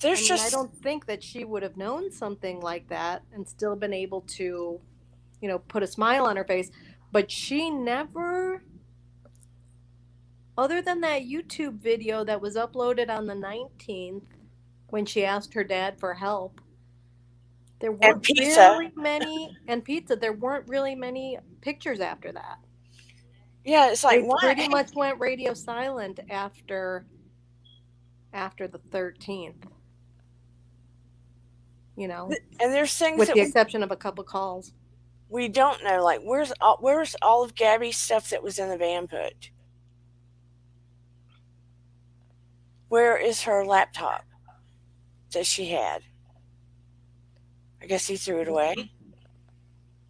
[SPEAKER 1] There's
[SPEAKER 2] mean, I
[SPEAKER 1] just,
[SPEAKER 2] don't think that she would have known something like that and still been able to, put a smile on her face. But she never, other than that YouTube video that was uploaded on the 19th when she asked her dad for help, there
[SPEAKER 1] and
[SPEAKER 2] weren't
[SPEAKER 1] pizza.
[SPEAKER 2] really many, and pizza, there weren't really many pictures after that.
[SPEAKER 1] Yeah, it's like,
[SPEAKER 2] They
[SPEAKER 1] what?
[SPEAKER 2] pretty much went radio silent after the 13th, you know,
[SPEAKER 1] And there's things
[SPEAKER 2] with
[SPEAKER 1] that
[SPEAKER 2] the exception of a couple calls.
[SPEAKER 1] we don't know. Like, where's all of Gabby's stuff that was in the van put? Where is her laptop that she had? I guess he threw it away.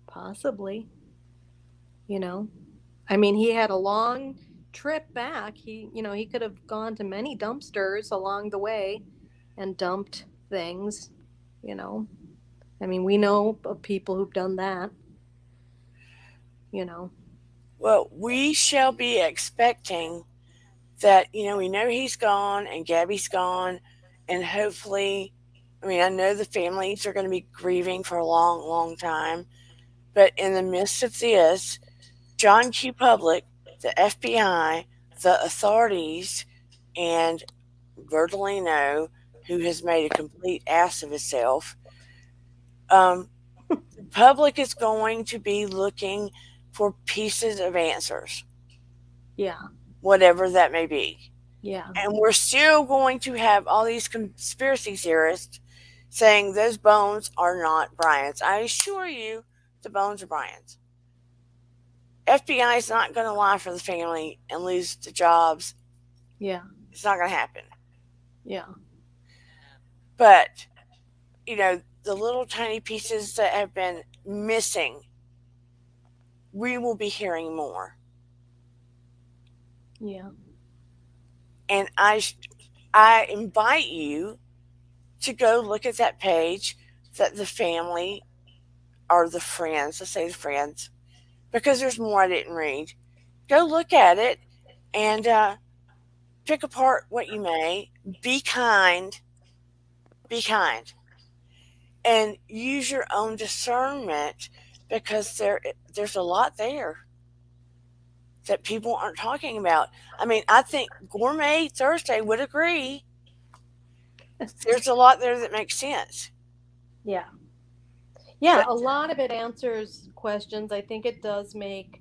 [SPEAKER 2] Possibly, you know. I mean, he had a long trip back. He could have gone to many dumpsters along the way and dumped things, you know. I mean, we know of people who've done that, you know.
[SPEAKER 1] Well, we shall be expecting that, we know he's gone and Gabby's gone, and hopefully, I mean, I know the families are going to be grieving for a long, long time, but in the midst of this, John Q. Public, the FBI, the authorities, and Bertolino, who has made a complete ass of himself, um, the public is going to be looking for pieces of answers,
[SPEAKER 2] Yeah.
[SPEAKER 1] whatever that may be.
[SPEAKER 2] Yeah.
[SPEAKER 1] And we're still going to have all these conspiracy theorists saying those bones are not Brian's. I assure you, the bones are Brian's. FBI is not going to lie for the family and lose the jobs.
[SPEAKER 2] Yeah.
[SPEAKER 1] It's not going to happen.
[SPEAKER 2] Yeah.
[SPEAKER 1] But, the little tiny pieces that have been missing, we will be hearing more.
[SPEAKER 2] Yeah.
[SPEAKER 1] And I invite you to go look at that page that the family or the friends, let's say the friends, because there's more I didn't read. Go look at it and pick apart what you may. Be kind. Be kind. And use your own discernment because there's a lot there that people aren't talking about. I mean, I think Gourmet Thursday would agree. There's a lot there that makes sense.
[SPEAKER 2] Yeah. Yeah,
[SPEAKER 1] But
[SPEAKER 2] a lot of it answers questions. I think it does make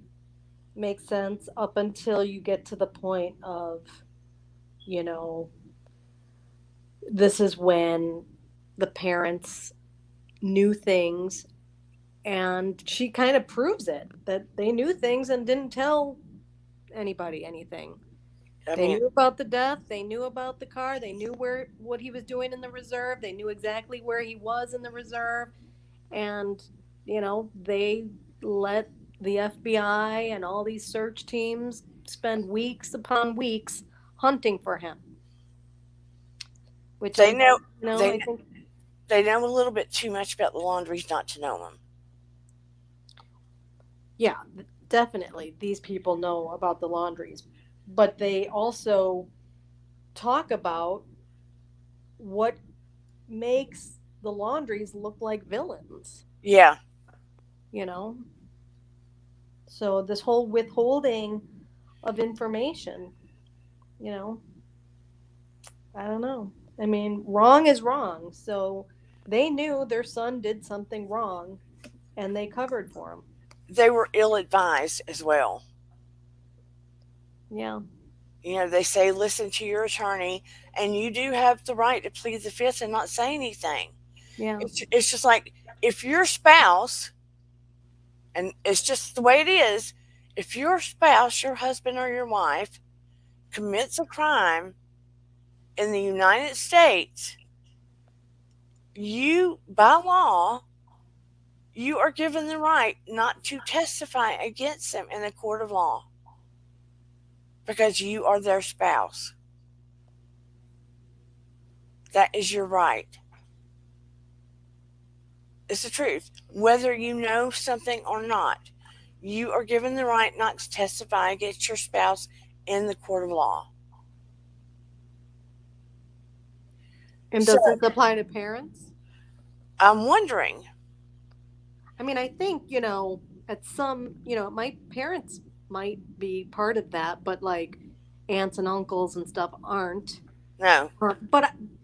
[SPEAKER 2] sense up until you get to the point of, you know, this is when the parents knew things, and she kind of proves it that they knew things and didn't tell anybody anything.
[SPEAKER 1] I
[SPEAKER 2] They
[SPEAKER 1] mean,
[SPEAKER 2] knew about the death, they knew about the car, they knew where what he was doing in the reserve, they knew exactly where he was in the reserve, and they let the FBI and all these search teams spend weeks upon weeks hunting for him, which
[SPEAKER 1] they know they
[SPEAKER 2] I think,
[SPEAKER 1] they know a little bit too much about the Laundries not to know them.
[SPEAKER 2] yeah, definitely these people know about the laundries, but they also talk about what makes the laundries look like villains,
[SPEAKER 1] Yeah,
[SPEAKER 2] you know? So this whole withholding of information, you know, I don't know. I mean, wrong is wrong. So they knew their son did something wrong and they covered for him.
[SPEAKER 1] they were ill advised as well.
[SPEAKER 2] Yeah.
[SPEAKER 1] They say listen to your attorney, and you do have the right to plead the fifth and not say anything.
[SPEAKER 2] Yeah.
[SPEAKER 1] It's just like if your spouse, and it's just the way it is, if your spouse, your husband or your wife, commits a crime in the United States, you, by law, you are given the right not to testify against them in a court of law because you are their spouse. That is your right. It's the truth. Whether you know something or not, you are given the right not to testify against your spouse in the court of law.
[SPEAKER 2] And
[SPEAKER 1] So
[SPEAKER 2] does this apply to parents?
[SPEAKER 1] I'm wondering,
[SPEAKER 2] I mean, I think, at some, my parents might be part of that, but like aunts and uncles and stuff aren't.
[SPEAKER 1] no,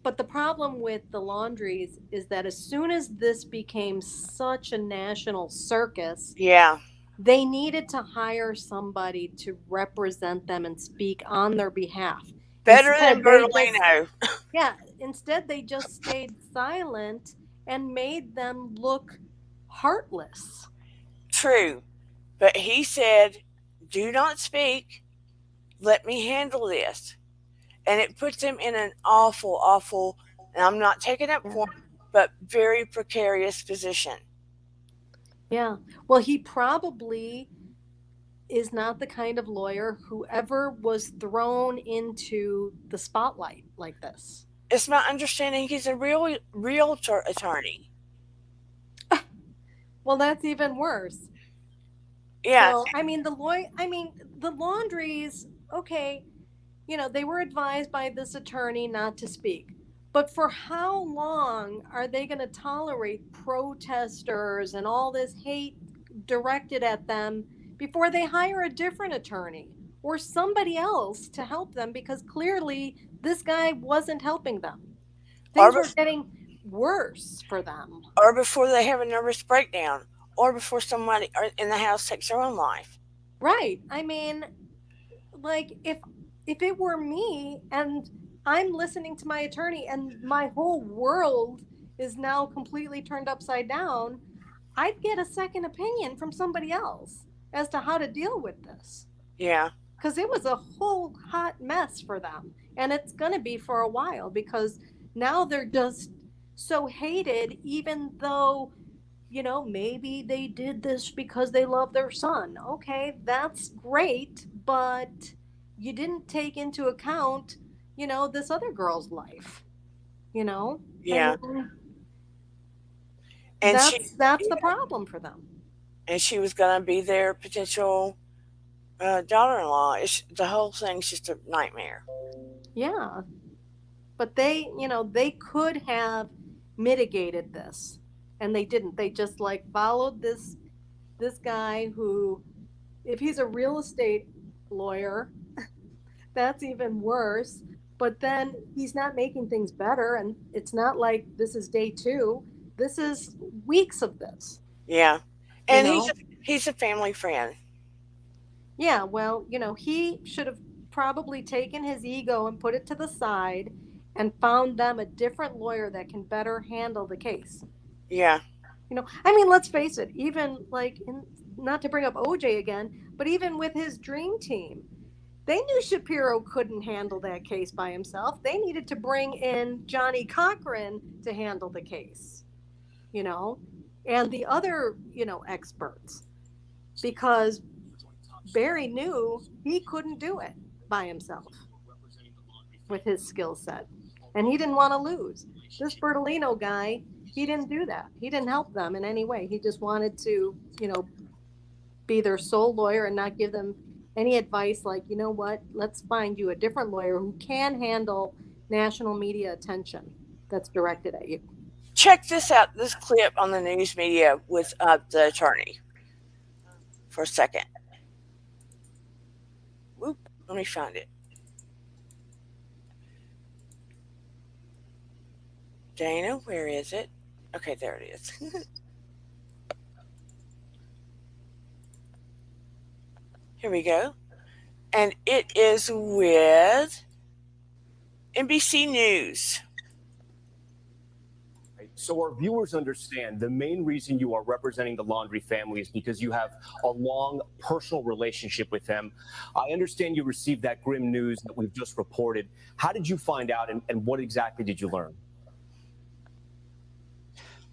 [SPEAKER 2] But the problem with the laundries is that as soon as this became such a national circus,
[SPEAKER 1] yeah,
[SPEAKER 2] they needed to hire somebody to represent them and speak on their behalf.
[SPEAKER 1] better than
[SPEAKER 2] They just
[SPEAKER 1] Bertolino.
[SPEAKER 2] Yeah, instead they just stayed silent and made them look heartless.
[SPEAKER 1] True, but he said, "Do not speak. Let me handle this," and it puts him in an awful, awful, and I'm not taking up
[SPEAKER 2] Yeah.
[SPEAKER 1] for him, but very precarious position.
[SPEAKER 2] Yeah. Well, he probably is not the kind of lawyer who ever was thrown into the spotlight like this.
[SPEAKER 1] It's my understanding he's a realtor attorney.
[SPEAKER 2] Well, that's even worse.
[SPEAKER 1] Yeah,
[SPEAKER 2] So, I mean, the laundries, okay, they were advised by this attorney not to speak. But for how long are they going to tolerate protesters and all this hate directed at them before they hire a different attorney or somebody else to help them? Because clearly this guy wasn't helping them.
[SPEAKER 1] or
[SPEAKER 2] Things were getting worse for them.
[SPEAKER 1] or before they have a nervous breakdown, or before somebody in the house takes their own life.
[SPEAKER 2] Right. I mean, like if it were me and I'm listening to my attorney and my whole world is now completely turned upside down, I'd get a second opinion from somebody else as to how to deal with this,
[SPEAKER 1] Yeah,
[SPEAKER 2] because it was a whole hot mess for them, and it's going to be for a while because now they're just so hated, even though maybe they did this because they love their son. Okay, that's great, but you didn't take into account, this other girl's life, you know? I
[SPEAKER 1] yeah,
[SPEAKER 2] mean,
[SPEAKER 1] and she
[SPEAKER 2] that's the problem for them.
[SPEAKER 1] and she was gonna be their potential daughter-in-law. The whole thing's just a nightmare.
[SPEAKER 2] Yeah, but they could have mitigated this, and they didn't. They just like followed this guy who, if he's a real estate lawyer, that's even worse. But then he's not making things better, and it's not like this is day two. This is weeks of this,
[SPEAKER 1] Yeah,
[SPEAKER 2] you
[SPEAKER 1] and
[SPEAKER 2] know?
[SPEAKER 1] he's a family friend.
[SPEAKER 2] Yeah, well, he should have probably taken his ego and put it to the side and found them a different lawyer that can better handle the case.
[SPEAKER 1] Yeah.
[SPEAKER 2] I mean, let's face it, even like, not to bring up OJ again, but even with his dream team, they knew Shapiro couldn't handle that case by himself. They needed to bring in Johnny Cochran to handle the case, you know, and the other, experts, because Barry knew he couldn't do it by himself with his skill set. And he didn't want to lose. This Bertolino guy, he didn't do that. He didn't help them in any way. He just wanted to, be their sole lawyer and not give them any advice like, you know what, let's find you a different lawyer who can handle national media attention that's directed at you.
[SPEAKER 1] Check this out, this clip on the news media with the attorney for a second. Whoop, let me find it. Dana, where is it? Okay, there it is. Here we go. And it is with NBC News.
[SPEAKER 3] So our viewers understand the main reason you are representing the Laundrie family is because you have a long personal relationship with them. I understand you received that grim news that we've just reported. How did you find out, and what exactly did you learn?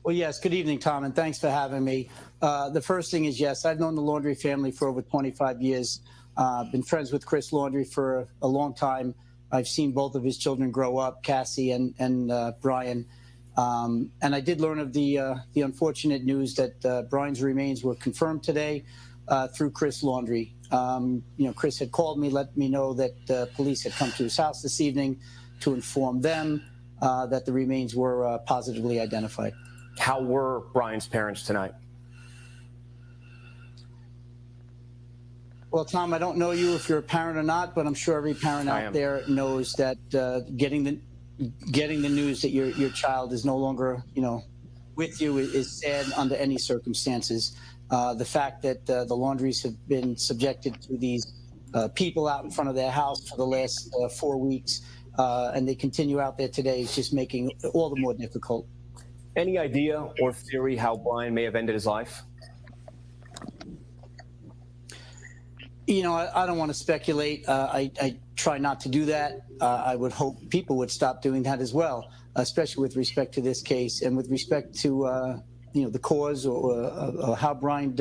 [SPEAKER 4] Well, yes. Good evening, Tom, and thanks for having me. The first thing is, yes, I've known the Laundrie family for over 25 years. Been friends with Chris Laundrie for a long time. I've seen both of his children grow up, Cassie and Brian. And I did learn of the unfortunate news that Brian's remains were confirmed today through Chris Laundrie. Chris had called me, let me know that police had come to his house this evening to inform them that the remains were positively identified.
[SPEAKER 3] How were Brian's parents tonight?
[SPEAKER 4] Well, Tom, I don't know you if you're a parent or not, but I'm sure every parent out there knows that getting the news that your child is no longer, with you is sad under any circumstances. The fact that the Laundries have been subjected to these people out in front of their house for the last 4 weeks, and they continue out there today, is just making it all the more difficult.
[SPEAKER 3] Any idea or theory how Brian may have ended his life?
[SPEAKER 4] I don't want to speculate. I try not to do that. I would hope people would stop doing that as well, especially with respect to this case and with respect to, the cause or how Brian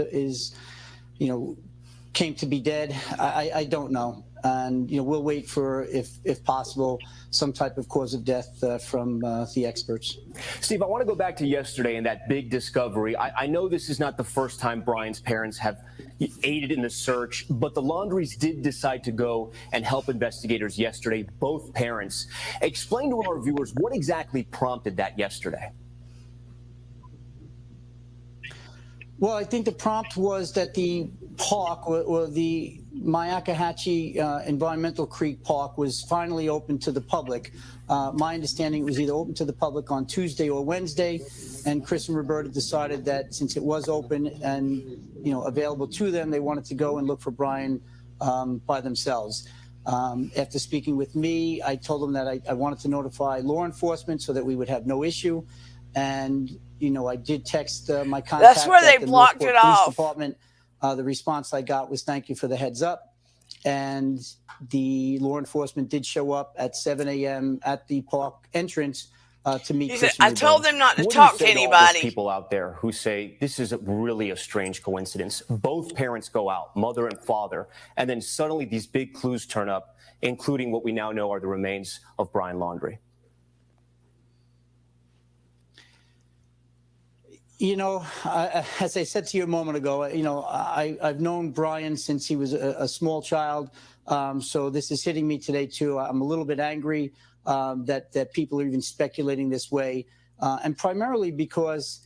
[SPEAKER 4] came to be dead. I don't know. And, we'll wait for, if possible, some type of cause of death from the experts.
[SPEAKER 3] Steve, I want to go back to yesterday and that big discovery. I know this is not the first time Brian's parents have aided in the search, but the Laundries did decide to go and help investigators yesterday, both parents. Explain to our viewers what exactly prompted that yesterday.
[SPEAKER 4] Well, I think the prompt was that the park or the Myakkahatchee Environmental Creek Park was finally open to the public. My understanding, it was either open to the public on Tuesday or Wednesday, and Chris and Roberta decided that since it was open and available to them, they wanted to go and look for Brian by themselves. After speaking with me, I told them that I wanted to notify law enforcement so that we would have no issue. And I did text my contact.
[SPEAKER 1] That's where they blocked it off.
[SPEAKER 4] Police Department. The response I got was thank you for the heads up. And the law enforcement did show up at 7 a.m. at the park entrance to meet Chris.
[SPEAKER 1] I told them not to talk to anybody.
[SPEAKER 3] People out there who say this is really a strange coincidence. Both parents go out, mother and father, and then suddenly these big clues turn up, including what we now know are the remains of Brian Laundrie.
[SPEAKER 4] As I said to you a moment ago, I've known Brian since he was a small child. So this is hitting me today, too. I'm a little bit angry that people are even speculating this way. And primarily because,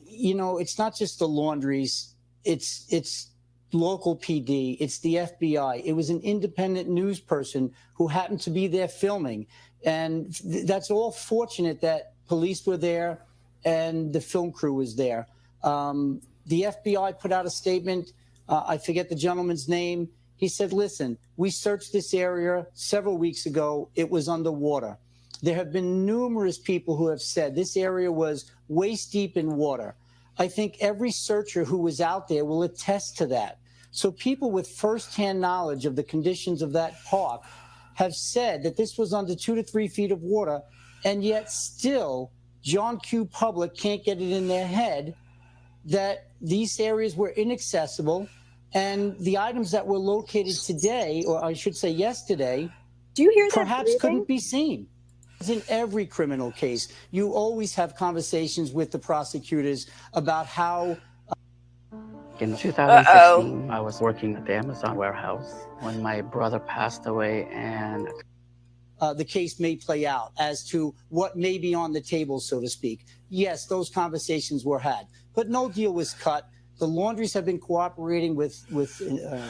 [SPEAKER 4] it's not just the Laundries. It's local PD. It's the FBI. It was an independent news person who happened to be there filming. And that's all fortunate that police were there and the film crew was there. The FBI put out a statement. I forget the gentleman's name. He said, listen, we searched this area several weeks ago. It was underwater. There have been numerous people who have said this area was waist deep in water. I think every searcher who was out there will attest to that. So people with firsthand knowledge of the conditions of that park have said that this was under 2 to 3 feet of water, and yet still John Q. Public can't get it in their head that these areas were inaccessible, and the items that were located today, or I should say yesterday,
[SPEAKER 2] Do you hear that
[SPEAKER 4] perhaps
[SPEAKER 2] breathing?
[SPEAKER 4] couldn't be seen. As in every criminal case, you always have conversations with the prosecutors about how.
[SPEAKER 5] In 2016, I was working at the Amazon warehouse when my brother passed away, and
[SPEAKER 4] the case may play out as to what may be on the table, so to speak. Yes, those conversations were had, but no deal was cut. The Laundries have been cooperating with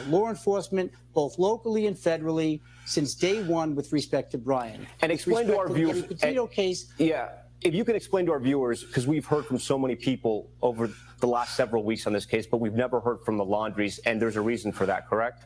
[SPEAKER 4] law enforcement, both locally and federally, since day one with respect to Brian.
[SPEAKER 3] And explain to our viewers,
[SPEAKER 4] the Petito case.
[SPEAKER 3] Yeah, if you can explain to our viewers, because we've heard from so many people over the last several weeks on this case, but we've never heard from the Laundries, and there's a reason for that, correct?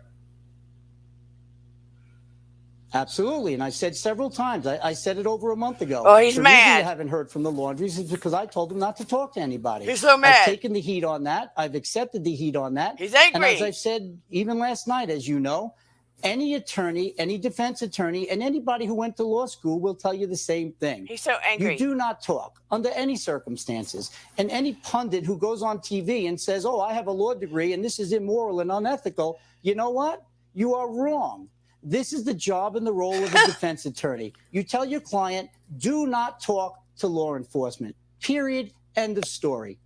[SPEAKER 4] Absolutely, and I said several times. I said it over a month ago.
[SPEAKER 1] Oh, he's
[SPEAKER 4] the
[SPEAKER 1] mad.
[SPEAKER 4] reason you haven't heard from the Laundries is because I told him not to talk to anybody.
[SPEAKER 1] He's so mad.
[SPEAKER 4] I've taken the heat on that. I've accepted the heat on that.
[SPEAKER 1] He's angry.
[SPEAKER 4] And as I've said, even last night, as you know, any attorney, any defense attorney, and anybody who went to law school will tell you the same thing.
[SPEAKER 1] He's so angry.
[SPEAKER 4] You do not talk under any circumstances. And any pundit who goes on TV and says, oh, I have a law degree and this is immoral and unethical, you know what? You are wrong. This is the job and the role of a defense attorney. You tell your client, do not talk to law enforcement. Period. End of story.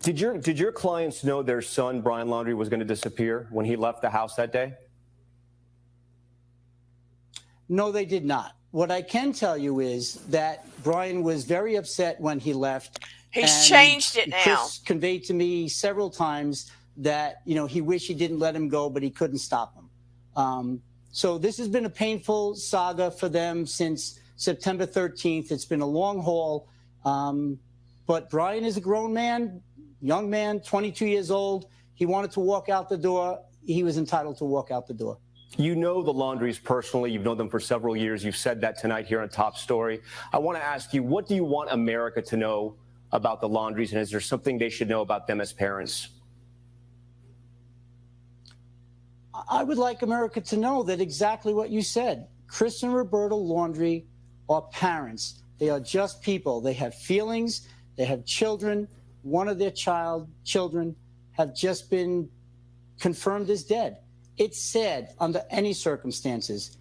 [SPEAKER 3] Did your clients know their son, Brian Laundrie, was going to disappear when he left the house that day?
[SPEAKER 4] No, they did not. What I can tell you is that Brian was very upset when he left.
[SPEAKER 1] He's changed it now.
[SPEAKER 4] Chris conveyed to me several times that, he wished he didn't let him go, but he couldn't stop him. So this has been a painful saga for them since September 13th. It's been a long haul. But Brian is a grown man, young man, 22 years old. He wanted to walk out the door. He was entitled to walk out the door.
[SPEAKER 3] You know the Laundries personally. You've known them for several years. You've said that tonight here on Top Story. I want to ask you, what do you want America to know about the Laundries, and is there something they should know about them as parents?
[SPEAKER 4] I would like America to know that exactly what you said. Chris and Roberta Laundrie are parents. They are just people. They have feelings. They have children. One of their children have just been confirmed as dead. It's sad under any circumstances.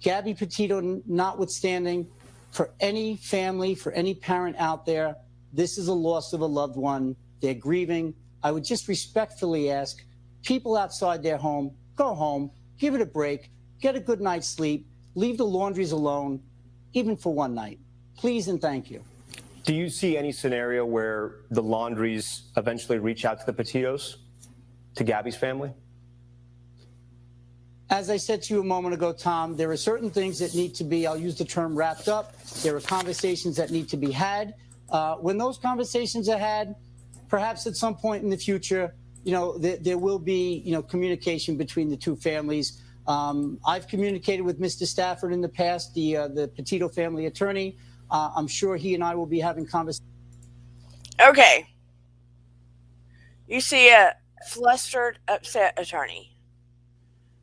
[SPEAKER 4] Gabby Petito notwithstanding, for any family, for any parent out there, this is a loss of a loved one. They're grieving. I would just respectfully ask people outside their home, go home, give it a break, get a good night's sleep, leave the Laundries alone, even for one night. Please and thank you.
[SPEAKER 3] Do you see any scenario where the Laundries eventually reach out to the Petitos, to Gabby's family?
[SPEAKER 4] As I said to you a moment ago, Tom, there are certain things that need to be, I'll use the term wrapped up. There are conversations that need to be had. When those conversations are had, perhaps at some point in the future, there will be, communication between the two families. I've communicated with Mr. Stafford in the past, the Petito family attorney. I'm sure he and I will be having conversations.
[SPEAKER 1] Okay. You see a flustered, upset attorney,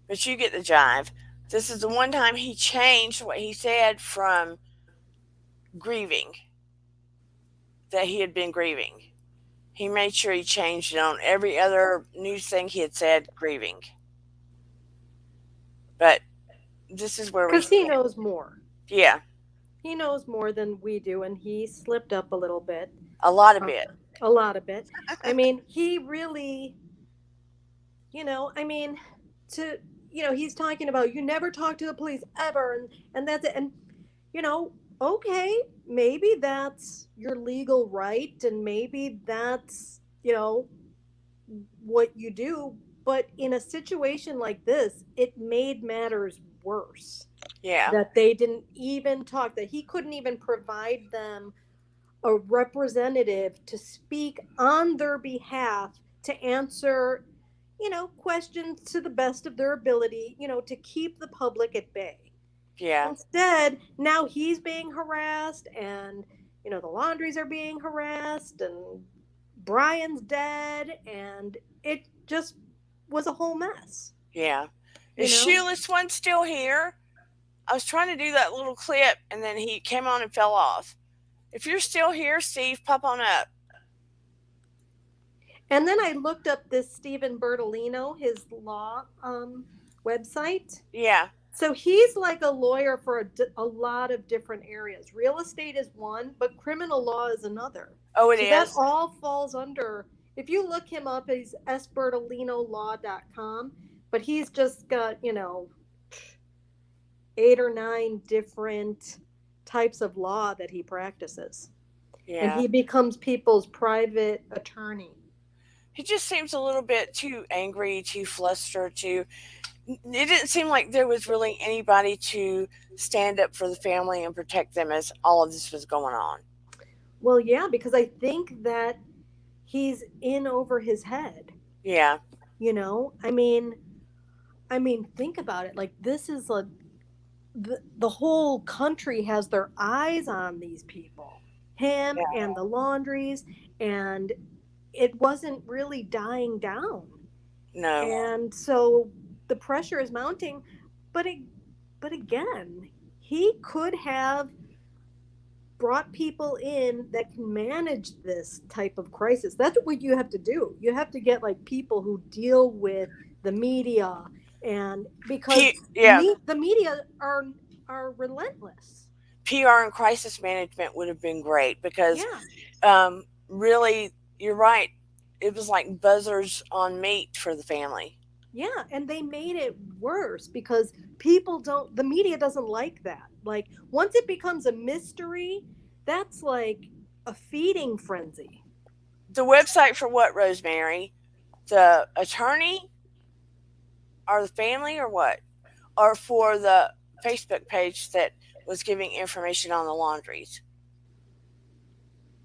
[SPEAKER 1] but you get the jive. This is the one time he changed what he said from grieving, that he had been grieving. He made sure he changed it on every other news thing he had said, grieving. But this is where
[SPEAKER 2] because he knows more.
[SPEAKER 1] Yeah.
[SPEAKER 2] He knows more than we do, and he slipped up a little bit.
[SPEAKER 1] A lot of it.
[SPEAKER 2] A lot of it. I mean, he really, he's talking about, you never talk to the police ever, and that's it. And, okay, maybe that's your legal right, and maybe that's, what you do. But in a situation like this, it made matters worse.
[SPEAKER 1] Yeah.
[SPEAKER 2] That they didn't even talk, that he couldn't even provide them a representative to speak on their behalf, to answer, questions to the best of their ability, to keep the public at bay.
[SPEAKER 1] Yeah.
[SPEAKER 2] Instead, now he's being harassed, and the Laundries are being harassed, and Brian's dead, and it just was a whole mess.
[SPEAKER 1] Yeah.
[SPEAKER 2] You
[SPEAKER 1] Is
[SPEAKER 2] know?
[SPEAKER 1] Shoeless One still here? I was trying to do that little clip and then he came on and fell off. If you're still here, Steve, pop on up.
[SPEAKER 2] And then I looked up this Stephen Bertolino, his law website.
[SPEAKER 1] Yeah.
[SPEAKER 2] So he's like a lawyer for a lot of different areas. Real estate is one, but criminal law is another.
[SPEAKER 1] Oh, it
[SPEAKER 2] So that
[SPEAKER 1] is?
[SPEAKER 2] all falls under, if you look him up, he's sbertolinolaw.com, but he's just got, 8 or 9 different types of law that he practices.
[SPEAKER 1] Yeah.
[SPEAKER 2] And he becomes people's private attorney.
[SPEAKER 1] He just seems a little bit too angry, too flustered, too. It didn't seem like there was really anybody to stand up for the family and protect them as all of this was going on.
[SPEAKER 2] Well, yeah, because I think that he's in over his head.
[SPEAKER 1] Yeah.
[SPEAKER 2] I mean, think about it. Like, this is like the whole country has their eyes on these people, him and the Laundries, and it wasn't really dying down.
[SPEAKER 1] No.
[SPEAKER 2] And so the pressure is mounting, but again, he could have brought people in that can manage this type of crisis. That's what you have to do. You have to get like people who deal with the media, and because the media are relentless.
[SPEAKER 1] PR and crisis management would have been great because really, you're right. It was like buzzers on meat for the family.
[SPEAKER 2] Yeah, and they made it worse because the media doesn't like that. Like, once it becomes a mystery, that's like a feeding frenzy.
[SPEAKER 1] The website for what, Rosemary? The attorney or the family or what? Or for the Facebook page that was giving information on the Laundries?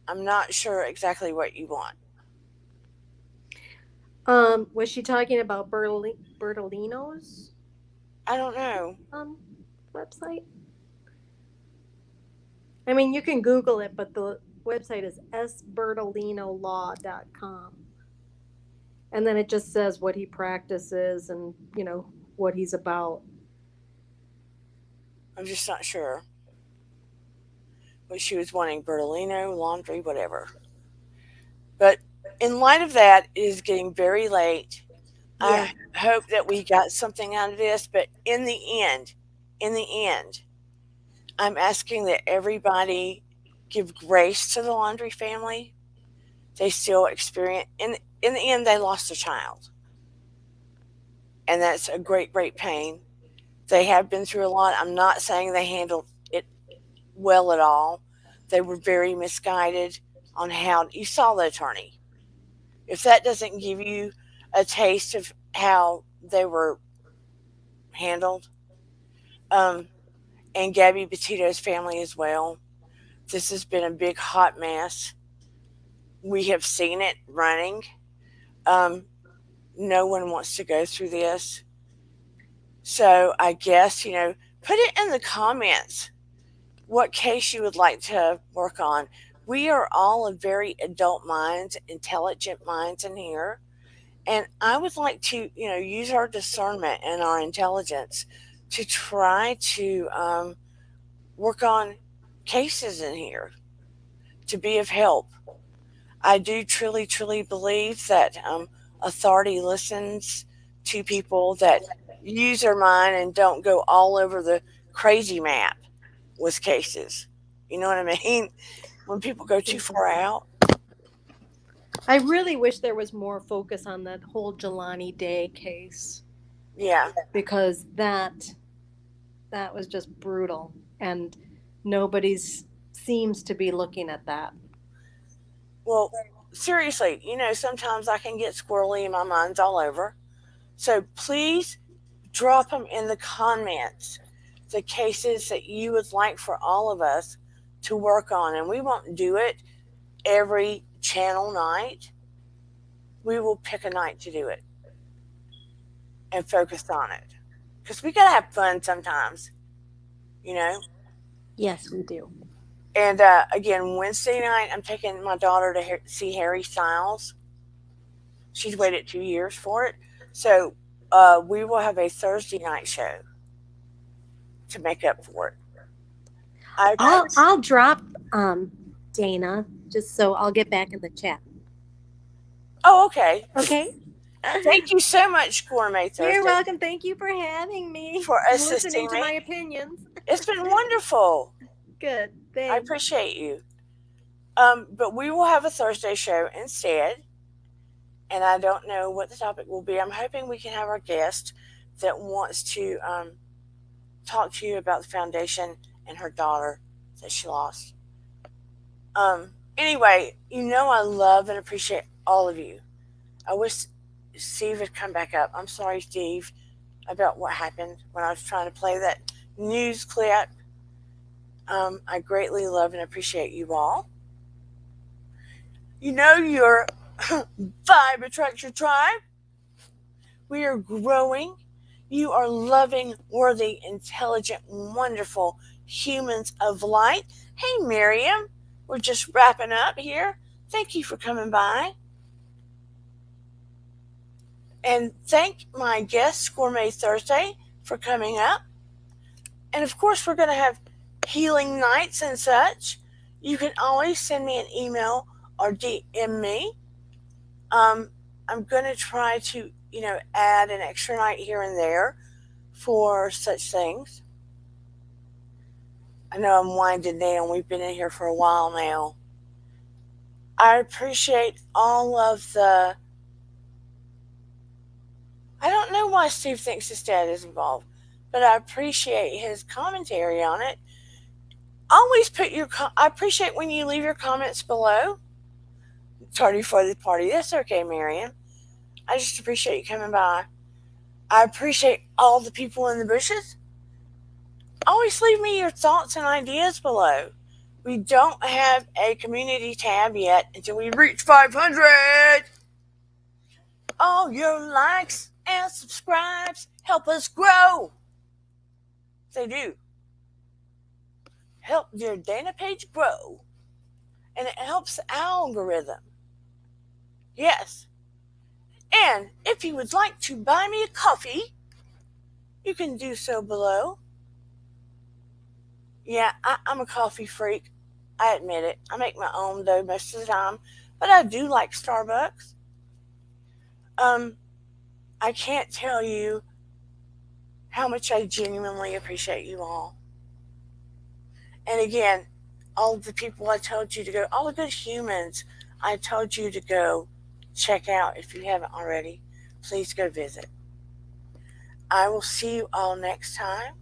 [SPEAKER 1] I'm not sure exactly what you want.
[SPEAKER 2] Was she talking about Bertolino's?
[SPEAKER 1] I don't know.
[SPEAKER 2] Website? I mean, you can Google it, but the website is sbertolinolaw.com. And then it just says what he practices and, what he's about.
[SPEAKER 1] I'm just not sure what she was wanting. Bertolino, Laundrie, whatever. But in light of that, it is getting very late. Yeah. I hope that we got something out of this, but in the end, I'm asking that everybody give grace to the Laundrie family. They still experience, in the end, they lost a child. And that's a great, great pain. They have been through a lot. I'm not saying they handled it well at all. They were very misguided on how, you saw the attorney. If that doesn't give you a taste of how they were handled, and Gabby Petito's family as well, this has been a big hot mess. We have seen it running. No one wants to go through this. So I guess, put it in the comments what case you would like to work on. We are all very adult minds, intelligent minds in here. And I would like to, use our discernment and our intelligence to try to work on cases in here to be of help. I do truly, truly believe that authority listens to people that use their mind and don't go all over the crazy map with cases. You know what I mean? When people go too far out.
[SPEAKER 2] I really wish there was more focus on that whole Jelani Day case.
[SPEAKER 1] Yeah.
[SPEAKER 2] Because that was just brutal, and nobody seems to be looking at that.
[SPEAKER 1] Well, seriously, sometimes I can get squirrely and my mind's all over. So please drop them in the comments, the cases that you would like for all of us to work on. And we won't do it every channel night. We will pick a night to do it and focus on it. Because we got to have fun sometimes. you know?
[SPEAKER 2] Yes, we do.
[SPEAKER 1] And again, Wednesday night, I'm taking my daughter to see Harry Styles. She's waited 2 years for it. So we will have a Thursday night show to make up for it.
[SPEAKER 2] I'll drop Dana, just so I'll get back in the chat.
[SPEAKER 1] Oh, okay.
[SPEAKER 2] Okay.
[SPEAKER 1] Thank you so much, Gourmet Thursday.
[SPEAKER 2] You're welcome. Thank you for having me.
[SPEAKER 1] For
[SPEAKER 2] listening
[SPEAKER 1] assisting
[SPEAKER 2] to
[SPEAKER 1] me.
[SPEAKER 2] my opinions.
[SPEAKER 1] It's been wonderful.
[SPEAKER 2] Good. Thanks.
[SPEAKER 1] I appreciate you. But we will have a Thursday show instead. And I don't know what the topic will be. I'm hoping we can have our guest that wants to talk to you about the foundation and her daughter that she lost. Anyway, you know I love and appreciate all of you. I wish Steve had come back up. I'm sorry, Steve, about what happened when I was trying to play that news clip. I greatly love and appreciate you all. You know your vibe attracts your tribe. We are growing. You are loving, worthy, intelligent, wonderful humans of light. Hey, Miriam, we're just wrapping up here. Thank you for coming by. And thank my guest, Gourmet Thursday, for coming up. And of course, we're going to have healing nights and such. You can always send me an email or DM me. I'm going to try to, add an extra night here and there for such things. I know I'm winding down. We've been in here for a while now. I appreciate all of the... I don't know why Steve thinks his dad is involved, but I appreciate his commentary on it. Always put your... I appreciate when you leave your comments below. Tardy for the party. That's okay, Marion. I just appreciate you coming by. I appreciate all the people in the bushes. Always leave me your thoughts and ideas below. We don't have a community tab yet until we reach 500. All your likes and subscribes help us grow. They do. Help your Dana page grow. And it helps the algorithm. Yes. And if you would like to buy me a coffee, you can do so below. Yeah, I'm a coffee freak. I admit it. I make my own though most of the time, but I do like Starbucks. I can't tell you how much I genuinely appreciate you all. And again, all the people I told you to go, all the good humans I told you to go check out if you haven't already. Please go visit. I will see you all next time.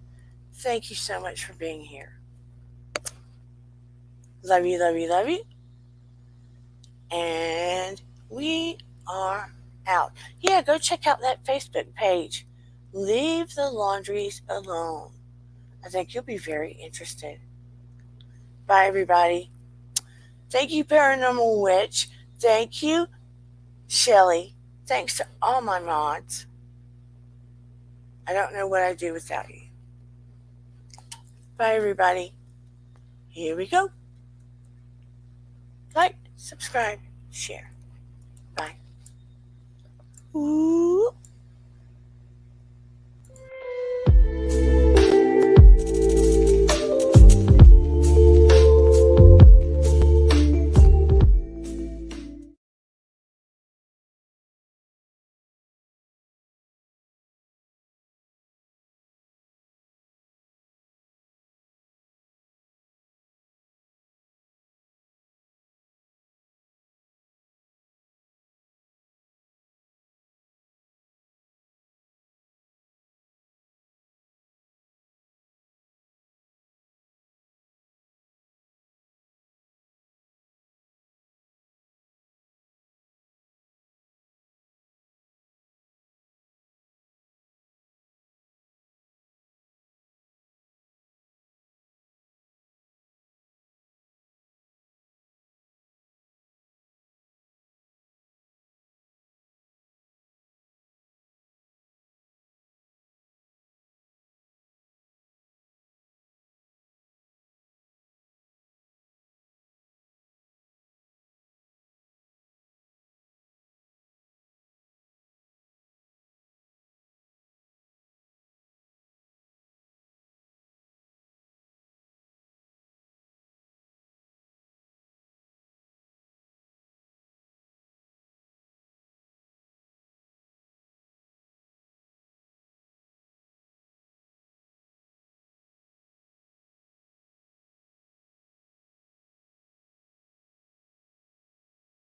[SPEAKER 1] Thank you so much for being here. Love you, love you, love you. And we are out. Yeah, go check out that Facebook page. Leave the laundries alone. I think you'll be very interested. Bye, everybody. Thank you, Paranormal Witch. Thank you, Shelly. Thanks to all my mods. I don't know what I'd do without you. Bye, everybody. Here we go. Like, subscribe, share.